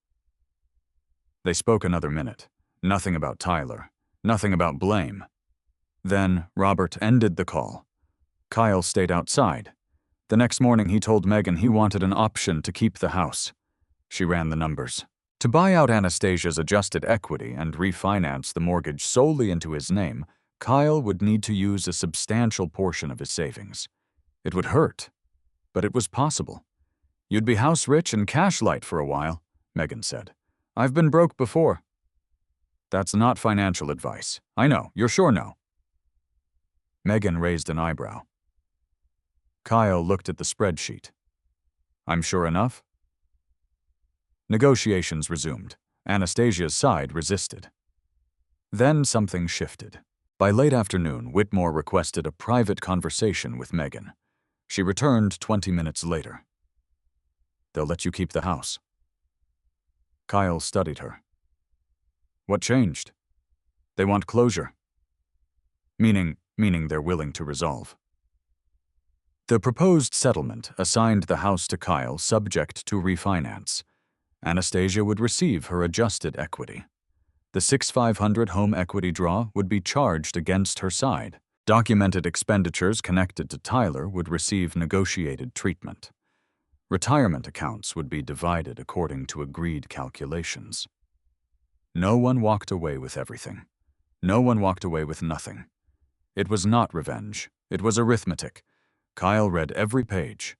They spoke another minute. Nothing about Tyler. Nothing about blame. Then Robert ended the call. Kyle stayed outside. The next morning he told Megan he wanted an option to keep the house. She ran the numbers. To buy out Anastasia's adjusted equity and refinance the mortgage solely into his name, Kyle would need to use a substantial portion of his savings. It would hurt, but it was possible. You'd be house rich and cash light for a while, Megan said. I've been broke before. That's not financial advice. I know, you're sure no. Megan raised an eyebrow. Kyle looked at the spreadsheet. I'm sure enough? Negotiations resumed. Anastasia's side resisted. Then something shifted. By late afternoon, Whitmore requested a private conversation with Megan. She returned 20 minutes later. They'll let you keep the house. Kyle studied her. What changed? They want closure. Meaning they're willing to resolve. The proposed settlement assigned the house to Kyle subject to refinance. Anastasia would receive her adjusted equity. The $6,500 home equity draw would be charged against her side. Documented expenditures connected to Tyler would receive negotiated treatment. Retirement accounts would be divided according to agreed calculations. No one walked away with everything. No one walked away with nothing. It was not revenge. It was arithmetic. Kyle read every page.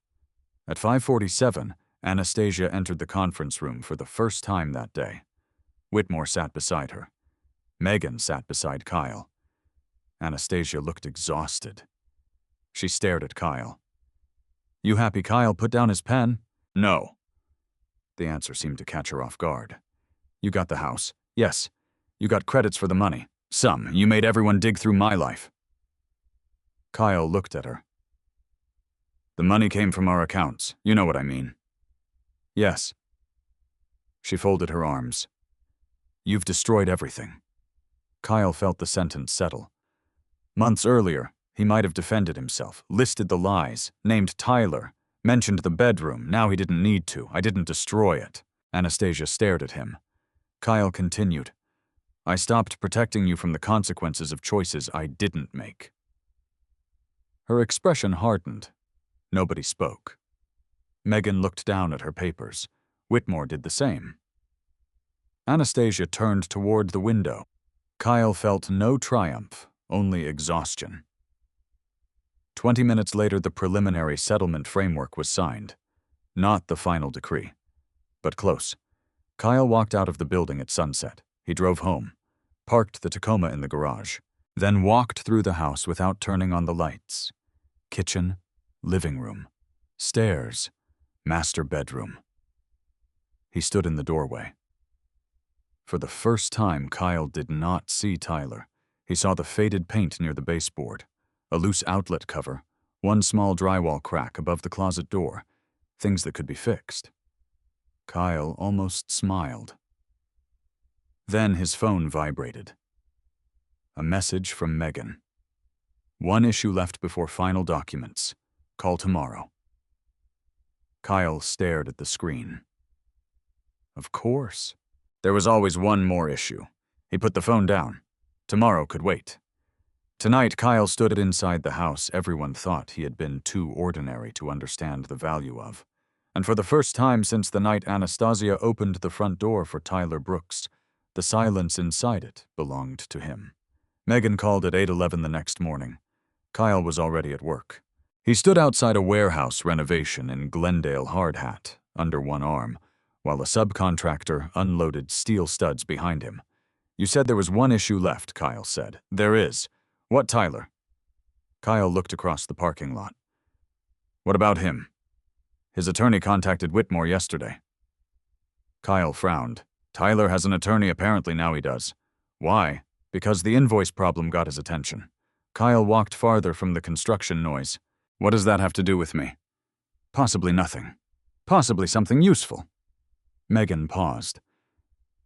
At 5:47, Anastasia entered the conference room for the first time that day. Whitmore sat beside her. Megan sat beside Kyle. Anastasia looked exhausted. She stared at Kyle. You happy Kyle put down his pen? No. The answer seemed to catch her off guard. You got the house. Yes. You got credits for the money. Some. You made everyone dig through my life. Kyle looked at her. The money came from our accounts. You know what I mean. Yes. She folded her arms. You've destroyed everything. Kyle felt the sentence settle. Months earlier, he might have defended himself, listed the lies, named Tyler, mentioned the bedroom. Now he didn't need to. I didn't destroy it. Anastasia stared at him. Kyle continued. I stopped protecting you from the consequences of choices I didn't make. Her expression hardened. Nobody spoke. Megan looked down at her papers. Whitmore did the same. Anastasia turned toward the window. Kyle felt no triumph, only exhaustion. 20 minutes later, the preliminary settlement framework was signed. Not the final decree, but close. Kyle walked out of the building at sunset. He drove home, parked the Tacoma in the garage, then walked through the house without turning on the lights. Kitchen, living room, stairs, master bedroom. He stood in the doorway. For the first time, Kyle did not see Tyler. He saw the faded paint near the baseboard, a loose outlet cover, one small drywall crack above the closet door, things that could be fixed. Kyle almost smiled. Then his phone vibrated. A message from Megan. One issue left before final documents. Call tomorrow. Kyle stared at the screen. Of course. There was always one more issue. He put the phone down. Tomorrow could wait. Tonight, Kyle stood inside the house everyone thought he had been too ordinary to understand the value of. And for the first time since the night Anastasia opened the front door for Tyler Brooks, the silence inside it belonged to him. Megan called at 8:11 the next morning. Kyle was already at work. He stood outside a warehouse renovation in Glendale hard hat, under one arm, while a subcontractor unloaded steel studs behind him. You said there was one issue left, Kyle said. There is. What, Tyler? Kyle looked across the parking lot. What about him? His attorney contacted Whitmore yesterday. Kyle frowned. Tyler has an attorney apparently, now he does. Why? Because the invoice problem got his attention. Kyle walked farther from the construction noise. What does that have to do with me? Possibly nothing. Possibly something useful. Megan paused.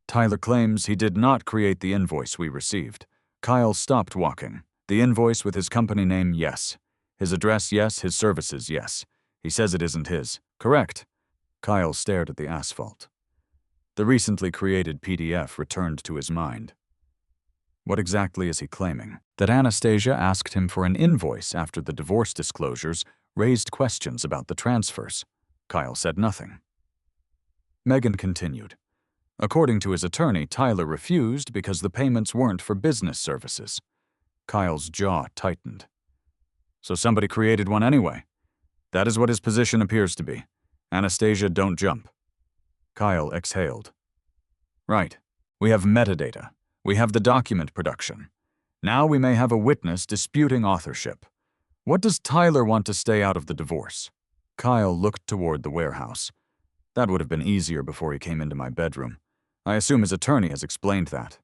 Tyler claims he did not create the invoice we received. Kyle stopped walking. The invoice with his company name, yes. His address, yes. His services, yes. He says it isn't his. Correct. Kyle stared at the asphalt. The recently created PDF returned to his mind. What exactly is he claiming? That Anastasia asked him for an invoice after the divorce disclosures raised questions about the transfers. Kyle said nothing. Megan continued. According to his attorney, Tyler refused because the payments weren't for business services. Kyle's jaw tightened. So somebody created one anyway. That is what his position appears to be. Anastasia, don't jump. Kyle exhaled. Right. We have metadata. We have the document production. Now we may have a witness disputing authorship. What does Tyler want to stay out of the divorce? Kyle looked toward the warehouse. That would have been easier before he came into my bedroom. I assume his attorney has explained that.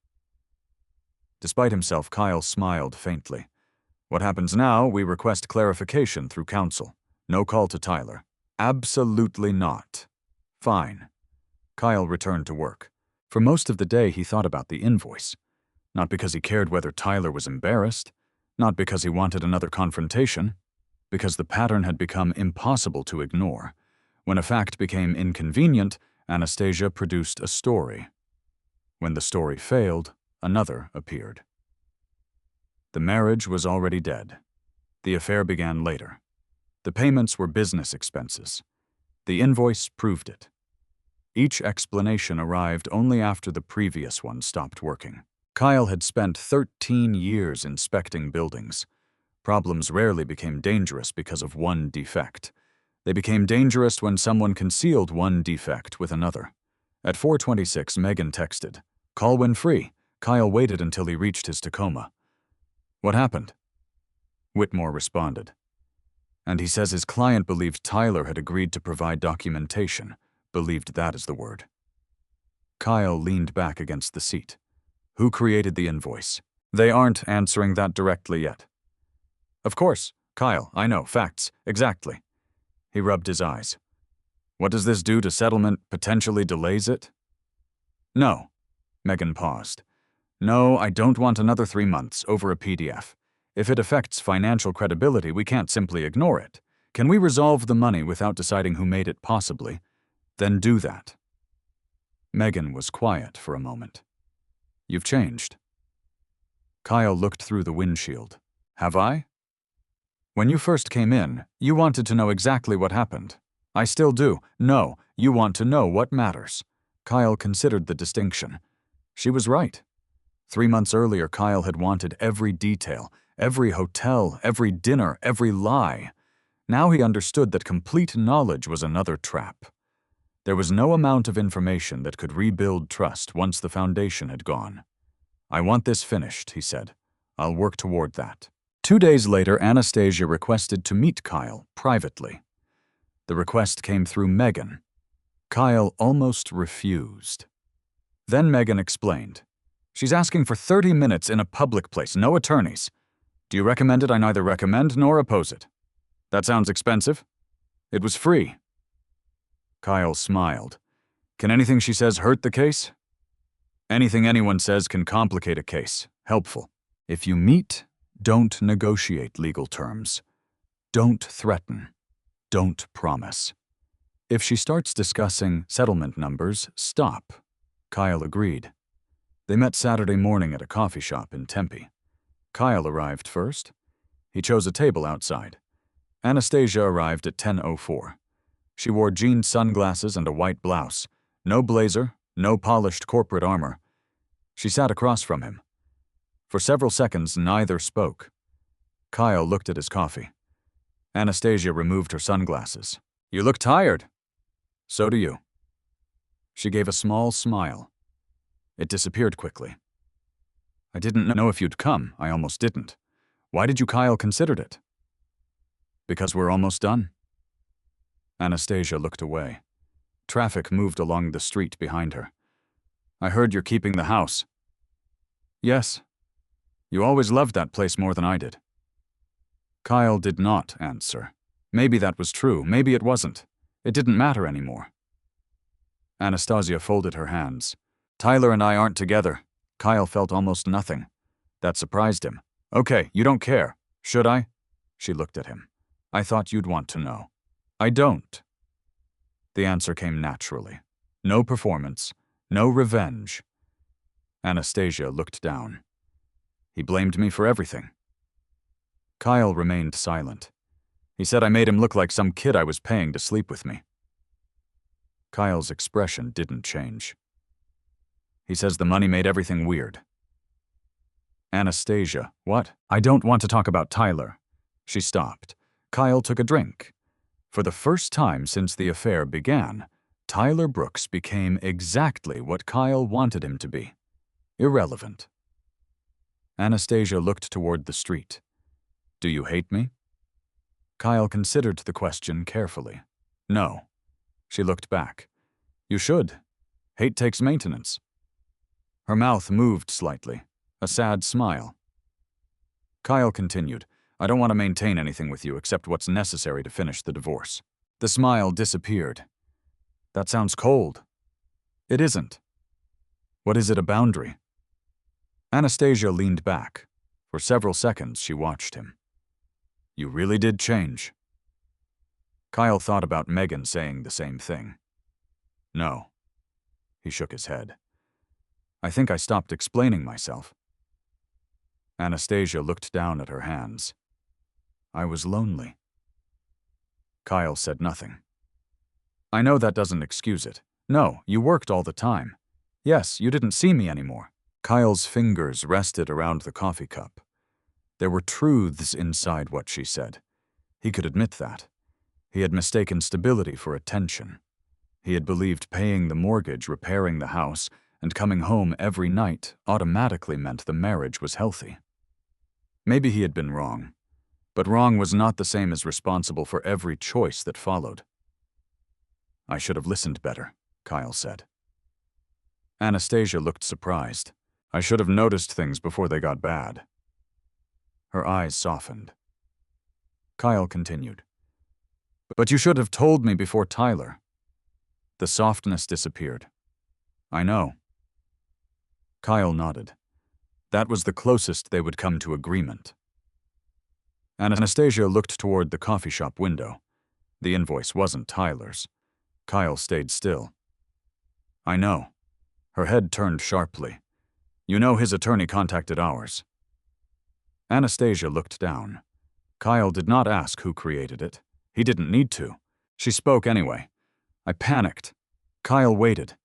Despite himself, Kyle smiled faintly. What happens now, we request clarification through counsel. No call to Tyler. Absolutely not. Fine. Kyle returned to work. For most of the day, he thought about the invoice. Not because he cared whether Tyler was embarrassed, not because he wanted another confrontation, because the pattern had become impossible to ignore. When a fact became inconvenient, Anastasia produced a story. When the story failed, another appeared. The marriage was already dead. The affair began later. The payments were business expenses. The invoice proved it. Each explanation arrived only after the previous one stopped working. Kyle had spent 13 years inspecting buildings. Problems rarely became dangerous because of one defect. They became dangerous when someone concealed one defect with another. At 4:26, Megan texted, "Call when free." Kyle waited until he reached his Tacoma. What happened? Whitmore responded. And he says his client believed Tyler had agreed to provide documentation. Believed that is the word. Kyle leaned back against the seat. Who created the invoice? They aren't answering that directly yet. Of course, Kyle, I know, facts, exactly. He rubbed his eyes. What does this do to settlement? Potentially delays it? No. Megan paused. No, I don't want another 3 months over a PDF. If it affects financial credibility, we can't simply ignore it. Can we resolve the money without deciding who made it possibly? Then do that. Megan was quiet for a moment. You've changed. Kyle looked through the windshield. Have I? When you first came in, you wanted to know exactly what happened. I still do. No, you want to know what matters. Kyle considered the distinction. She was right. 3 months earlier, Kyle had wanted every detail, every hotel, every dinner, every lie. Now he understood that complete knowledge was another trap. There was no amount of information that could rebuild trust once the foundation had gone. I want this finished, he said. I'll work toward that. 2 days later, Anastasia requested to meet Kyle privately. The request came through Megan. Kyle almost refused. Then Megan explained. She's asking for 30 minutes in a public place, no attorneys. Do you recommend it? I neither recommend nor oppose it. That sounds expensive. It was free. Kyle smiled. Can anything she says hurt the case? Anything anyone says can complicate a case. Helpful. If you meet, don't negotiate legal terms. Don't threaten. Don't promise. If she starts discussing settlement numbers, stop. Kyle agreed. They met Saturday morning at a coffee shop in Tempe. Kyle arrived first. He chose a table outside. Anastasia arrived at 10:04. She wore jean sunglasses and a white blouse. No blazer, no polished corporate armor. She sat across from him. For several seconds, neither spoke. Kyle looked at his coffee. Anastasia removed her sunglasses. "You look tired." "So do you." She gave a small smile. It disappeared quickly. "I didn't know if you'd come. I almost didn't. Why did you?" Kyle considered it. "Because we're almost done." Anastasia looked away. Traffic moved along the street behind her. "I heard you're keeping the house." "Yes. You always loved that place more than I did." Kyle did not answer. Maybe that was true, maybe it wasn't. It didn't matter anymore. Anastasia folded her hands. "Tyler and I aren't together." Kyle felt almost nothing. That surprised him. "Okay, you don't care. Should I?" She looked at him. "I thought you'd want to know." "I don't." The answer came naturally. No performance, no revenge. Anastasia looked down. "He blamed me for everything." Kyle remained silent. He said I made him look like some kid I was paying to sleep with me. Kyle's expression didn't change. "He says the money made everything weird." Anastasia, what? "I don't want to talk about Tyler." She stopped. Kyle took a drink. For the first time since the affair began, Tyler Brooks became exactly what Kyle wanted him to be. Irrelevant. Anastasia looked toward the street. "Do you hate me?" Kyle considered the question carefully. "No." She looked back. "You should. Hate takes maintenance." Her mouth moved slightly, a sad smile. Kyle continued, "I don't want to maintain anything with you except what's necessary to finish the divorce." The smile disappeared. "That sounds cold." "It isn't." "What is it, a boundary?" Anastasia leaned back. For several seconds, she watched him. "You really did change." Kyle thought about Megan saying the same thing. "No." He shook his head. "I think I stopped explaining myself." Anastasia looked down at her hands. "I was lonely." Kyle said nothing. "I know that doesn't excuse it. No, you worked all the time. Yes, you didn't see me anymore." Kyle's fingers rested around the coffee cup. There were truths inside what she said. He could admit that. He had mistaken stability for attention. He had believed paying the mortgage, repairing the house, and coming home every night automatically meant the marriage was healthy. Maybe he had been wrong, but wrong was not the same as responsible for every choice that followed. "I should have listened better," Kyle said. Anastasia looked surprised. "I should have noticed things before they got bad." Her eyes softened. Kyle continued. "But you should have told me before Tyler." The softness disappeared. "I know." Kyle nodded. That was the closest they would come to agreement. Anastasia looked toward the coffee shop window. The invoice wasn't Tyler's. Kyle stayed still. "I know." Her head turned sharply. "You know his attorney contacted ours." Anastasia looked down. Kyle did not ask who created it. He didn't need to. She spoke anyway. "I panicked." Kyle waited.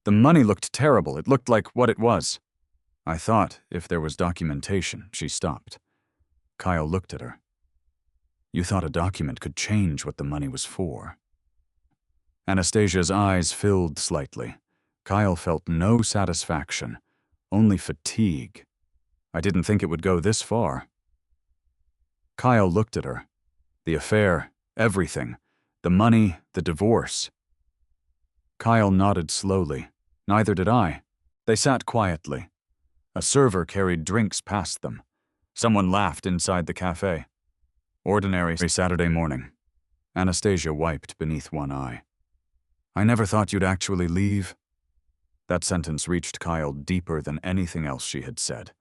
"The money looked terrible. It looked like what it was." "I thought if there was documentation." She stopped. Kyle looked at her. "You thought a document could change what the money was for." Anastasia's eyes filled slightly. Kyle felt no satisfaction, only fatigue. "I didn't think it would go this far." Kyle looked at her. The affair, everything, the money, the divorce. Kyle nodded slowly. "Neither did I." They sat quietly. A server carried drinks past them. Someone laughed inside the cafe. Ordinary Saturday morning. Anastasia wiped beneath one eye. "I never thought you'd actually leave." That sentence reached Kyle deeper than anything else she had said.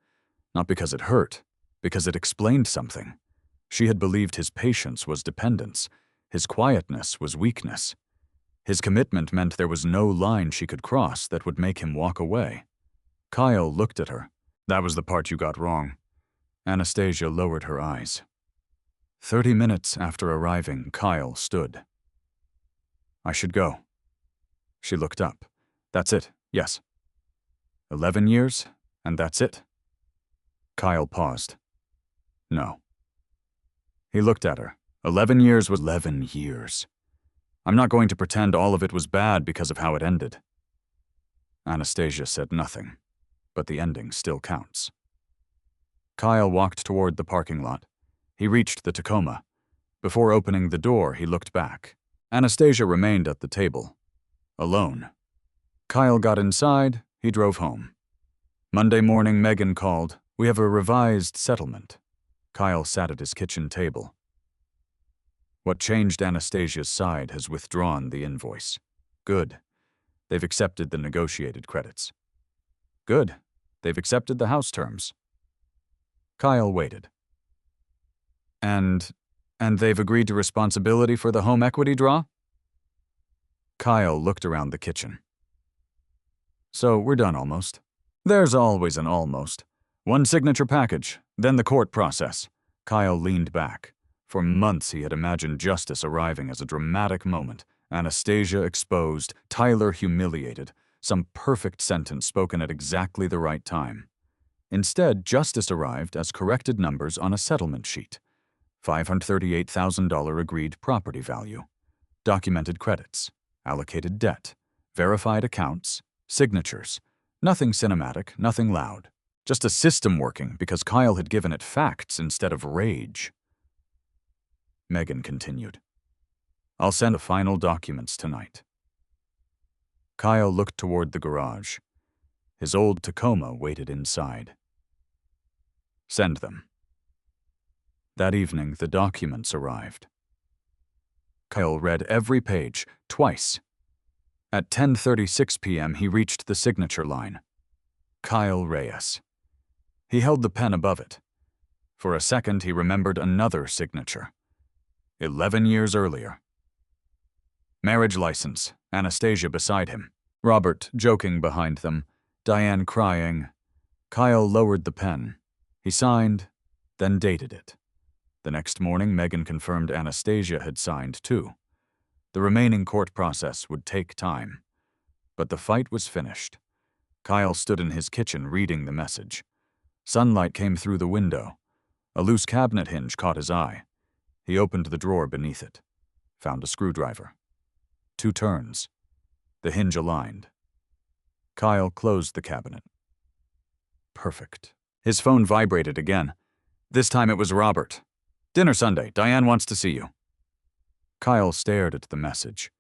Not because it hurt, because it explained something. She had believed his patience was dependence, his quietness was weakness. His commitment meant there was no line she could cross that would make him walk away. Kyle looked at her. That was the part you got wrong. Anastasia lowered her eyes. 30 minutes after arriving, Kyle stood. I should go. She looked up. That's it, yes. 11 years, and that's it? Kyle paused. No. He looked at her. 11 years was 11 years. I'm not going to pretend all of it was bad because of how it ended. Anastasia said nothing, but the ending still counts. Kyle walked toward the parking lot. He reached the Tacoma. Before opening the door, he looked back. Anastasia remained at the table, alone. Kyle got inside. He drove home. Monday morning, Megan called. We have a revised settlement. Kyle sat at his kitchen table. What changed Anastasia's side has withdrawn the invoice. Good. They've accepted the negotiated credits. Good. They've accepted the house terms. Kyle waited. And they've agreed to responsibility for the home equity draw? Kyle looked around the kitchen. So we're done almost. There's always an almost. One signature package, then the court process. Kyle leaned back. For months he had imagined justice arriving as a dramatic moment. Anastasia exposed, Tyler humiliated, some perfect sentence spoken at exactly the right time. Instead, justice arrived as corrected numbers on a settlement sheet. $538,000 agreed property value. Documented credits. Allocated debt. Verified accounts. Signatures. Nothing cinematic, nothing loud. Just a system working because Kyle had given it facts instead of rage. Megan continued. I'll send the final documents tonight. Kyle looked toward the garage. His old Tacoma waited inside. Send them. That evening, the documents arrived. Kyle read every page, twice. At 10:36 p.m., he reached the signature line. Kyle Reyes. He held the pen above it. For a second, he remembered another signature. 11 years earlier. Marriage license, Anastasia beside him. Robert joking behind them, Diane crying. Kyle lowered the pen. He signed, then dated it. The next morning, Megan confirmed Anastasia had signed too. The remaining court process would take time. But the fight was finished. Kyle stood in his kitchen reading the message. Sunlight came through the window. A loose cabinet hinge caught his eye. He opened the drawer beneath it. Found a screwdriver. 2 turns. The hinge aligned. Kyle closed the cabinet. Perfect. His phone vibrated again. This time it was Robert. Dinner Sunday. Diane wants to see you. Kyle stared at the message.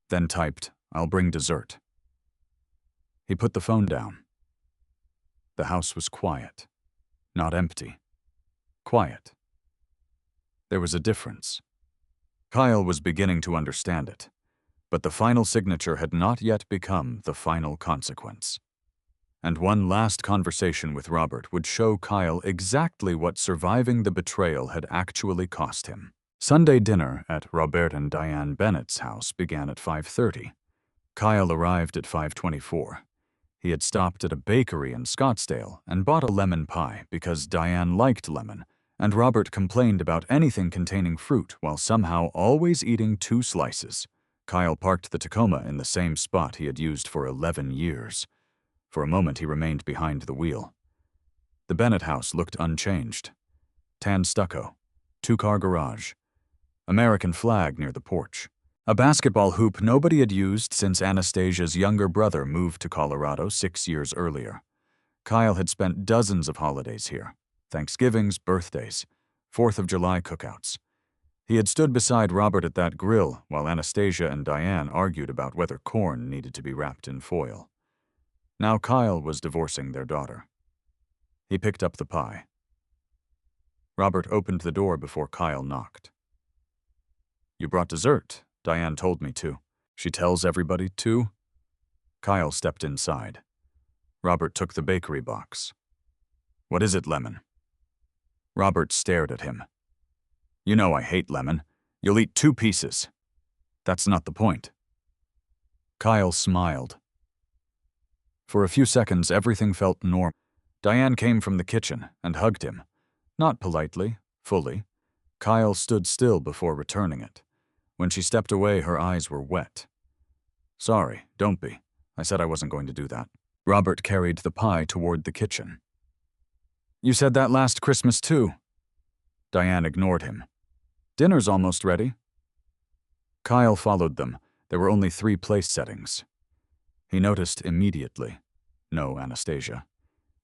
Then typed, I'll bring dessert. He put the phone down. The house was quiet. Not empty. Quiet. There was a difference. Kyle was beginning to understand it. But the final signature had not yet become the final consequence. And one last conversation with Robert would show Kyle exactly what surviving the betrayal had actually cost him. Sunday dinner at Robert and Diane Bennett's house began at 5:30. Kyle arrived at 5:24. He had stopped at a bakery in Scottsdale and bought a lemon pie because Diane liked lemon, and Robert complained about anything containing fruit while somehow always eating 2 slices. Kyle parked the Tacoma in the same spot he had used for 11 years. For a moment, he remained behind the wheel. The Bennett house looked unchanged. Tan stucco, 2-car garage, American flag near the porch, a basketball hoop nobody had used since Anastasia's younger brother moved to Colorado 6 years earlier. Kyle had spent dozens of holidays here, Thanksgivings, birthdays, 4th of July cookouts. He had stood beside Robert at that grill while Anastasia and Diane argued about whether corn needed to be wrapped in foil. Now Kyle was divorcing their daughter. He picked up the pie. Robert opened the door before Kyle knocked. You brought dessert. Diane told me to. She tells everybody to. Kyle stepped inside. Robert took the bakery box. What is it, lemon? Robert stared at him. You know I hate lemon. You'll eat 2 pieces. That's not the point. Kyle smiled. For a few seconds, everything felt normal. Diane came from the kitchen and hugged him. Not politely, fully. Kyle stood still before returning it. When she stepped away, her eyes were wet. Sorry, don't be. I said I wasn't going to do that. Robert carried the pie toward the kitchen. You said that last Christmas too. Diane ignored him. Dinner's almost ready. Kyle followed them. There were only 3 place settings. He noticed immediately. No Anastasia.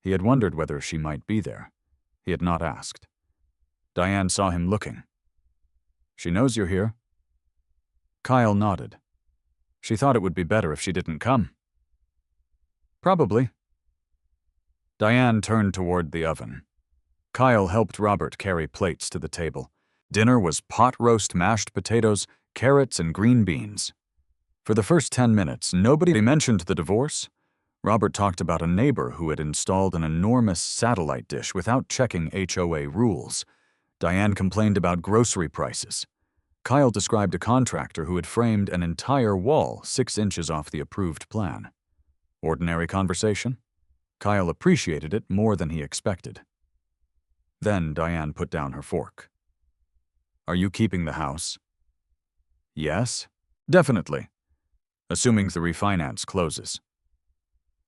He had wondered whether she might be there. He had not asked. Diane saw him looking. She knows you're here. Kyle nodded. She thought it would be better if she didn't come. Probably. Diane turned toward the oven. Kyle helped Robert carry plates to the table. Dinner was pot roast mashed potatoes, carrots, and green beans. For the first 10 minutes, nobody mentioned the divorce. Robert talked about a neighbor who had installed an enormous satellite dish without checking HOA rules. Diane complained about grocery prices. Kyle described a contractor who had framed an entire wall 6 inches off the approved plan. Ordinary conversation? Kyle appreciated it more than he expected. Then Diane put down her fork. Are you keeping the house? Yes, definitely. Assuming the refinance closes.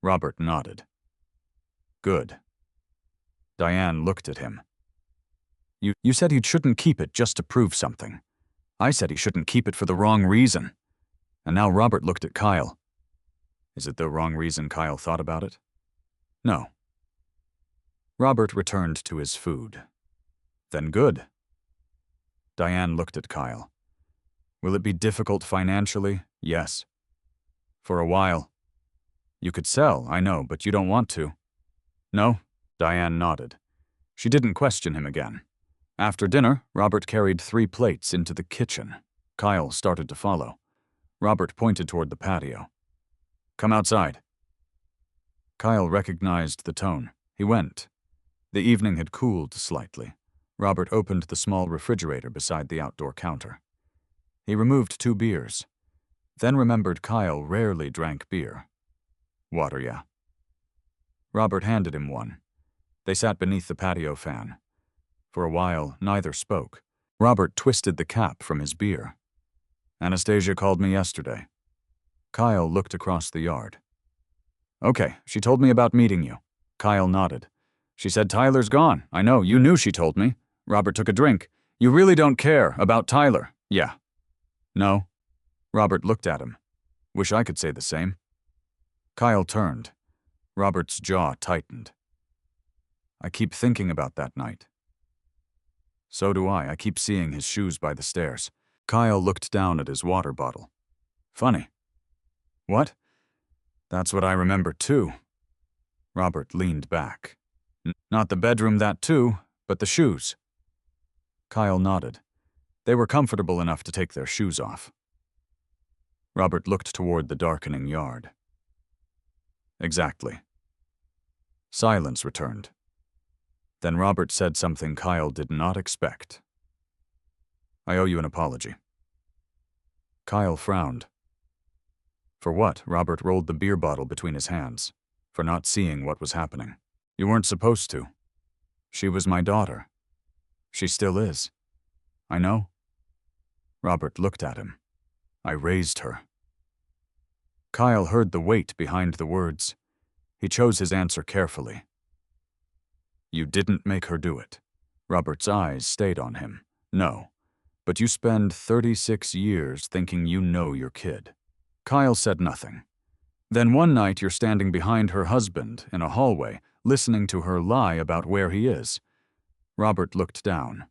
Robert nodded. Good. Diane looked at him. You said he shouldn't keep it just to prove something. I said he shouldn't keep it for the wrong reason. And now Robert looked at Kyle. Is it the wrong reason Kyle thought about it? No. Robert returned to his food. Then good. Diane looked at Kyle. Will it be difficult financially? Yes. For a while. You could sell, I know, but you don't want to. No? Diane nodded. She didn't question him again. After dinner, Robert carried 3 plates into the kitchen. Kyle started to follow. Robert pointed toward the patio. Come outside. Kyle recognized the tone. He went. The evening had cooled slightly. Robert opened the small refrigerator beside the outdoor counter. He removed 2 beers, then remembered Kyle rarely drank beer. Water, yeah. Robert handed him one. They sat beneath the patio fan. For a while, neither spoke. Robert twisted the cap from his beer. Anastasia called me yesterday. Kyle looked across the yard. Okay, she told me about meeting you. Kyle nodded. She said Tyler's gone. I know, you knew she told me. Robert took a drink. You really don't care about Tyler. Yeah. No. Robert looked at him. Wish I could say the same. Kyle turned. Robert's jaw tightened. I keep thinking about that night. So do I. I keep seeing his shoes by the stairs. Kyle looked down at his water bottle. Funny. What? That's what I remember too. Robert leaned back. Not the bedroom, that too, but the shoes. Kyle nodded. They were comfortable enough to take their shoes off. Robert looked toward the darkening yard. Exactly. Silence returned. Then Robert said something Kyle did not expect. I owe you an apology. Kyle frowned. For what? Robert rolled the beer bottle between his hands. For not seeing what was happening. You weren't supposed to. She was my daughter. She still is. I know. Robert looked at him. I raised her. Kyle heard the weight behind the words. He chose his answer carefully. You didn't make her do it. Robert's eyes stayed on him. No. But you spend 36 years thinking you know your kid. Kyle said nothing. Then one night you're standing behind her husband in a hallway, listening to her lie about where he is. Robert looked down.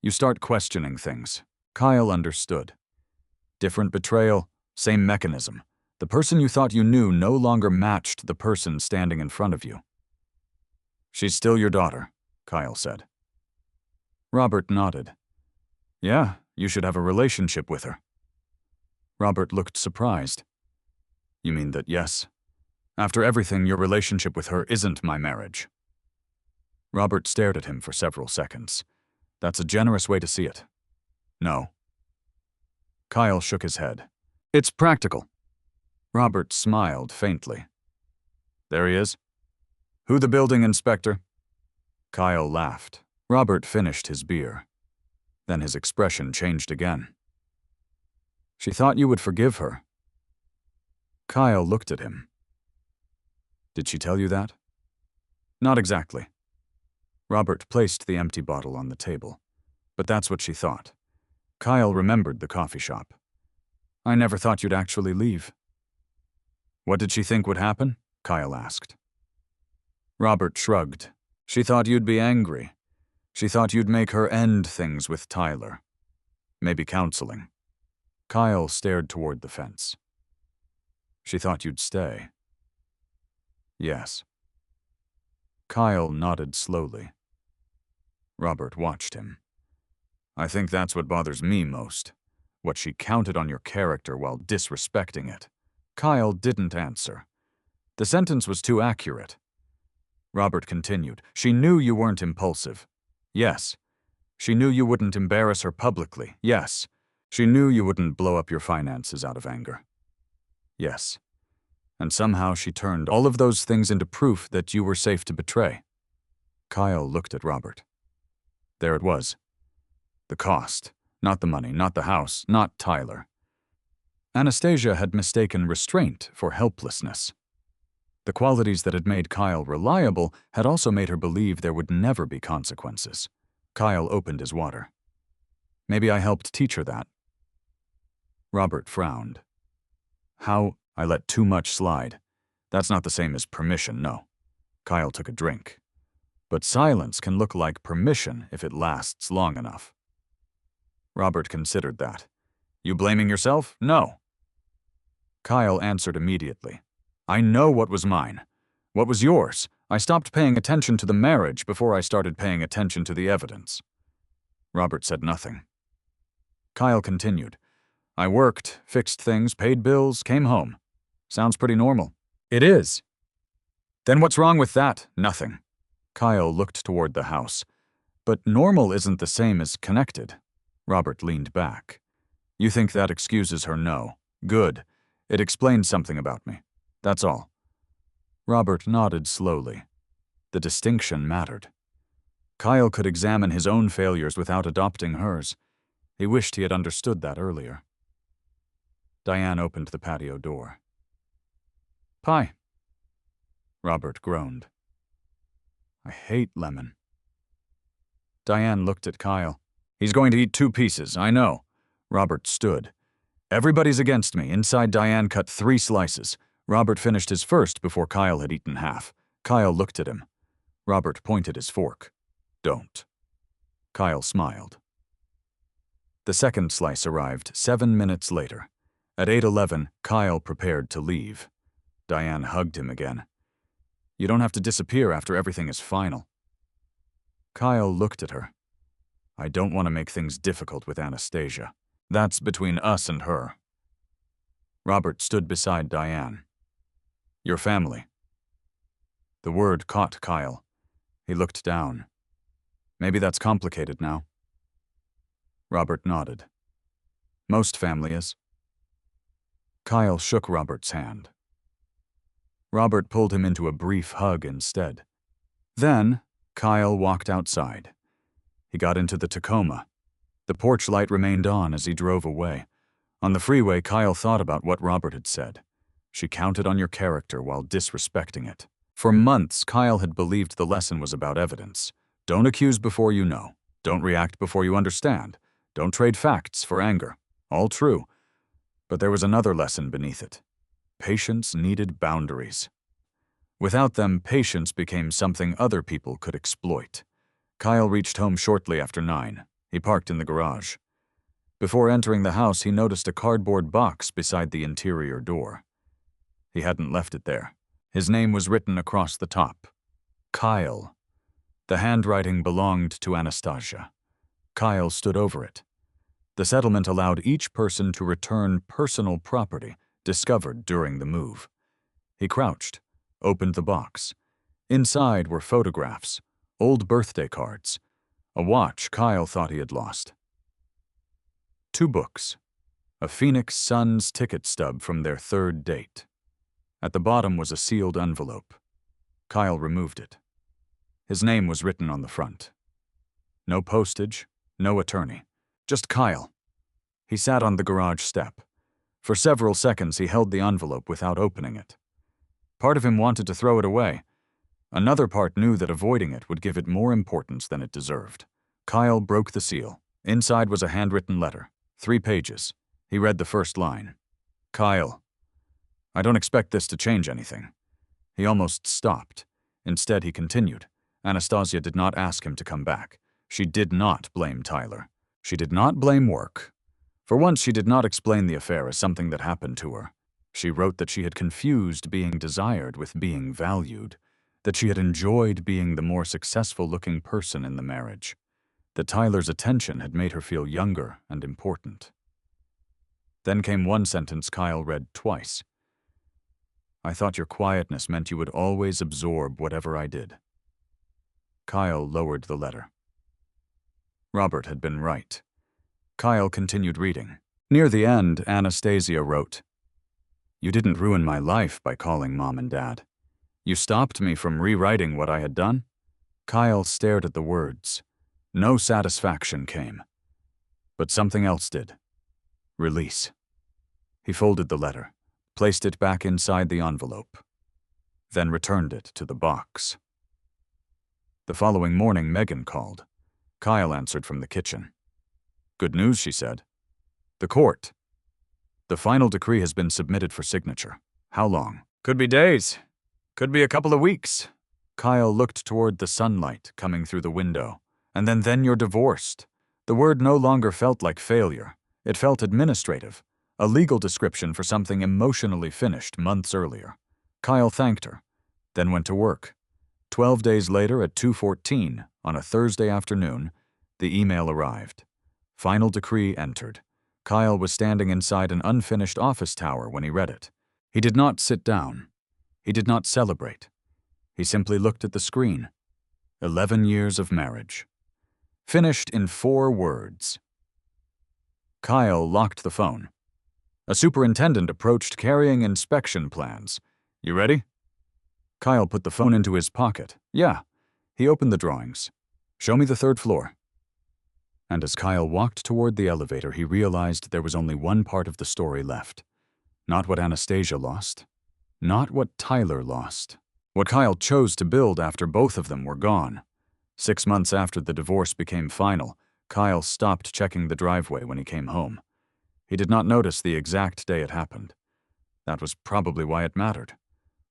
You start questioning things. Kyle understood. Different betrayal, same mechanism. The person you thought you knew no longer matched the person standing in front of you. She's still your daughter, Kyle said. Robert nodded. Yeah, you should have a relationship with her. Robert looked surprised. You mean that yes? After everything, your relationship with her isn't my marriage. Robert stared at him for several seconds. That's a generous way to see it. No. Kyle shook his head. It's practical. Robert smiled faintly. There he is. Who the building inspector? Kyle laughed. Robert finished his beer. Then his expression changed again. She thought you would forgive her. Kyle looked at him. Did she tell you that? Not exactly. Robert placed the empty bottle on the table. But that's what she thought. Kyle remembered the coffee shop. I never thought you'd actually leave. What did she think would happen? Kyle asked. Robert shrugged. She thought you'd be angry. She thought you'd make her end things with Tyler. Maybe counseling. Kyle stared toward the fence. She thought you'd stay. Yes. Kyle nodded slowly. Robert watched him. I think that's what bothers me most. What she counted on your character while disrespecting it. Kyle didn't answer. The sentence was too accurate. Robert continued. She knew you weren't impulsive. Yes. She knew you wouldn't embarrass her publicly. Yes. She knew you wouldn't blow up your finances out of anger. Yes. And somehow she turned all of those things into proof that you were safe to betray. Kyle looked at Robert. There it was. The cost. Not the money, not the house, not Tyler. Anastasia had mistaken restraint for helplessness. The qualities that had made Kyle reliable had also made her believe there would never be consequences. Kyle opened his water. Maybe I helped teach her that. Robert frowned. How? I let too much slide. That's not the same as permission, no. Kyle took a drink. But silence can look like permission if it lasts long enough. Robert considered that. You blaming yourself? No. Kyle answered immediately. I know what was mine. What was yours? I stopped paying attention to the marriage before I started paying attention to the evidence. Robert said nothing. Kyle continued. I worked, fixed things, paid bills, came home. Sounds pretty normal. It is. Then what's wrong with that? Nothing. Kyle looked toward the house. But normal isn't the same as connected. Robert leaned back. You think that excuses her? No. Good. It explains something about me. That's all. Robert nodded slowly. The distinction mattered. Kyle could examine his own failures without adopting hers. He wished he had understood that earlier. Diane opened the patio door. Pie. Robert groaned. I hate lemon. Diane looked at Kyle. He's going to eat 2 pieces, I know. Robert stood. Everybody's against me. Inside, Diane cut 3 slices. Robert finished his first before Kyle had eaten half. Kyle looked at him. Robert pointed his fork. Don't. Kyle smiled. The second slice arrived 7 minutes later. At 8:11, Kyle prepared to leave. Diane hugged him again. You don't have to disappear after everything is final. Kyle looked at her. I don't want to make things difficult with Anastasia. That's between us and her. Robert stood beside Diane. Your family. The word caught Kyle. He looked down. Maybe that's complicated now. Robert nodded. Most family is. Kyle shook Robert's hand. Robert pulled him into a brief hug instead. Then, Kyle walked outside. He got into the Tacoma. The porch light remained on as he drove away. On the freeway, Kyle thought about what Robert had said. She counted on your character while disrespecting it. For months, Kyle had believed the lesson was about evidence. Don't accuse before you know. Don't react before you understand. Don't trade facts for anger. All true. But there was another lesson beneath it. Patience needed boundaries. Without them, patience became something other people could exploit. Kyle reached home shortly after 9. He parked in the garage. Before entering the house, he noticed a cardboard box beside the interior door. He hadn't left it there. His name was written across the top. Kyle. The handwriting belonged to Anastasia. Kyle stood over it. The settlement allowed each person to return personal property discovered during the move. He crouched, opened the box. Inside were photographs, old birthday cards, a watch Kyle thought he had lost. 2 books, A Phoenix Suns ticket stub from their third date. At the bottom was a sealed envelope. Kyle removed it. His name was written on the front. No postage, no attorney, just Kyle. He sat on the garage step. For several seconds he held the envelope without opening it. Part of him wanted to throw it away. Another part knew that avoiding it would give it more importance than it deserved. Kyle broke the seal. Inside was a handwritten letter, 3 pages. He read the first line. Kyle, I don't expect this to change anything. He almost stopped. Instead, he continued. Anastasia did not ask him to come back. She did not blame Tyler. She did not blame work. For once, she did not explain the affair as something that happened to her. She wrote that she had confused being desired with being valued, that she had enjoyed being the more successful-looking person in the marriage, that Tyler's attention had made her feel younger and important. Then came one sentence Kyle read twice. I thought your quietness meant you would always absorb whatever I did. Kyle lowered the letter. Robert had been right. Kyle continued reading. Near the end, Anastasia wrote, You didn't ruin my life by calling Mom and Dad. You stopped me from rewriting what I had done. Kyle stared at the words. No satisfaction came. But something else did. Release. He folded the letter, placed it back inside the envelope, then returned it to the box. The following morning, Megan called. Kyle answered from the kitchen. Good news, she said. The court. The final decree has been submitted for signature. How long? Could be days. Could be a couple of weeks. Kyle looked toward the sunlight coming through the window. And then you're divorced. The word no longer felt like failure. It felt administrative, a legal description for something emotionally finished months earlier. Kyle thanked her, then went to work. 12 days later at 2:14, on a Thursday afternoon, the email arrived. Final decree entered. Kyle was standing inside an unfinished office tower when he read it. He did not sit down. He did not celebrate. He simply looked at the screen. 11 years of marriage. Finished in 4 words. Kyle locked the phone. A superintendent approached carrying inspection plans. You ready? Kyle put the phone into his pocket. Yeah. He opened the drawings. Show me the 3rd floor. And as Kyle walked toward the elevator, he realized there was only one part of the story left. Not what Anastasia lost. Not what Tyler lost. What Kyle chose to build after both of them were gone. 6 months after the divorce became final, Kyle stopped checking the driveway when he came home. He did not notice the exact day it happened. That was probably why it mattered.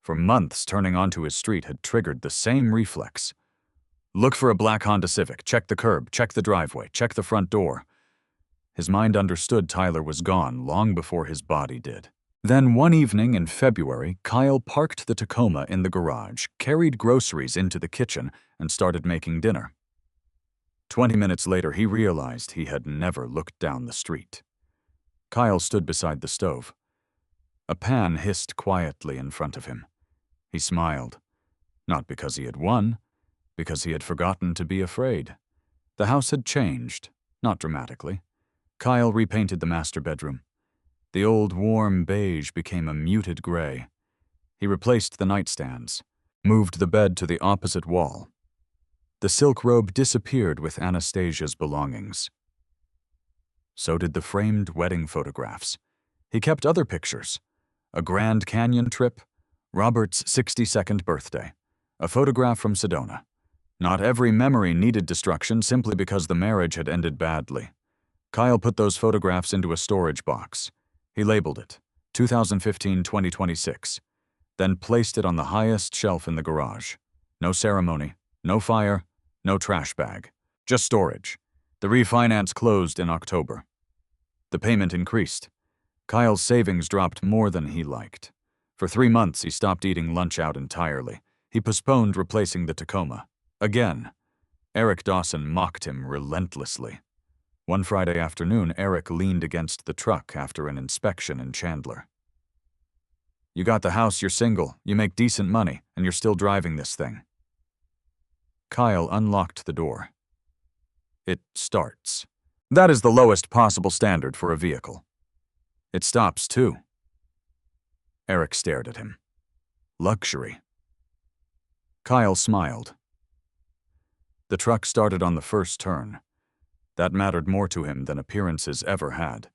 For months, turning onto his street had triggered the same reflex. Look for a black Honda Civic, check the curb, check the driveway, check the front door. His mind understood Tyler was gone long before his body did. Then one evening in February, Kyle parked the Tacoma in the garage, carried groceries into the kitchen, and started making dinner. 20 minutes later, he realized he had never looked down the street. Kyle stood beside the stove. A pan hissed quietly in front of him. He smiled. Not because he had won, because he had forgotten to be afraid. The house had changed, not dramatically. Kyle repainted the master bedroom. The old warm beige became a muted gray. He replaced the nightstands, moved the bed to the opposite wall. The silk robe disappeared with Anastasia's belongings. So did the framed wedding photographs. He kept other pictures. A Grand Canyon trip, Robert's 62nd birthday, a photograph from Sedona. Not every memory needed destruction simply because the marriage had ended badly. Kyle put those photographs into a storage box. He labeled it 2015-2026, then placed it on the highest shelf in the garage. No ceremony, no fire, no trash bag, just storage. The refinance closed in October. The payment increased. Kyle's savings dropped more than he liked. For 3 months, he stopped eating lunch out entirely. He postponed replacing the Tacoma. Again, Eric Dawson mocked him relentlessly. One Friday afternoon, Eric leaned against the truck after an inspection in Chandler. You got the house, you're single, you make decent money, and you're still driving this thing. Kyle unlocked the door. It starts. That is the lowest possible standard for a vehicle. It stops, too. Eric stared at him. Luxury. Kyle smiled. The truck started on the first turn. That mattered more to him than appearances ever had.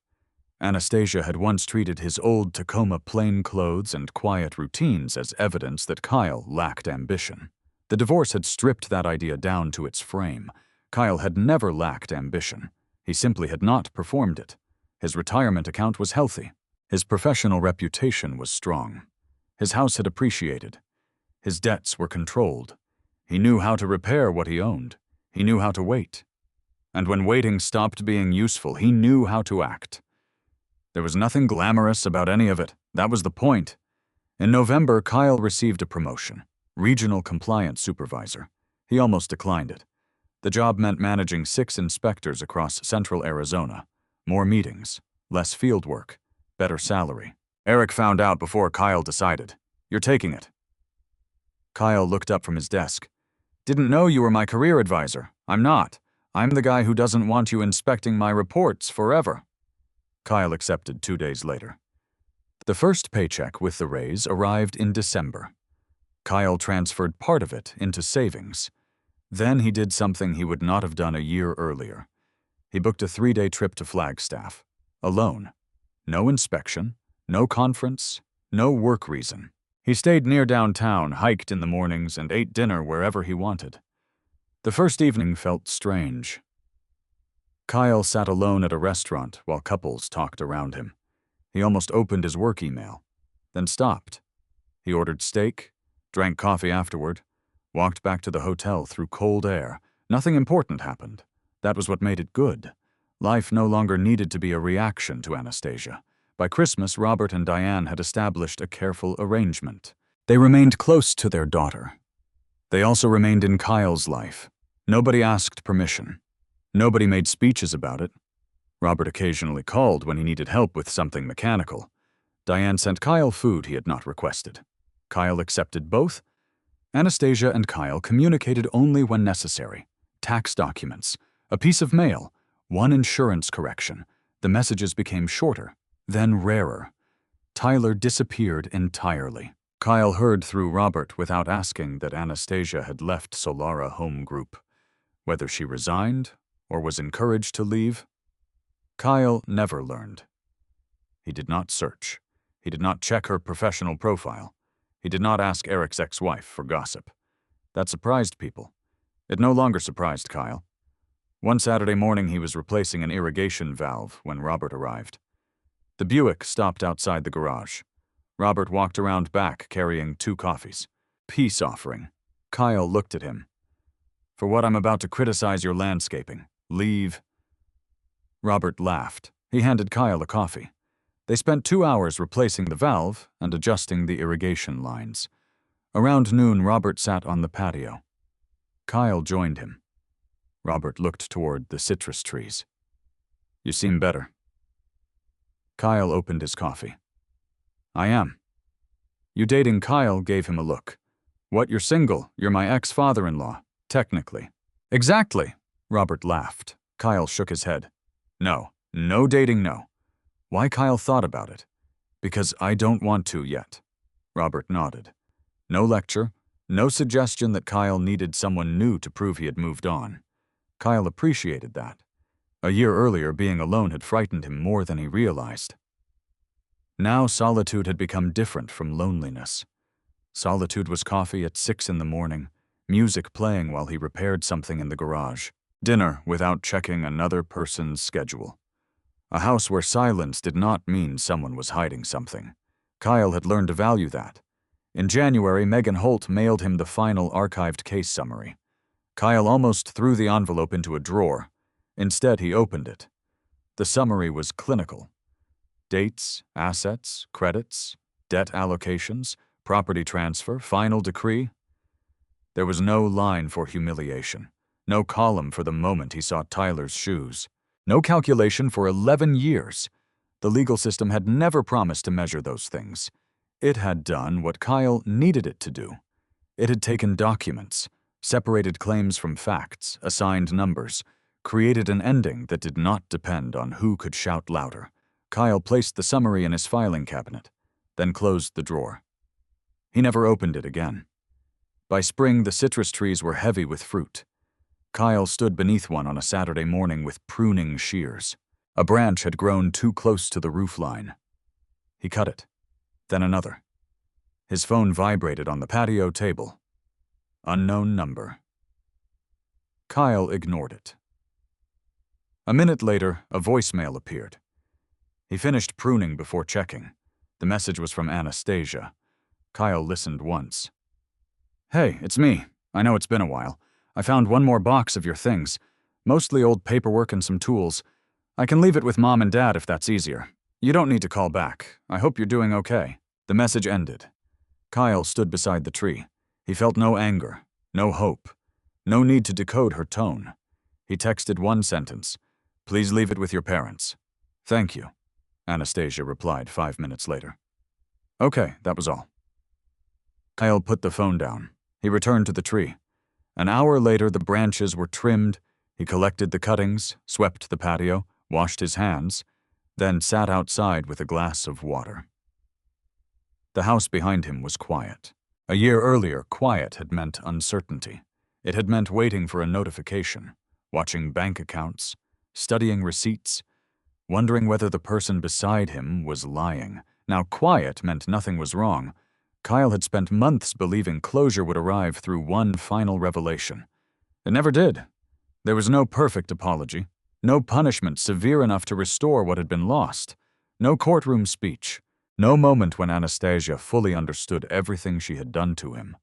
Anastasia had once treated his old Tacoma plain clothes and quiet routines as evidence that Kyle lacked ambition. The divorce had stripped that idea down to its frame. Kyle had never lacked ambition. He simply had not performed it. His retirement account was healthy. His professional reputation was strong. His house had appreciated. His debts were controlled. He knew how to repair what he owned. He knew how to wait. And when waiting stopped being useful, he knew how to act. There was nothing glamorous about any of it. That was the point. In November, Kyle received a promotion. Regional Compliance Supervisor. He almost declined it. The job meant managing 6 inspectors across central Arizona. More meetings, less field work, better salary. Eric found out before Kyle decided. You're taking it. Kyle looked up from his desk. Didn't know you were my career advisor. I'm not. I'm the guy who doesn't want you inspecting my reports forever. Kyle accepted 2 days later. The first paycheck with the raise arrived in December. Kyle transferred part of it into savings. Then he did something he would not have done a year earlier. He booked a 3-day trip to Flagstaff, alone. No inspection, no conference, no work reason. He stayed near downtown, hiked in the mornings, and ate dinner wherever he wanted. The first evening felt strange. Kyle sat alone at a restaurant while couples talked around him. He almost opened his work email, then stopped. He ordered steak, drank coffee afterward, walked back to the hotel through cold air. Nothing important happened. That was what made it good. Life no longer needed to be a reaction to Anastasia. By Christmas, Robert and Diane had established a careful arrangement. They remained close to their daughter. They also remained in Kyle's life. Nobody asked permission. Nobody made speeches about it. Robert occasionally called when he needed help with something mechanical. Diane sent Kyle food he had not requested. Kyle accepted both. Anastasia and Kyle communicated only when necessary. Tax documents, a piece of mail, one insurance correction. The messages became shorter, then rarer. Tyler disappeared entirely. Kyle heard through Robert without asking that Anastasia had left Solara Home Group. Whether she resigned or was encouraged to leave, Kyle never learned. He did not search. He did not check her professional profile. He did not ask Eric's ex-wife for gossip. That surprised people. It no longer surprised Kyle. One Saturday morning, he was replacing an irrigation valve when Robert arrived. The Buick stopped outside the garage. Robert walked around back carrying 2 coffees. Peace offering. Kyle looked at him. For what I'm about to criticize your landscaping. Leave. Robert laughed. He handed Kyle a coffee. They spent 2 hours replacing the valve and adjusting the irrigation lines. Around noon, Robert sat on the patio. Kyle joined him. Robert looked toward the citrus trees. You seem better. Kyle opened his coffee. I am. You dating Kyle gave him a look. What, you're single? You're my ex-father-in-law, technically. Exactly, Robert laughed. Kyle shook his head. No dating, no. Why Kyle thought about it? Because I don't want to yet. Robert nodded. No lecture, no suggestion that Kyle needed someone new to prove he had moved on. Kyle appreciated that. A year earlier, being alone had frightened him more than he realized. Now solitude had become different from loneliness. Solitude was coffee at 6 in the morning, music playing while he repaired something in the garage, dinner without checking another person's schedule. A house where silence did not mean someone was hiding something. Kyle had learned to value that. In January, Megan Holt mailed him the final archived case summary. Kyle almost threw the envelope into a drawer. Instead, he opened it. The summary was clinical. Dates, assets, credits, debt allocations, property transfer, final decree. There was no line for humiliation, no column for the moment he saw Tyler's shoes, no calculation for 11 years. The legal system had never promised to measure those things. It had done what Kyle needed it to do. It had taken documents, separated claims from facts, assigned numbers, created an ending that did not depend on who could shout louder, Kyle placed the summary in his filing cabinet, then closed the drawer. He never opened it again. By spring, the citrus trees were heavy with fruit. Kyle stood beneath one on a Saturday morning with pruning shears. A branch had grown too close to the roofline. He cut it, then another. His phone vibrated on the patio table. Unknown number. Kyle ignored it. A minute later, a voicemail appeared. He finished pruning before checking. The message was from Anastasia. Kyle listened once. "Hey, it's me. I know it's been a while. I found one more box of your things. Mostly old paperwork and some tools. I can leave it with Mom and Dad if that's easier. You don't need to call back. I hope you're doing okay." The message ended. Kyle stood beside the tree. He felt no anger, no hope, no need to decode her tone. He texted one sentence. "Please leave it with your parents." "Thank you," Anastasia replied 5 minutes later. "Okay, that was all." Kyle put the phone down. He returned to the tree. An hour later, the branches were trimmed. He collected the cuttings, swept the patio, washed his hands, then sat outside with a glass of water. The house behind him was quiet. A year earlier, quiet had meant uncertainty. It had meant waiting for a notification, watching bank accounts, studying receipts, wondering whether the person beside him was lying. Now, quiet meant nothing was wrong. Kyle had spent months believing closure would arrive through one final revelation. It never did. There was no perfect apology, no punishment severe enough to restore what had been lost, no courtroom speech, no moment when Anastasia fully understood everything she had done to him.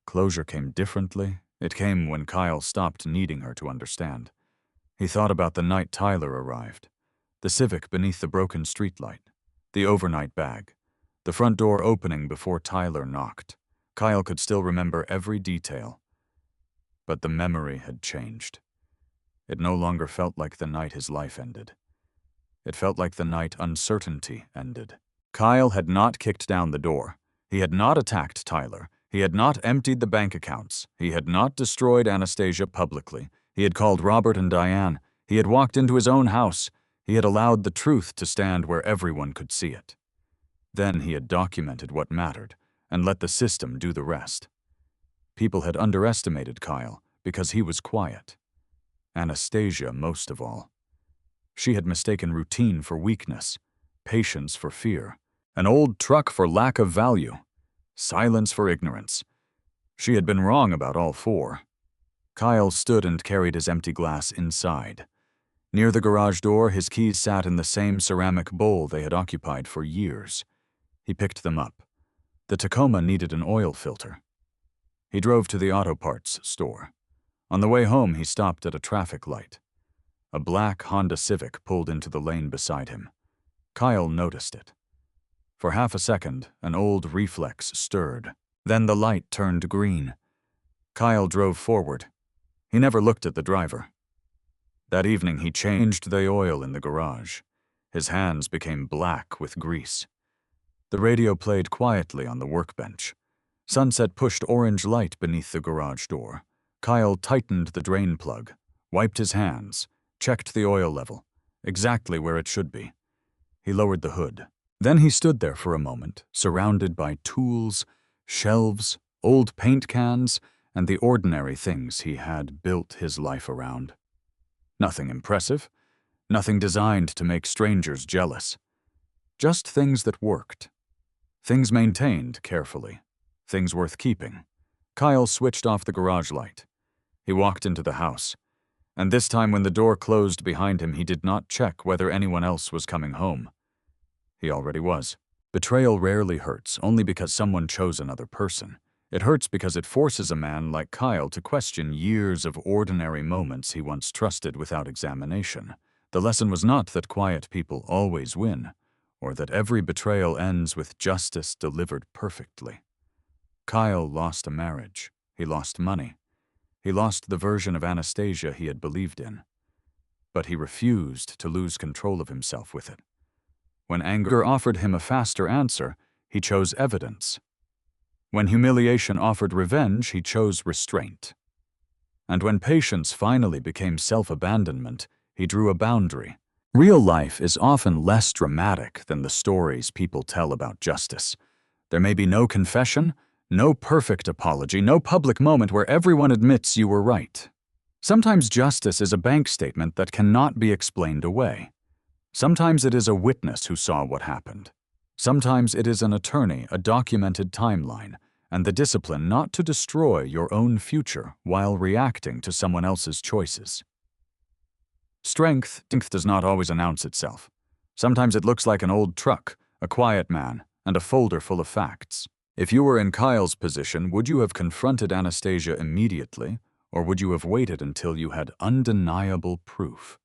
Closure came differently. It came when Kyle stopped needing her to understand. He thought about the night Tyler arrived, the Civic beneath the broken streetlight, the overnight bag, the front door opening before Tyler knocked. Kyle could still remember every detail. But the memory had changed. It no longer felt like the night his life ended. It felt like the night uncertainty ended. Kyle had not kicked down the door. He had not attacked Tyler. He had not emptied the bank accounts. He had not destroyed Anastasia publicly. He had called Robert and Diane. He had walked into his own house. He had allowed the truth to stand where everyone could see it. Then he had documented what mattered and let the system do the rest. People had underestimated Kyle because he was quiet. Anastasia most of all. She had mistaken routine for weakness, patience for fear, an old truck for lack of value, silence for ignorance. She had been wrong about all four. Kyle stood and carried his empty glass inside. Near the garage door, his keys sat in the same ceramic bowl they had occupied for years. He picked them up. The Tacoma needed an oil filter. He drove to the auto parts store. On the way home, he stopped at a traffic light. A black Honda Civic pulled into the lane beside him. Kyle noticed it. For half a second, an old reflex stirred. Then the light turned green. Kyle drove forward. He never looked at the driver. That evening, he changed the oil in the garage. His hands became black with grease. The radio played quietly on the workbench. Sunset pushed orange light beneath the garage door. Kyle tightened the drain plug, wiped his hands, checked the oil level, exactly where it should be. He lowered the hood. Then he stood there for a moment, surrounded by tools, shelves, old paint cans, and the ordinary things he had built his life around. Nothing impressive, nothing designed to make strangers jealous. Just things that worked. Things maintained carefully. Things worth keeping. Kyle switched off the garage light. He walked into the house. And this time when the door closed behind him, he did not check whether anyone else was coming home. He already was. Betrayal rarely hurts only because someone chose another person. It hurts because it forces a man like Kyle to question years of ordinary moments he once trusted without examination. The lesson was not that quiet people always win, or that every betrayal ends with justice delivered perfectly. Kyle lost a marriage. He lost money. He lost the version of Anastasia he had believed in. But he refused to lose control of himself with it. When anger offered him a faster answer, he chose evidence. When humiliation offered revenge, he chose restraint. And when patience finally became self-abandonment, he drew a boundary. Real life is often less dramatic than the stories people tell about justice. There may be no confession, no perfect apology, no public moment where everyone admits you were right. Sometimes justice is a bank statement that cannot be explained away. Sometimes it is a witness who saw what happened. Sometimes it is an attorney, a documented timeline, and the discipline not to destroy your own future while reacting to someone else's choices. Strength does not always announce itself. Sometimes it looks like an old truck, a quiet man, and a folder full of facts. If you were in Kyle's position, would you have confronted Anastasia immediately, or would you have waited until you had undeniable proof?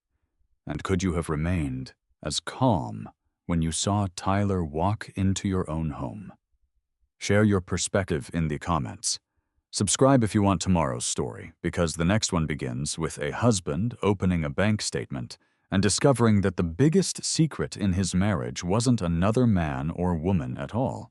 And could you have remained as calm when you saw Tyler walk into your own home? Share your perspective in the comments. Subscribe if you want tomorrow's story, because the next one begins with a husband opening a bank statement and discovering that the biggest secret in his marriage wasn't another man or woman at all.